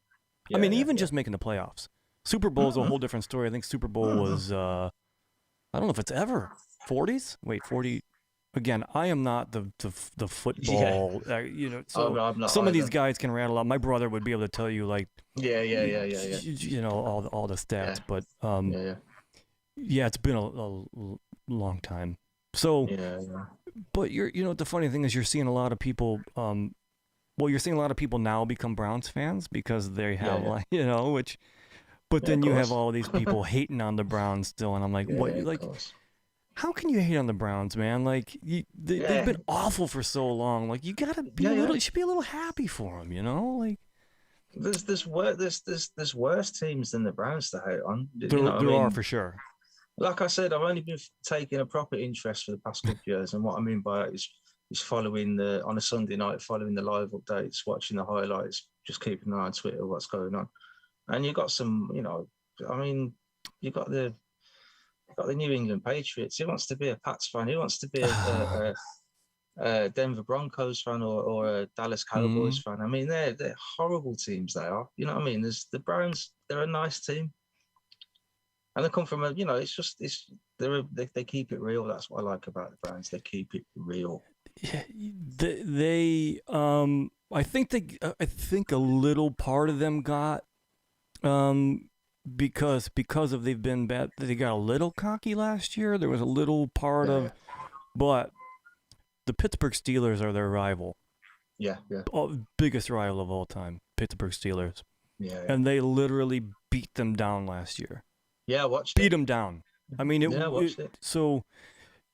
[SPEAKER 2] Yeah,
[SPEAKER 1] I mean, even just making the playoffs. Super Bowl is a whole different story. I think Super Bowl was, I don't know if it's ever 40s. Wait, 40. again, I am not the football, so
[SPEAKER 2] I'm not
[SPEAKER 1] some of these
[SPEAKER 2] either.
[SPEAKER 1] guys can rattle out. My brother would be able to tell you like,
[SPEAKER 2] Yeah.
[SPEAKER 1] all the
[SPEAKER 2] Yeah,
[SPEAKER 1] stats, but
[SPEAKER 2] yeah,
[SPEAKER 1] yeah, it's been a long time. So,
[SPEAKER 2] yeah.
[SPEAKER 1] but the funny thing is you're seeing a lot of people, well, you're seeing a lot of people now become Browns fans because they
[SPEAKER 2] Yeah,
[SPEAKER 1] have
[SPEAKER 2] yeah,
[SPEAKER 1] like, which, but
[SPEAKER 2] yeah, of
[SPEAKER 1] then you have
[SPEAKER 2] course.
[SPEAKER 1] all these people hating on the Browns still, and I'm like,
[SPEAKER 2] Yeah,
[SPEAKER 1] what?
[SPEAKER 2] of
[SPEAKER 1] Like,
[SPEAKER 2] course.
[SPEAKER 1] how can you hate on the Browns, man? Like, they've
[SPEAKER 2] Yeah,
[SPEAKER 1] been awful for so long. Like, you gotta be
[SPEAKER 2] yeah,
[SPEAKER 1] a little,
[SPEAKER 2] yeah.
[SPEAKER 1] you should be a little happy for them, Like,
[SPEAKER 2] There's worse teams than the Browns to hate on. I
[SPEAKER 1] there are
[SPEAKER 2] mean,
[SPEAKER 1] for sure.
[SPEAKER 2] like I said, I've only been taking a proper interest for the past couple of years, and what I mean by that is following on a Sunday night, following the live updates, watching the highlights, just keeping an eye on Twitter, what's going on. And you got some, I mean, you got the New England Patriots. Who wants to be a Pats fan? Who wants to be a Denver Broncos fan or a Dallas Cowboys
[SPEAKER 1] Mm,
[SPEAKER 2] fan? I mean, they're horrible teams. They are. You know what I mean? There's the Browns. They're a nice team, and they come from they keep it real. That's what I like about the Browns. They keep it real.
[SPEAKER 1] I think a little part of them got um because of they've been bad. They got a little cocky last year. There was a little part
[SPEAKER 2] Yeah,
[SPEAKER 1] of, but the Pittsburgh Steelers are their rival,
[SPEAKER 2] yeah.
[SPEAKER 1] biggest rival of all time, Pittsburgh Steelers,
[SPEAKER 2] Yeah.
[SPEAKER 1] and they literally beat them down last year.
[SPEAKER 2] Yeah, I watched
[SPEAKER 1] Beat
[SPEAKER 2] it.
[SPEAKER 1] them down. I mean,
[SPEAKER 2] Yeah, I watched it.
[SPEAKER 1] so,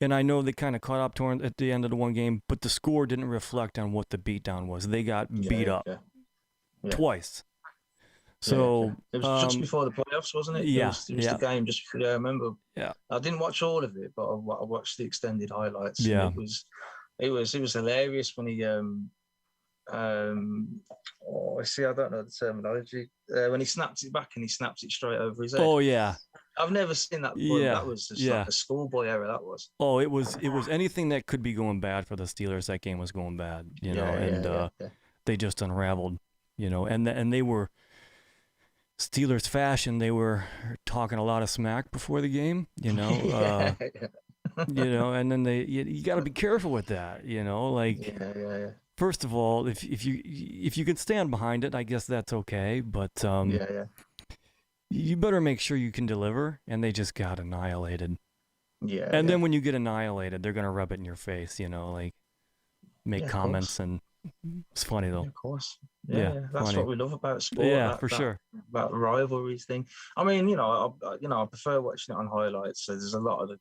[SPEAKER 1] and I know they kind of caught up to at the end of the one game, but the score didn't reflect on what the beatdown was. They got beat up
[SPEAKER 2] Yeah.
[SPEAKER 1] twice.
[SPEAKER 2] Yeah.
[SPEAKER 1] So,
[SPEAKER 2] It was just before the playoffs, wasn't it?
[SPEAKER 1] yeah,
[SPEAKER 2] It was the game just before, yeah, I remember.
[SPEAKER 1] yeah,
[SPEAKER 2] I didn't watch all of it, but I watched the extended highlights, and
[SPEAKER 1] yeah.
[SPEAKER 2] it was hilarious when he oh, see, I don't know the terminology. When he snaps it back and he snaps it straight over his head.
[SPEAKER 1] Oh yeah,
[SPEAKER 2] I've never seen that before.
[SPEAKER 1] yeah,
[SPEAKER 2] That was just
[SPEAKER 1] yeah.
[SPEAKER 2] like a schoolboy error. That was.
[SPEAKER 1] Oh, it was anything that could be going bad for the Steelers. That game was going bad, and they just unraveled, and they were Steelers fashion. They were talking a lot of smack before the game,
[SPEAKER 2] Yeah.
[SPEAKER 1] and then you got to be careful with that, like.
[SPEAKER 2] Yeah.
[SPEAKER 1] First of all, if you can stand behind it, I guess that's okay. But
[SPEAKER 2] Yeah.
[SPEAKER 1] you better make sure you can deliver. And they just got annihilated.
[SPEAKER 2] Yeah.
[SPEAKER 1] And then when you get annihilated, they're gonna rub it in your face, like make
[SPEAKER 2] of
[SPEAKER 1] comments,
[SPEAKER 2] course.
[SPEAKER 1] and it's funny though.
[SPEAKER 2] Yeah, of course.
[SPEAKER 1] Yeah,
[SPEAKER 2] Yeah. That's
[SPEAKER 1] funny.
[SPEAKER 2] what we love about sport.
[SPEAKER 1] Yeah, for sure.
[SPEAKER 2] About rivalries thing. I mean, I prefer watching it on highlights. So there's a lot of the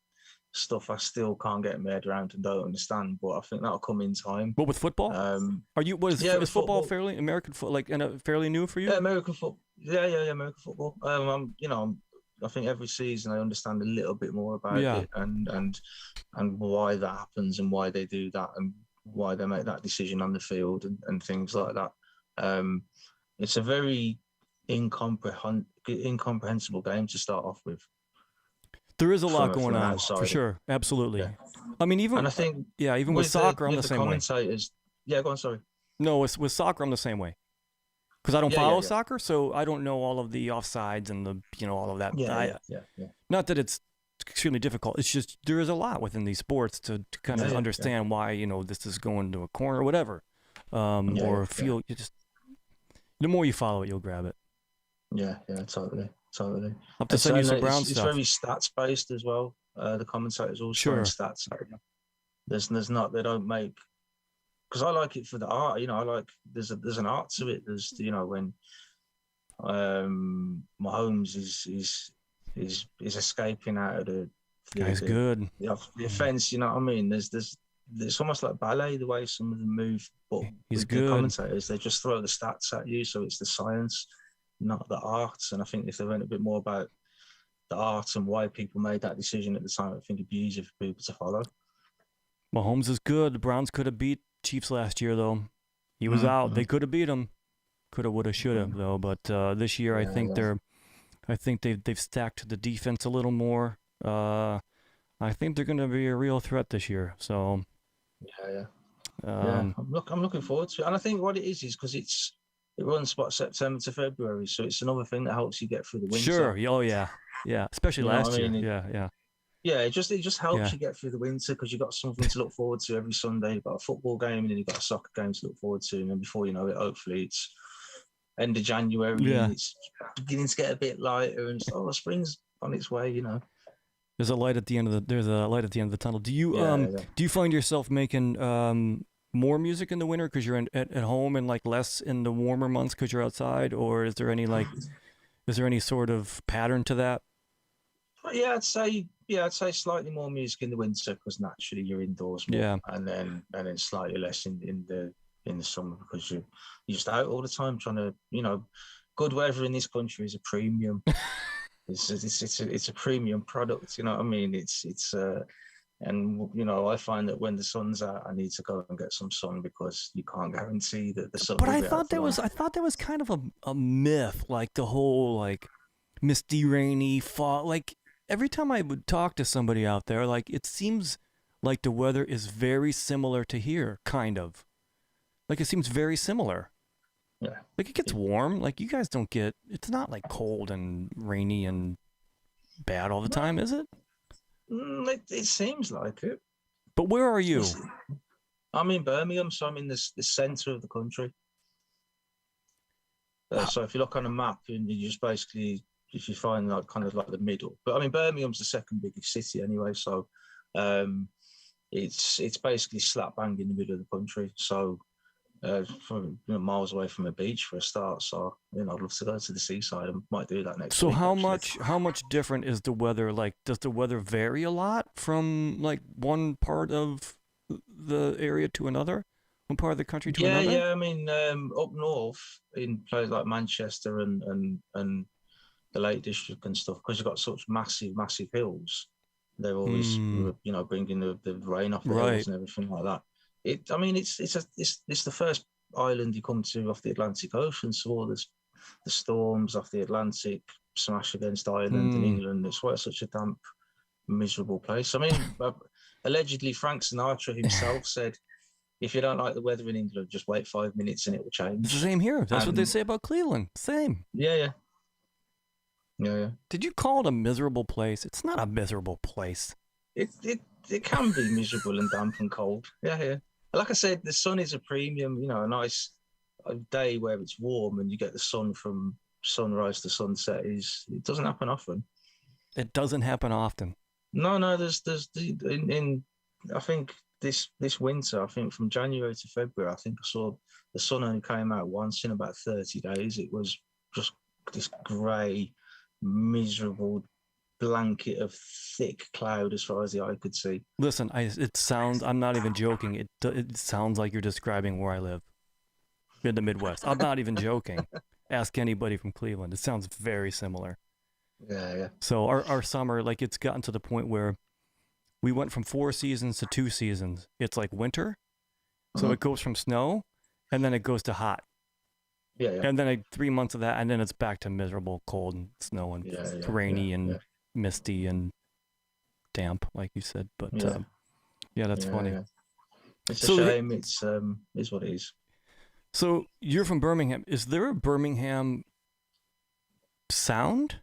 [SPEAKER 2] stuff I still can't get my head around and don't understand, but I think that'll come in time.
[SPEAKER 1] But with football, is football fairly American fairly new for you?
[SPEAKER 2] Yeah, American football. Yeah, American football. I think every season I understand a little bit more about it and why that happens and why they do that and why they make that decision on the field and things like that. It's a very incomprehensible game to start off with.
[SPEAKER 1] There is a lot going on for sure. Absolutely.
[SPEAKER 2] Yeah.
[SPEAKER 1] I mean, even
[SPEAKER 2] and I think
[SPEAKER 1] even with soccer, I'm the same way.
[SPEAKER 2] Commentators, yeah, go on. Sorry.
[SPEAKER 1] No, with soccer, I'm the same way. Because I don't follow soccer, so I don't know all of the offsides and all of that.
[SPEAKER 2] Yeah.
[SPEAKER 1] Not that it's extremely difficult. It's just there is a lot within these sports to kind of understand why this is going to a corner or whatever, feel. You just the more you follow it, you'll grab it.
[SPEAKER 2] Yeah, totally.
[SPEAKER 1] I'll have to send you some Brown
[SPEAKER 2] stuff. It's very stats based as well. The commentators also
[SPEAKER 1] sure.
[SPEAKER 2] Stats. There's not. They don't make. Because I like it for the art. I like there's an art to it. There's when Mahomes is escaping out of the
[SPEAKER 1] guy's good.
[SPEAKER 2] The offense. You know what I mean? It's almost like ballet the way some of them move. But
[SPEAKER 1] he's good.
[SPEAKER 2] The commentators, they just throw the stats at you, so it's the science, not the arts. And I think if they went a bit more about the art and why people made that decision at the time, I think it'd be easier for people to follow.
[SPEAKER 1] Mahomes is good. The Browns could have beat Chiefs last year, though. He was out. They could have beat him. Coulda, woulda, shoulda, though. But this year, I think they've stacked the defense a little more. I think they're going to be a real threat this year. So.
[SPEAKER 2] I'm looking forward to it, and I think what it is because it runs September to February, so it's another thing that helps you get through the winter.
[SPEAKER 1] Sure. Oh yeah. Especially last year. Yeah.
[SPEAKER 2] Yeah, it just helps
[SPEAKER 1] Yeah.
[SPEAKER 2] you get through the winter because you've got something to look forward to every Sunday. You've got a football game and then you've got a soccer game to look forward to. And then before you know it, hopefully it's end of January and
[SPEAKER 1] Yeah.
[SPEAKER 2] it's beginning to get a bit lighter and spring's on its way, you know.
[SPEAKER 1] There's a light at the end of the the tunnel.
[SPEAKER 2] Yeah, yeah.
[SPEAKER 1] Do you find yourself making more music in the winter because you're at home and like less in the warmer months because you're outside, or is there any sort of pattern to that?
[SPEAKER 2] But I'd say slightly more music in the winter because naturally you're indoors more,
[SPEAKER 1] Yeah.
[SPEAKER 2] and then slightly less in the summer because you're just out all the time trying to, you know, good weather in this country is a premium. It's a premium product, you know what I mean? And you know, I find that when the sun's out, I need to go and get some sun because you can't guarantee that the sun
[SPEAKER 1] But
[SPEAKER 2] will be out for long.
[SPEAKER 1] I thought that was kind of a myth, like the whole like misty, rainy fall. Like every time I would talk to somebody out there, like it seems like the weather is very similar to here, kind of. Like it seems very similar.
[SPEAKER 2] Yeah,
[SPEAKER 1] Like it gets warm. Like you guys don't get. It's not like cold and rainy and bad all the
[SPEAKER 2] no,
[SPEAKER 1] time, is it?
[SPEAKER 2] it seems like it.
[SPEAKER 1] But where are you?
[SPEAKER 2] It's, I'm in Birmingham, so I'm in the centre of the country. So if you look on a map, and you just basically, if you find like kind of like the middle, but I mean Birmingham's the second biggest city anyway, so um, it's basically slap bang in the middle of the country. So from, you know, miles away from a beach for a start. So you know, I'd love to go to the seaside. I might do that next
[SPEAKER 1] So
[SPEAKER 2] week actually.
[SPEAKER 1] how much different is the weather? Like, does the weather vary a lot from like one part of the area to another, one part of the country to
[SPEAKER 2] Yeah,
[SPEAKER 1] another?
[SPEAKER 2] yeah. I mean, up north in places like Manchester and the Lake District and stuff, because you've got such massive hills. They're always,
[SPEAKER 1] Hmm.
[SPEAKER 2] you know, bringing the rain off the
[SPEAKER 1] Right.
[SPEAKER 2] hills and everything like that. I mean, it's the first island you come to off the Atlantic Ocean, so all the storms off the Atlantic smash against Ireland and
[SPEAKER 1] Hmm.
[SPEAKER 2] England. It's why it's such a damp, miserable place. I mean, allegedly, Frank Sinatra himself said, "If you don't like the weather in England, just wait 5 minutes and it will
[SPEAKER 1] It's the
[SPEAKER 2] change."
[SPEAKER 1] same here. That's what they
[SPEAKER 2] And
[SPEAKER 1] say about Cleveland. Same.
[SPEAKER 2] yeah, yeah, yeah, yeah.
[SPEAKER 1] Did you call it a miserable place? It's not a miserable place.
[SPEAKER 2] It can be miserable and damp and cold. Yeah, yeah. Like I said, the sun is a premium. You know, a nice day where it's warm and you get the sun from sunrise to sunset it doesn't happen often.
[SPEAKER 1] It doesn't happen often.
[SPEAKER 2] No, no. In I think this winter, I think from January to February, I think I saw the sun only came out once in about 30 days. It was just this grey, miserable blanket of thick cloud as far as the eye could see.
[SPEAKER 1] Listen, it sounds. I'm not even joking. It sounds like you're describing where I live in the Midwest. I'm not even joking. Ask anybody from Cleveland. It sounds very similar.
[SPEAKER 2] Yeah, yeah.
[SPEAKER 1] So our summer, like it's gotten to the point where we went from 4 seasons to 2 seasons. It's like winter, so
[SPEAKER 2] Mhm.
[SPEAKER 1] it goes from snow, and then it goes to hot,
[SPEAKER 2] Yeah, yeah,
[SPEAKER 1] and then 3 months of that, and then it's back to miserable, cold and snow and
[SPEAKER 2] yeah, yeah, yeah,
[SPEAKER 1] rainy
[SPEAKER 2] yeah,
[SPEAKER 1] and misty and damp, like you said. But
[SPEAKER 2] yeah,
[SPEAKER 1] yeah, that's
[SPEAKER 2] yeah,
[SPEAKER 1] funny.
[SPEAKER 2] yeah. It's a
[SPEAKER 1] So
[SPEAKER 2] shame. It's what it is.
[SPEAKER 1] so you're from Birmingham. Is there a Birmingham sound?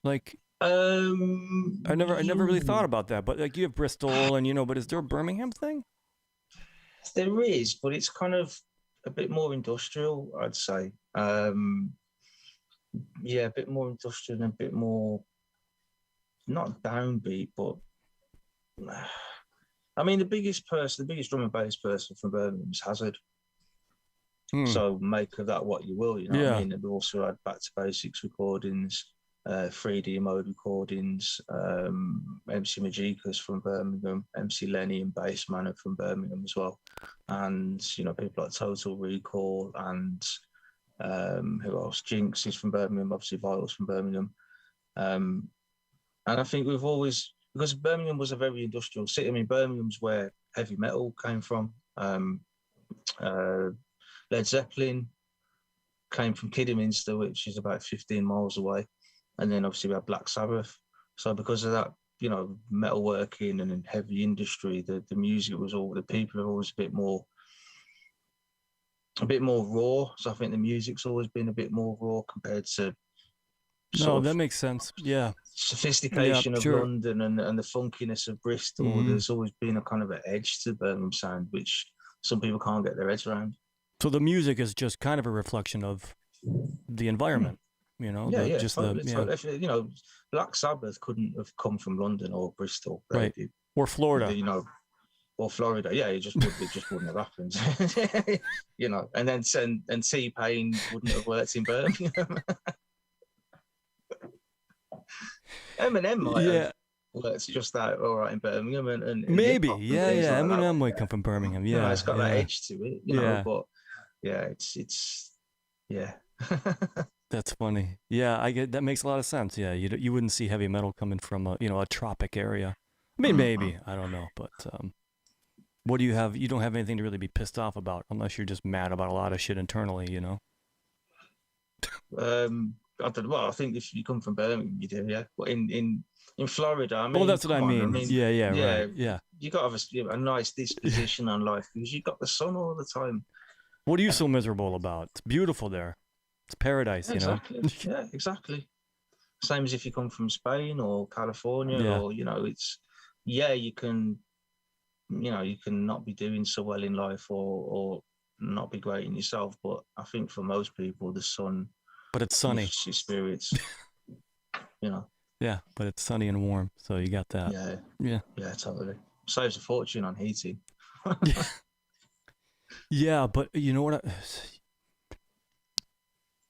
[SPEAKER 1] Like I never really thought
[SPEAKER 2] You
[SPEAKER 1] about that. But like you have Bristol and but is there a Birmingham thing?
[SPEAKER 2] there is, but it's kind of a bit more industrial, I'd say. Yeah, a bit more industrial and a bit more not downbeat, but I mean the biggest drum and bass person from Birmingham is Hazard.
[SPEAKER 1] Hmm.
[SPEAKER 2] So make of that what you will, you know what I
[SPEAKER 1] Yeah.
[SPEAKER 2] mean? And we also had back to basics recordings, 3D mode recordings, MC Majika's from Birmingham, MC Lenny and Bassman are from Birmingham as well. And, you know, people like Total Recall and who else? Jinx is from Birmingham, obviously Vitals from Birmingham. Um, and I think we've always, because Birmingham was a very industrial city, I mean, Birmingham's where heavy metal came from. Uh, Led Zeppelin came from Kidderminster, which is about 15 miles away. And then obviously we had Black Sabbath. So because of that, you know, metalworking and in heavy industry, the music was all, the people are always a bit more raw. So I think the music's always been a bit more raw compared to
[SPEAKER 1] No,
[SPEAKER 2] sort
[SPEAKER 1] that
[SPEAKER 2] of
[SPEAKER 1] makes sense. Yeah. Yeah,
[SPEAKER 2] sophistication of
[SPEAKER 1] sure.
[SPEAKER 2] London and the funkiness of Bristol,
[SPEAKER 1] Hmm.
[SPEAKER 2] there's always been a kind of an edge to Birmingham sound, which some people can't get their heads around.
[SPEAKER 1] So the music is just kind of a reflection of the
[SPEAKER 2] Hmm.
[SPEAKER 1] environment, you know,
[SPEAKER 2] Yeah,
[SPEAKER 1] the
[SPEAKER 2] yeah,
[SPEAKER 1] just the
[SPEAKER 2] totally,
[SPEAKER 1] yeah,
[SPEAKER 2] totally. If, Black Sabbath couldn't have come from London or Bristol.
[SPEAKER 1] right. Or Florida.
[SPEAKER 2] You know, or Florida. Yeah, it just wouldn't have happened. And then and T Pain wouldn't have worked in Birmingham. Eminem might have
[SPEAKER 1] Yeah,
[SPEAKER 2] worked just that all right in Birmingham and hip
[SPEAKER 1] maybe.
[SPEAKER 2] hop and
[SPEAKER 1] Yeah,
[SPEAKER 2] things
[SPEAKER 1] yeah.
[SPEAKER 2] like that.
[SPEAKER 1] Eminem might come from Birmingham.
[SPEAKER 2] It's
[SPEAKER 1] Yeah,
[SPEAKER 2] got that
[SPEAKER 1] yeah,
[SPEAKER 2] edge to it,
[SPEAKER 1] yeah.
[SPEAKER 2] But yeah, it's yeah.
[SPEAKER 1] That's funny. Yeah, I get that makes a lot of sense. Yeah, you wouldn't see heavy metal coming from a a tropic area. I mean, maybe I don't know, but what do you have? You don't have anything to really be pissed off about, unless you're just mad about a lot of shit internally, you know.
[SPEAKER 2] I don't know. Well, I think if you come from Birmingham, you do, yeah. But in Florida, I
[SPEAKER 1] Well,
[SPEAKER 2] mean,
[SPEAKER 1] that's what I
[SPEAKER 2] come on. I
[SPEAKER 1] mean.
[SPEAKER 2] mean,
[SPEAKER 1] Yeah, yeah,
[SPEAKER 2] yeah,
[SPEAKER 1] right. Yeah.
[SPEAKER 2] you got to have a nice disposition on life because you got the sun all the time.
[SPEAKER 1] What are you so miserable about? It's beautiful there. It's paradise,
[SPEAKER 2] Yeah,
[SPEAKER 1] you know.
[SPEAKER 2] exactly. Yeah, exactly. Same as if you come from Spain or California,
[SPEAKER 1] Yeah.
[SPEAKER 2] or it's yeah, you can not be doing so well in life or not be great in yourself. But I think for most people, the sun
[SPEAKER 1] But it's sunny.
[SPEAKER 2] lifts your spirits.
[SPEAKER 1] Yeah, but it's sunny and warm, so you got that.
[SPEAKER 2] Yeah,
[SPEAKER 1] Yeah.
[SPEAKER 2] yeah, totally. Saves a fortune on heating.
[SPEAKER 1] Yeah, but you know what?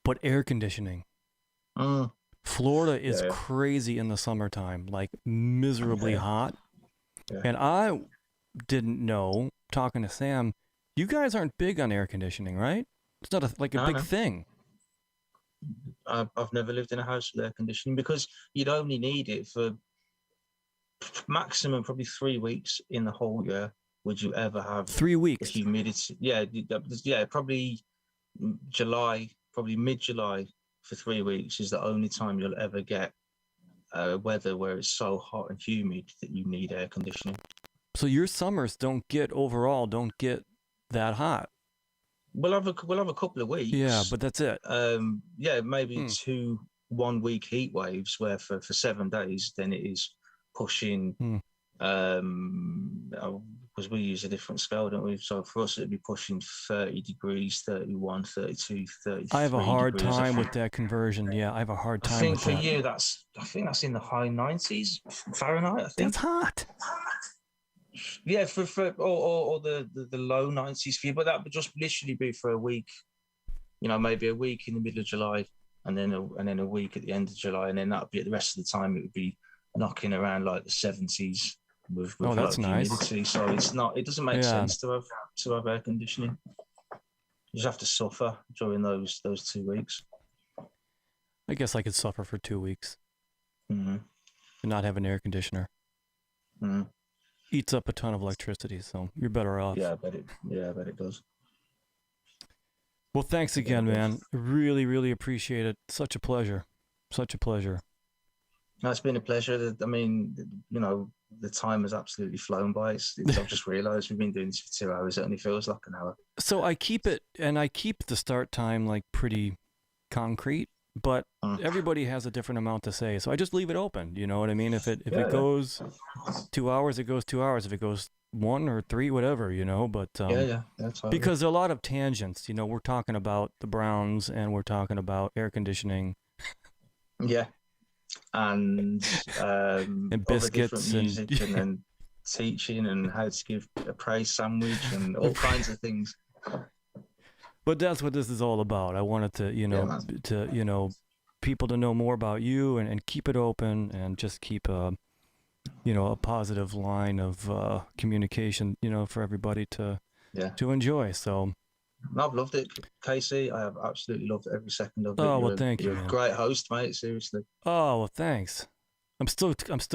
[SPEAKER 1] But air conditioning.
[SPEAKER 2] Mm,
[SPEAKER 1] Florida is
[SPEAKER 2] yeah,
[SPEAKER 1] crazy in the summertime, like miserably
[SPEAKER 2] yeah,
[SPEAKER 1] hot.
[SPEAKER 2] yeah.
[SPEAKER 1] And I didn't know, talking to Sam, you guys aren't big on air conditioning, right? It's not a
[SPEAKER 2] No,
[SPEAKER 1] big
[SPEAKER 2] no.
[SPEAKER 1] thing.
[SPEAKER 2] I've never lived in a house with air conditioning because you'd only need it for maximum probably 3 weeks in the whole year. Would you ever have
[SPEAKER 1] 3
[SPEAKER 2] the
[SPEAKER 1] weeks.
[SPEAKER 2] humidity? Yeah, probably July, probably mid-July for 3 weeks is the only time you'll ever get weather where it's so hot and humid that you need air conditioning.
[SPEAKER 1] So your summers don't get that hot.
[SPEAKER 2] We'll have a couple of weeks.
[SPEAKER 1] Yeah, but that's it.
[SPEAKER 2] Maybe 2 1 week heat waves where for 7 days, then it is pushing. Because we use a different scale, don't we? So for us, it'd be pushing 30 degrees, 31, 32, 33.
[SPEAKER 1] I have a hard
[SPEAKER 2] degrees,
[SPEAKER 1] time with that conversion. Yeah, I have a hard time with
[SPEAKER 2] for
[SPEAKER 1] that.
[SPEAKER 2] you, I think that's in the high 90s Fahrenheit. I think
[SPEAKER 1] That's hot.
[SPEAKER 2] Yeah, or the low 90s for you, but that would just literally be for a week. Maybe a week in the middle of July, and then a week at the end of July, and then that'd be the rest of the time. It would be knocking around like the 70s with
[SPEAKER 1] that's nice.
[SPEAKER 2] humidity. So it doesn't make sense to have air conditioning. You just have to suffer during those 2 weeks.
[SPEAKER 1] I guess I could suffer for 2 weeks
[SPEAKER 2] Mm-hmm.
[SPEAKER 1] and not have an air conditioner.
[SPEAKER 2] Mm-hmm.
[SPEAKER 1] Eats up a ton of electricity, so you're better off.
[SPEAKER 2] Yeah, I bet it does.
[SPEAKER 1] Well, thanks again, man. Really, really appreciate it. Such a pleasure. Such a pleasure.
[SPEAKER 2] No, it's been a pleasure. I mean, the time has absolutely flown by. I've just realised we've been doing this for 2 hours. It only feels like an hour.
[SPEAKER 1] So I keep the start time like pretty concrete, but everybody has a different amount to say. So I just leave it open. You know what I mean? If it goes 2 hours, it goes 2 hours. If it goes 1 or 3, whatever, But
[SPEAKER 2] totally.
[SPEAKER 1] because there are a lot of tangents. We're talking about the Browns and we're talking about air conditioning.
[SPEAKER 2] Yeah. And
[SPEAKER 1] biscuits
[SPEAKER 2] and music and then teaching and how to give a praise sandwich and all kinds of things.
[SPEAKER 1] But that's what this is all about. I wanted to, people to know more about you and keep it open and just keep a positive line of communication, for everybody to enjoy. So.
[SPEAKER 2] I've loved it, Casey. I have absolutely loved every second of it.
[SPEAKER 1] Oh, well, thank you.
[SPEAKER 2] You're a great host, mate. Seriously.
[SPEAKER 1] Oh, well, thanks. I'm still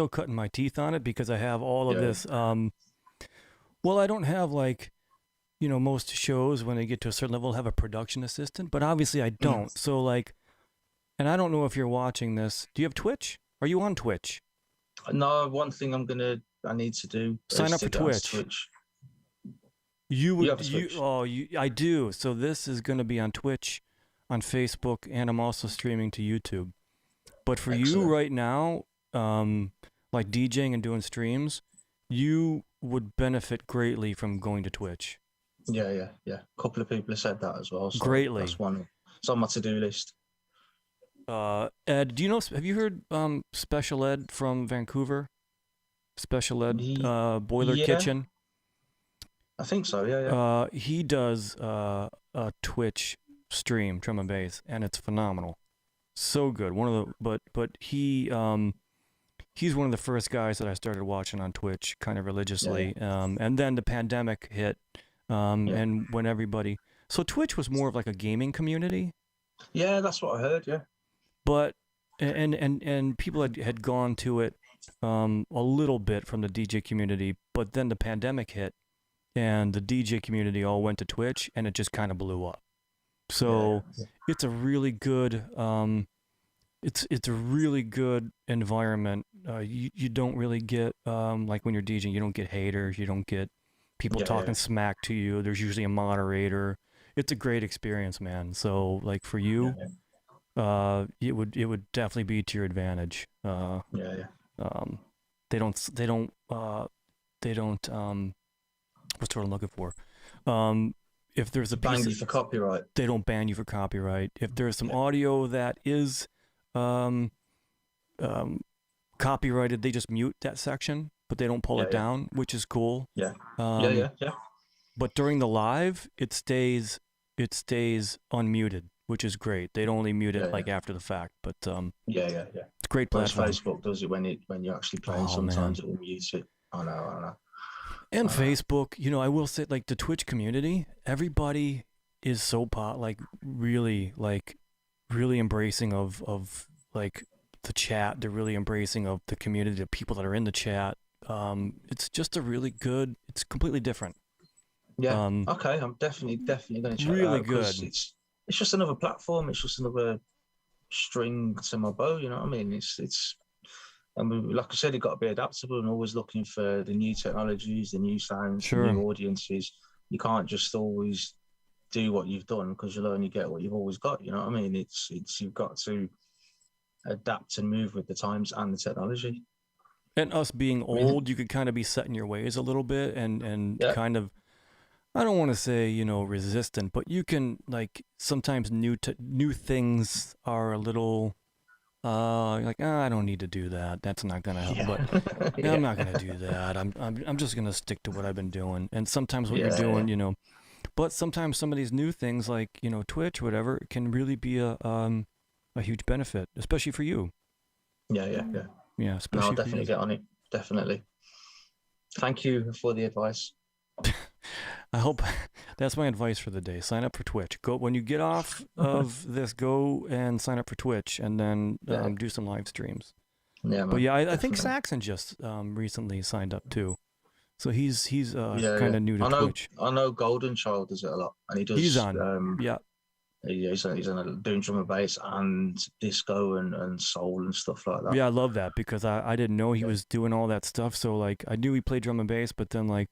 [SPEAKER 1] cutting my teeth on it because I have all of this. Well, I don't have most shows when they get to a certain level have a production assistant, but obviously I don't. So and I don't know if you're watching this. Do you have Twitch? Are you on Twitch?
[SPEAKER 2] No, one thing I need to do.
[SPEAKER 1] Sign up for Twitch. I do. So this is going to be on Twitch, on Facebook, and I'm also streaming to YouTube. But for you right now, like DJing and doing streams, you would benefit greatly from going to Twitch.
[SPEAKER 2] Yeah. A couple of people have said that as well. So
[SPEAKER 1] Greatly.
[SPEAKER 2] that's one. It's on my to-do list.
[SPEAKER 1] Ed, do you know? Have you heard Special Ed from Vancouver? Special Ed Boiler
[SPEAKER 2] Yeah,
[SPEAKER 1] Kitchen.
[SPEAKER 2] I think so. Yeah.
[SPEAKER 1] He does a Twitch stream, drum and bass, and it's phenomenal. So good. One of the but he's one of the first guys that I started watching on Twitch kind of religiously. And then the pandemic hit, and when everybody, so Twitch was more of like a gaming community.
[SPEAKER 2] Yeah, that's what I heard. Yeah.
[SPEAKER 1] But and people had gone to it a little bit from the DJ community, but then the pandemic hit, and the DJ community all went to Twitch, and it just kind of blew up. So it's a really good it's a really good environment. You don't really get like when you're DJing, you don't get haters, you don't get people talking smack to you. There's usually a moderator. It's a great experience, man. So like for you, it would definitely be to your advantage. They don't what's what I'm looking for. If there's a piece
[SPEAKER 2] ban you for copyright,
[SPEAKER 1] they don't ban you for copyright. If there's some audio that is copyrighted, they just mute that section, but they don't pull it down, which is cool.
[SPEAKER 2] Yeah.
[SPEAKER 1] But during the live, it stays unmuted, which is great. They'd only mute it like after the fact, but it's a great platform.
[SPEAKER 2] Facebook does it when you're actually playing. Sometimes it will mute it. I know.
[SPEAKER 1] And Facebook, you know, I will say, like the Twitch community, everybody is so really embracing of like the chat. They're really embracing of the community, the people that are in the chat. It's just it's completely different.
[SPEAKER 2] Yeah. Okay. I'm definitely going to check
[SPEAKER 1] really
[SPEAKER 2] it out.
[SPEAKER 1] Good.
[SPEAKER 2] It's just another platform. It's just another string to my bow. You know what I mean? I mean, like I said, you've got to be adaptable and always looking for the new technologies, the new sounds, the new audiences. You can't just always do what you've done because you'll only get what you've always got. You know what I mean? It's you've got to adapt and move with the times and the technology.
[SPEAKER 1] And us being old, you could kind of be set in your ways a little bit and kind of, I don't want to say, you know, resistant, but you can like sometimes new things are a little like, I don't need to do that. That's not gonna help. But I'm not gonna do that. I'm just gonna stick to what I've been doing. And sometimes what you're doing, you know, but sometimes some of these new things like, you know, Twitch or whatever can really be a huge benefit, especially for you.
[SPEAKER 2] Yeah.
[SPEAKER 1] Especially
[SPEAKER 2] I'll definitely get on it. Definitely. Thank you for the advice.
[SPEAKER 1] I hope that's my advice for the day. Sign up for Twitch. Go when you get off of this. Go and sign up for Twitch, and then do some live streams. Yeah, man, but I think Saxon just recently signed up too. So he's kind of new to Twitch.
[SPEAKER 2] I know Golden Child does it a lot, and he does.
[SPEAKER 1] He's on.
[SPEAKER 2] He's doing drum and bass and disco and soul and stuff like that.
[SPEAKER 1] Yeah, I love that because I didn't know he was doing all that stuff. So like I knew he played drum and bass, but then like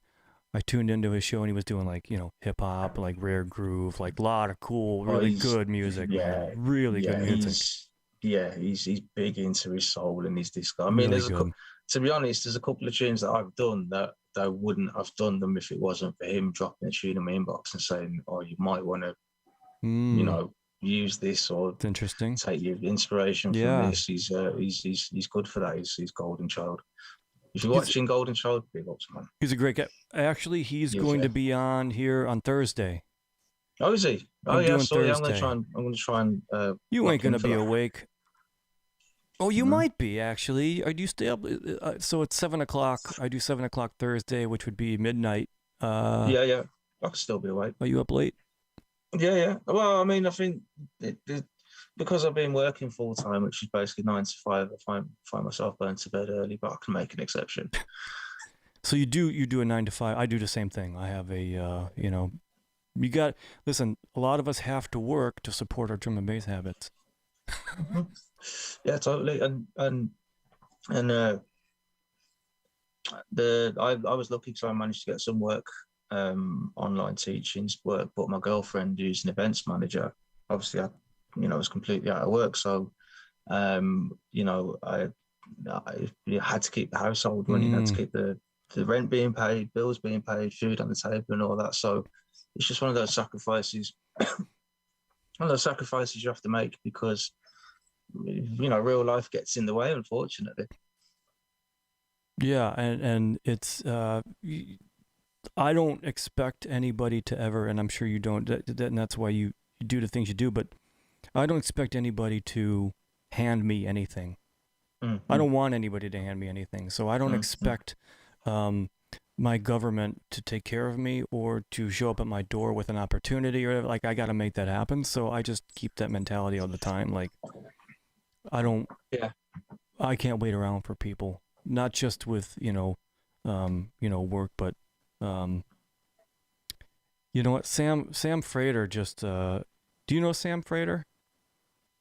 [SPEAKER 1] I tuned into his show and he was doing like, you know, hip hop, like rare groove, like a lot of cool, really good music. Yeah, really good music.
[SPEAKER 2] He's big into his soul and his disco. I mean, really to be honest, there's a couple of tunes that I've done that I wouldn't have done them if it wasn't for him dropping a tune in my inbox and saying, "Oh, you might want to, you know, use this or
[SPEAKER 1] it's interesting.
[SPEAKER 2] Take your inspiration from this." He's good for that. He's Golden Child. If you're watching Golden Child, big ups, man.
[SPEAKER 1] He's a great guy. Actually, he's going to be on here on Thursday.
[SPEAKER 2] Oh, is he? Oh, yeah. Sorry, I'm going to try and.
[SPEAKER 1] You ain't going to be awake. Oh, you might be actually. Are you still? So it's 7:00. I do 7:00 Thursday, which would be midnight.
[SPEAKER 2] Yeah. I could still be awake.
[SPEAKER 1] Are you up late?
[SPEAKER 2] Yeah. Well, I mean, I think because I've been working full time, which is basically 9 to 5, I find myself going to bed early, but I can make an exception.
[SPEAKER 1] So you do a 9 to 5. I do the same thing. I have a you know, listen. A lot of us have to work to support our drum and bass habits.
[SPEAKER 2] Yeah, totally. And I was lucky because I managed to get some work, online teachings work, but my girlfriend, who's an events manager, obviously I was completely out of work. So, you know, you had to keep the household running, had to keep the rent being paid, bills being paid, food on the table, and all that. So it's just one of those sacrifices. One of those sacrifices you have to make because real life gets in the way, unfortunately.
[SPEAKER 1] Yeah, and it's I don't expect anybody to ever, and I'm sure you don't, and that's why you do the things you do, but I don't expect anybody to hand me anything. I don't want anybody to hand me anything. So I don't expect my government to take care of me or to show up at my door with an opportunity or whatever. Like, I got to make that happen. So I just keep that mentality all the time. Like, I can't wait around for people, not just with, work, but, you know what? Sam Frater just, do you know Sam Frater?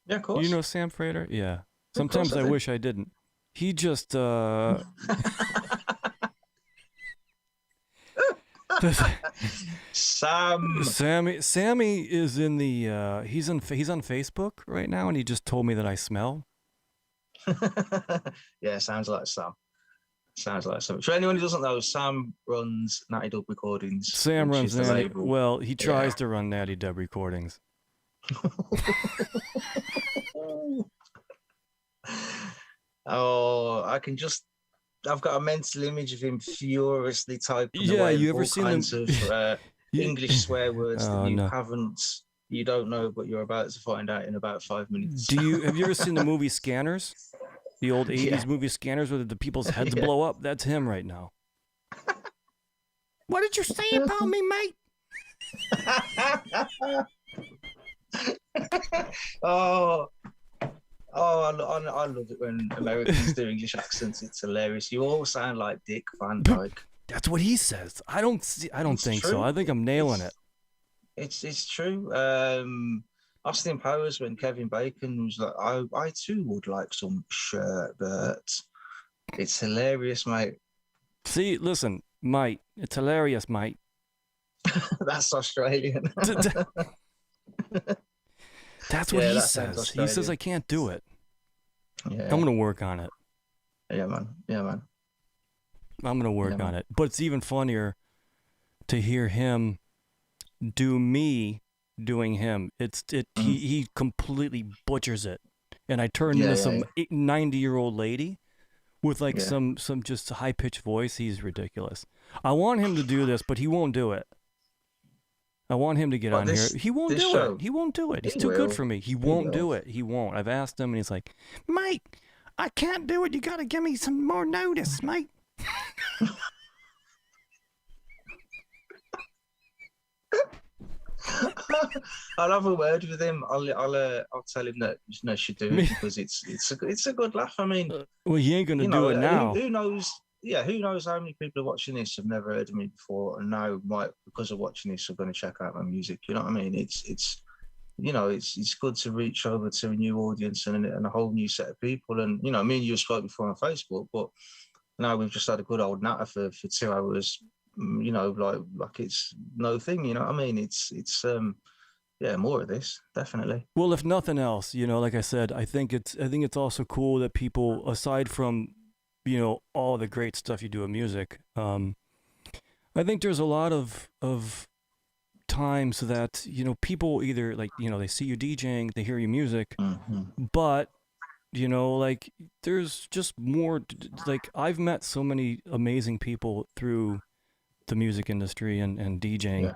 [SPEAKER 2] Yeah, of course.
[SPEAKER 1] You know Sam Frater? Yeah. Sometimes I wish I didn't. He just Sammy is in the he's on Facebook right now, and he just told me that I smell.
[SPEAKER 2] Yeah, sounds like Sam. Sounds like Sam. For anyone who doesn't know, Sam runs Natty Dub Recordings.
[SPEAKER 1] Sam runs Natty. Well, he tries to run Natty Dub Recordings.
[SPEAKER 2] Oh, I've got a mental image of him furiously typing away.
[SPEAKER 1] You ever seen
[SPEAKER 2] kinds of English swear words that you don't know, but you're about to find out in about 5 minutes.
[SPEAKER 1] Have you ever seen the movie Scanners? The old 80s movie Scanners where the people's heads blow up? That's him right now. What did you say about me, mate?
[SPEAKER 2] I love it when Americans do English accents. It's hilarious. You all sound like Dick Van Dyke.
[SPEAKER 1] That's what he says. I don't think so. I think I'm nailing it.
[SPEAKER 2] It's true. Austin Powers, when Kevin Bacon was like, I too would like some sherbet. It's hilarious, mate.
[SPEAKER 1] See, listen, mate. It's hilarious, mate.
[SPEAKER 2] That's Australian.
[SPEAKER 1] That's what he says. He says I can't do it. Yeah. I'm gonna work on it.
[SPEAKER 2] Yeah, man.
[SPEAKER 1] I'm gonna work on it. But it's even funnier to hear him do me doing him. He completely butchers it, and I turn into some 90-year-old lady with like some just high pitched voice. He's ridiculous. I want him to do this, but he won't do it. I want him to get on here. He won't do it. He won't do it. He's too good for me. He won't do it. He won't. I've asked him, and he's like, mate, I can't do it. You got to give me some more notice, mate.
[SPEAKER 2] I'll have a word with him. I'll tell him that you should do it because it's a good laugh. I mean,
[SPEAKER 1] well, he ain't gonna do it now.
[SPEAKER 2] Who knows? Yeah, who knows how many people are watching this have never heard of me before, and now might, because of watching this, are going to check out my music. You know what I mean? It's good to reach over to a new audience and a whole new set of people. And me and you spoke before on Facebook, but now we've just had a good old natter for 2 hours. Like it's no thing. You know what I mean? It's more of this, definitely.
[SPEAKER 1] Well, if nothing else, like I said, I think it's also cool that people, aside from all the great stuff you do in music, I think there's a lot of times that people either they see you DJing, they hear your music, but like there's just more. Like, I've met so many amazing people through the music industry and DJing.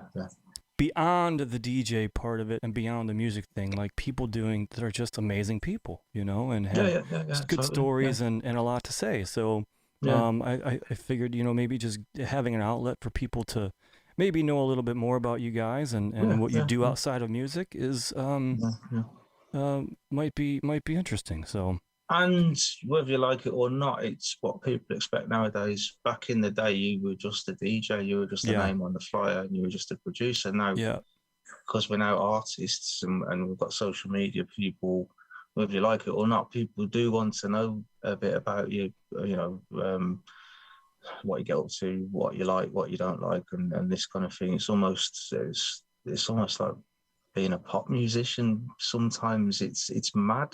[SPEAKER 1] Beyond the DJ part of it and beyond the music thing, like people that are just amazing people, and have good stories and a lot to say. So I figured, maybe just having an outlet for people to maybe know a little bit more about you guys and what you do outside of music is might be interesting. So,
[SPEAKER 2] and whether you like it or not, it's what people expect nowadays. Back in the day, you were just a DJ, you were just a name on the flyer, and you were just a producer. Now, because we're now artists and we've got social media, people, whether you like it or not, people do want to know a bit about you, what you get up to, what you like, what you don't like, and this kind of thing. It's almost like being a pop musician. Sometimes it's mad.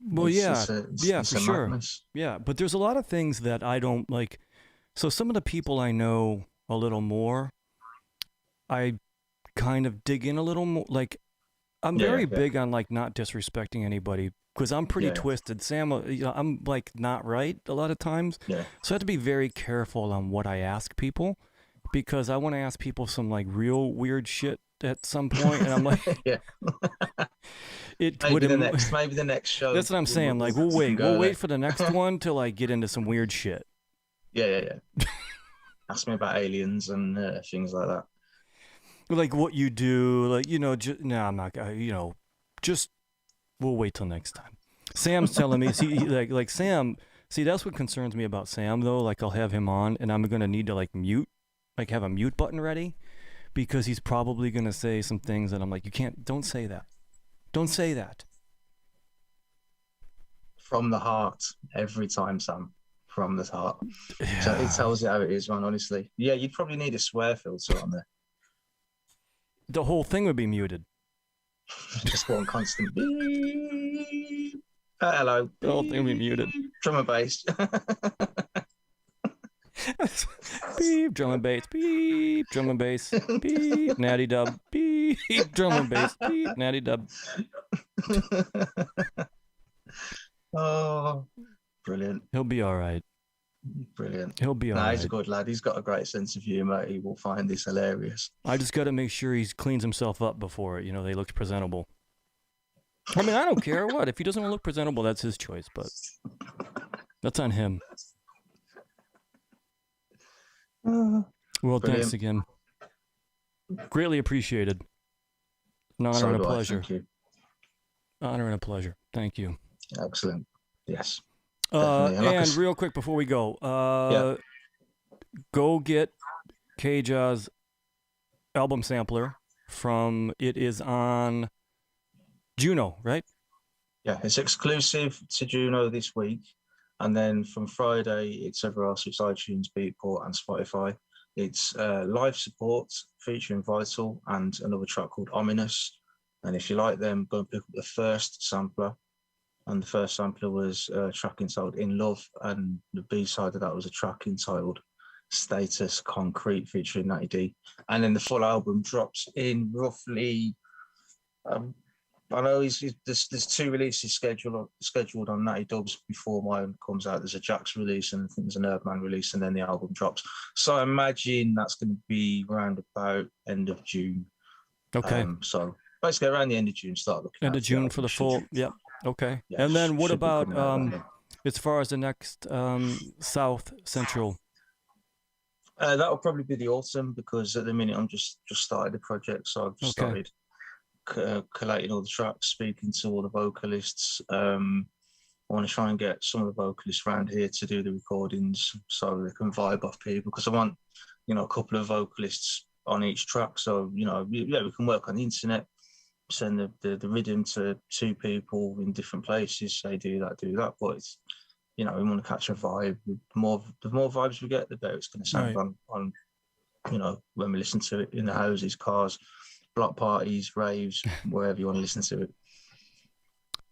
[SPEAKER 1] Well, yeah, yeah,
[SPEAKER 2] It's
[SPEAKER 1] for
[SPEAKER 2] a
[SPEAKER 1] sure.
[SPEAKER 2] madness.
[SPEAKER 1] Yeah, but there's a lot of things that I don't like. So some of the people I know a little more, I kind of dig in a little more. Like I'm
[SPEAKER 2] Yeah,
[SPEAKER 1] very
[SPEAKER 2] yeah,
[SPEAKER 1] big on like not disrespecting anybody because I'm pretty
[SPEAKER 2] yeah,
[SPEAKER 1] twisted. Sam, I'm like not right a lot of times,
[SPEAKER 2] yeah,
[SPEAKER 1] so I have to be very careful on what I ask people because I want to ask people some like real weird shit at some point, and I'm like,
[SPEAKER 2] yeah.
[SPEAKER 1] it would.
[SPEAKER 2] Maybe the next show
[SPEAKER 1] That's what I'm saying. Like we'll
[SPEAKER 2] we can
[SPEAKER 1] wait. We'll
[SPEAKER 2] go
[SPEAKER 1] wait
[SPEAKER 2] there.
[SPEAKER 1] for the next one to like get into some weird shit.
[SPEAKER 2] Yeah, yeah, yeah. Ask me about aliens and things like that.
[SPEAKER 1] Like what you do, like no, I'm not. Just we'll wait till next time. Sam's telling me, see, like Sam. See, that's what concerns me about Sam though. Like I'll have him on, and I'm gonna need to like mute, like have a mute button ready, because he's probably gonna say some things that I'm like, you can't, don't say that, don't say that.
[SPEAKER 2] From the heart, every time, Sam. From the heart. So it
[SPEAKER 1] Yeah.
[SPEAKER 2] tells you how it is, man, honestly. Yeah, you'd probably need a swear filter on there.
[SPEAKER 1] The whole thing would be muted.
[SPEAKER 2] Just one constant beep. Hello.
[SPEAKER 1] The whole thing would be
[SPEAKER 2] Beep.
[SPEAKER 1] muted.
[SPEAKER 2] Drum and bass.
[SPEAKER 1] Beep, drum and bass. Beep, drum and bass. Beep, natty dub. Beep, drum and bass. Beep, natty dub.
[SPEAKER 2] Oh, brilliant.
[SPEAKER 1] He'll be all right.
[SPEAKER 2] Brilliant.
[SPEAKER 1] He'll be all
[SPEAKER 2] Nah,
[SPEAKER 1] right.
[SPEAKER 2] he's a good lad. He's got a great sense of humor. He will find this hilarious.
[SPEAKER 1] I just got to make sure he cleans himself up before they look presentable. I mean, I don't care what. If he doesn't look presentable, that's his choice, but that's on him. Well,
[SPEAKER 2] Brilliant.
[SPEAKER 1] thanks again. Greatly appreciated. An honor and a pleasure.
[SPEAKER 2] Thank you.
[SPEAKER 1] Honor and a pleasure. Thank you.
[SPEAKER 2] Excellent. Yes.
[SPEAKER 1] And real quick before we go, go get K JAH's album sampler from, it is on Juno, right?
[SPEAKER 2] Yeah, it's exclusive to Juno this week. And then from Friday, it's everywhere else. It's iTunes, Beatport, and Spotify. It's live support featuring Vital and another track called Ominous. And if you like them, go and pick up the first sampler. And the first sampler was a track entitled In Love. And the B-side of that was a track entitled Status Concrete featuring Natty D. And then the full album drops in roughly... I know there's two releases scheduled on Natty Dubs before mine comes out. There's a Jax release and I think there's an Erdman release, and then the album drops. So I imagine that's going to be around about end of June.
[SPEAKER 1] Okay.
[SPEAKER 2] So basically around the end of June, start looking
[SPEAKER 1] end of June for the full. Yep. Okay.
[SPEAKER 2] Yeah,
[SPEAKER 1] and then what about
[SPEAKER 2] as
[SPEAKER 1] far as the next South Central?
[SPEAKER 2] That'll probably be the autumn, because at the minute I'm just started the project, so I've just started collating all the tracks, speaking to all the vocalists. I want to try and get some of the vocalists around here to do the recordings so they can vibe off people, because I want, a couple of vocalists on each track. So, we can work on the internet, send the rhythm to two people in different places, say do that. But it's, we want to catch a vibe. The more vibes we get, the better it's going to sound on, when we listen to it in the houses, cars, block parties, raves, wherever you want to listen to it.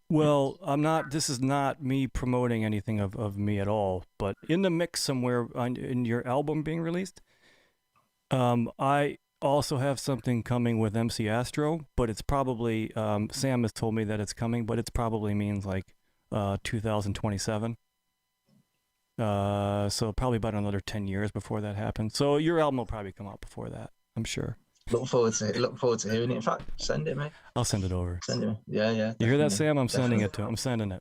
[SPEAKER 1] Well, this is not me promoting anything of me at all, but in the mix somewhere in your album being released, I also have something coming with MC Astro, but it's probably, Sam has told me that it's coming, but it probably means like 2027. So probably about another 10 years before that happens. So your album will probably come out before that, I'm sure.
[SPEAKER 2] Look forward to hearing it. In fact, send it, mate.
[SPEAKER 1] I'll send it over.
[SPEAKER 2] Send it. Yeah.
[SPEAKER 1] You hear that, Sam? I'm sending it to him. I'm sending it.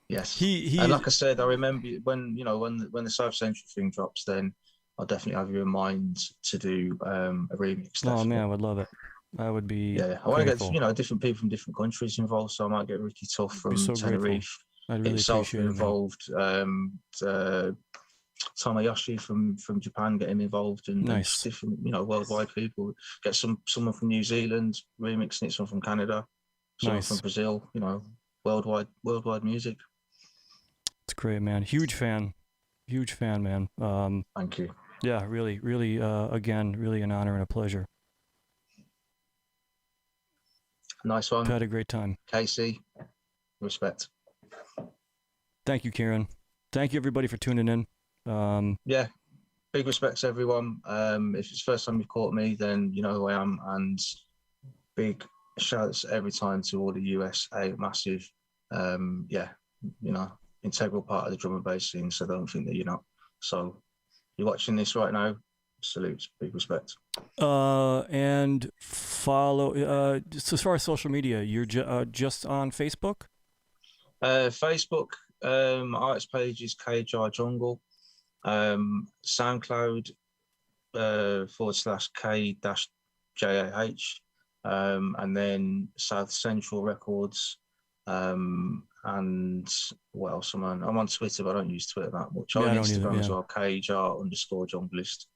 [SPEAKER 2] Yes.
[SPEAKER 1] And
[SPEAKER 2] like I said, I remember when the South Central thing drops, then I'll definitely have you in mind to do a remix. Definitely.
[SPEAKER 1] Oh man, I would love it. I would be.
[SPEAKER 2] Yeah, I want to get different people from different countries involved. So I might get Ricky Tuff from Tenerife.
[SPEAKER 1] I'd really
[SPEAKER 2] himself
[SPEAKER 1] appreciate
[SPEAKER 2] involved. Tamayoshi from Japan, get him involved, and
[SPEAKER 1] nice.
[SPEAKER 2] Different worldwide people. Get someone from New Zealand remixing it, someone from Canada, someone from Brazil. Worldwide music.
[SPEAKER 1] It's great, man. Huge fan, man.
[SPEAKER 2] Thank you.
[SPEAKER 1] Yeah, really, again, really an honor and a pleasure.
[SPEAKER 2] Nice one.
[SPEAKER 1] I've had a great time.
[SPEAKER 2] Casey, respect.
[SPEAKER 1] Thank you, Kieran. Thank you, everybody, for tuning in.
[SPEAKER 2] Yeah, big respects to everyone. If it's the first time you've caught me, then you know who I am, and big shouts every time to all the USA, massive, yeah, you know, integral part of the drum and bass scene. So don't think that you're not. So you're watching this right now. Salute, big respect.
[SPEAKER 1] And follow. Just as far as social media, you're just on Facebook.
[SPEAKER 2] Facebook, artist page is K JAH Jungle. SoundCloud /K JAH. And then South Central Records. And what else am I on? I'm on Twitter, but I don't use Twitter that much. I'm
[SPEAKER 1] Yeah, I
[SPEAKER 2] on
[SPEAKER 1] don't either,
[SPEAKER 2] Instagram
[SPEAKER 1] yeah.
[SPEAKER 2] as well, K JAH_junglist.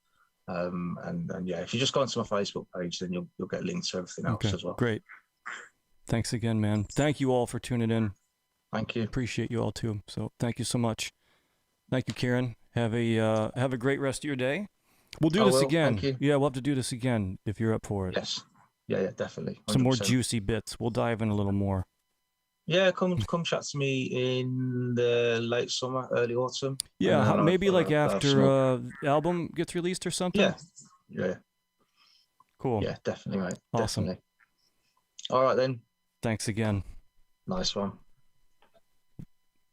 [SPEAKER 2] And yeah, if you just go onto my Facebook page, then you'll get links to everything else as well.
[SPEAKER 1] Great. Thanks again, man. Thank you all for tuning in.
[SPEAKER 2] Thank you.
[SPEAKER 1] Appreciate you all too. So thank you so much. Thank you, Kieran. Have a great rest of your day. We'll do this again.
[SPEAKER 2] Thank you.
[SPEAKER 1] Yeah, we'll have to do this again if you're up for it.
[SPEAKER 2] Yes. Yeah, definitely. 100%.
[SPEAKER 1] Some more juicy bits. We'll dive in a little more.
[SPEAKER 2] Yeah, come chat to me in the late summer, early autumn.
[SPEAKER 1] Yeah, maybe like after album gets released or something.
[SPEAKER 2] Yeah.
[SPEAKER 1] Cool.
[SPEAKER 2] Yeah, definitely, mate.
[SPEAKER 1] Awesome.
[SPEAKER 2] Definitely. All right then.
[SPEAKER 1] Thanks again.
[SPEAKER 2] Nice one.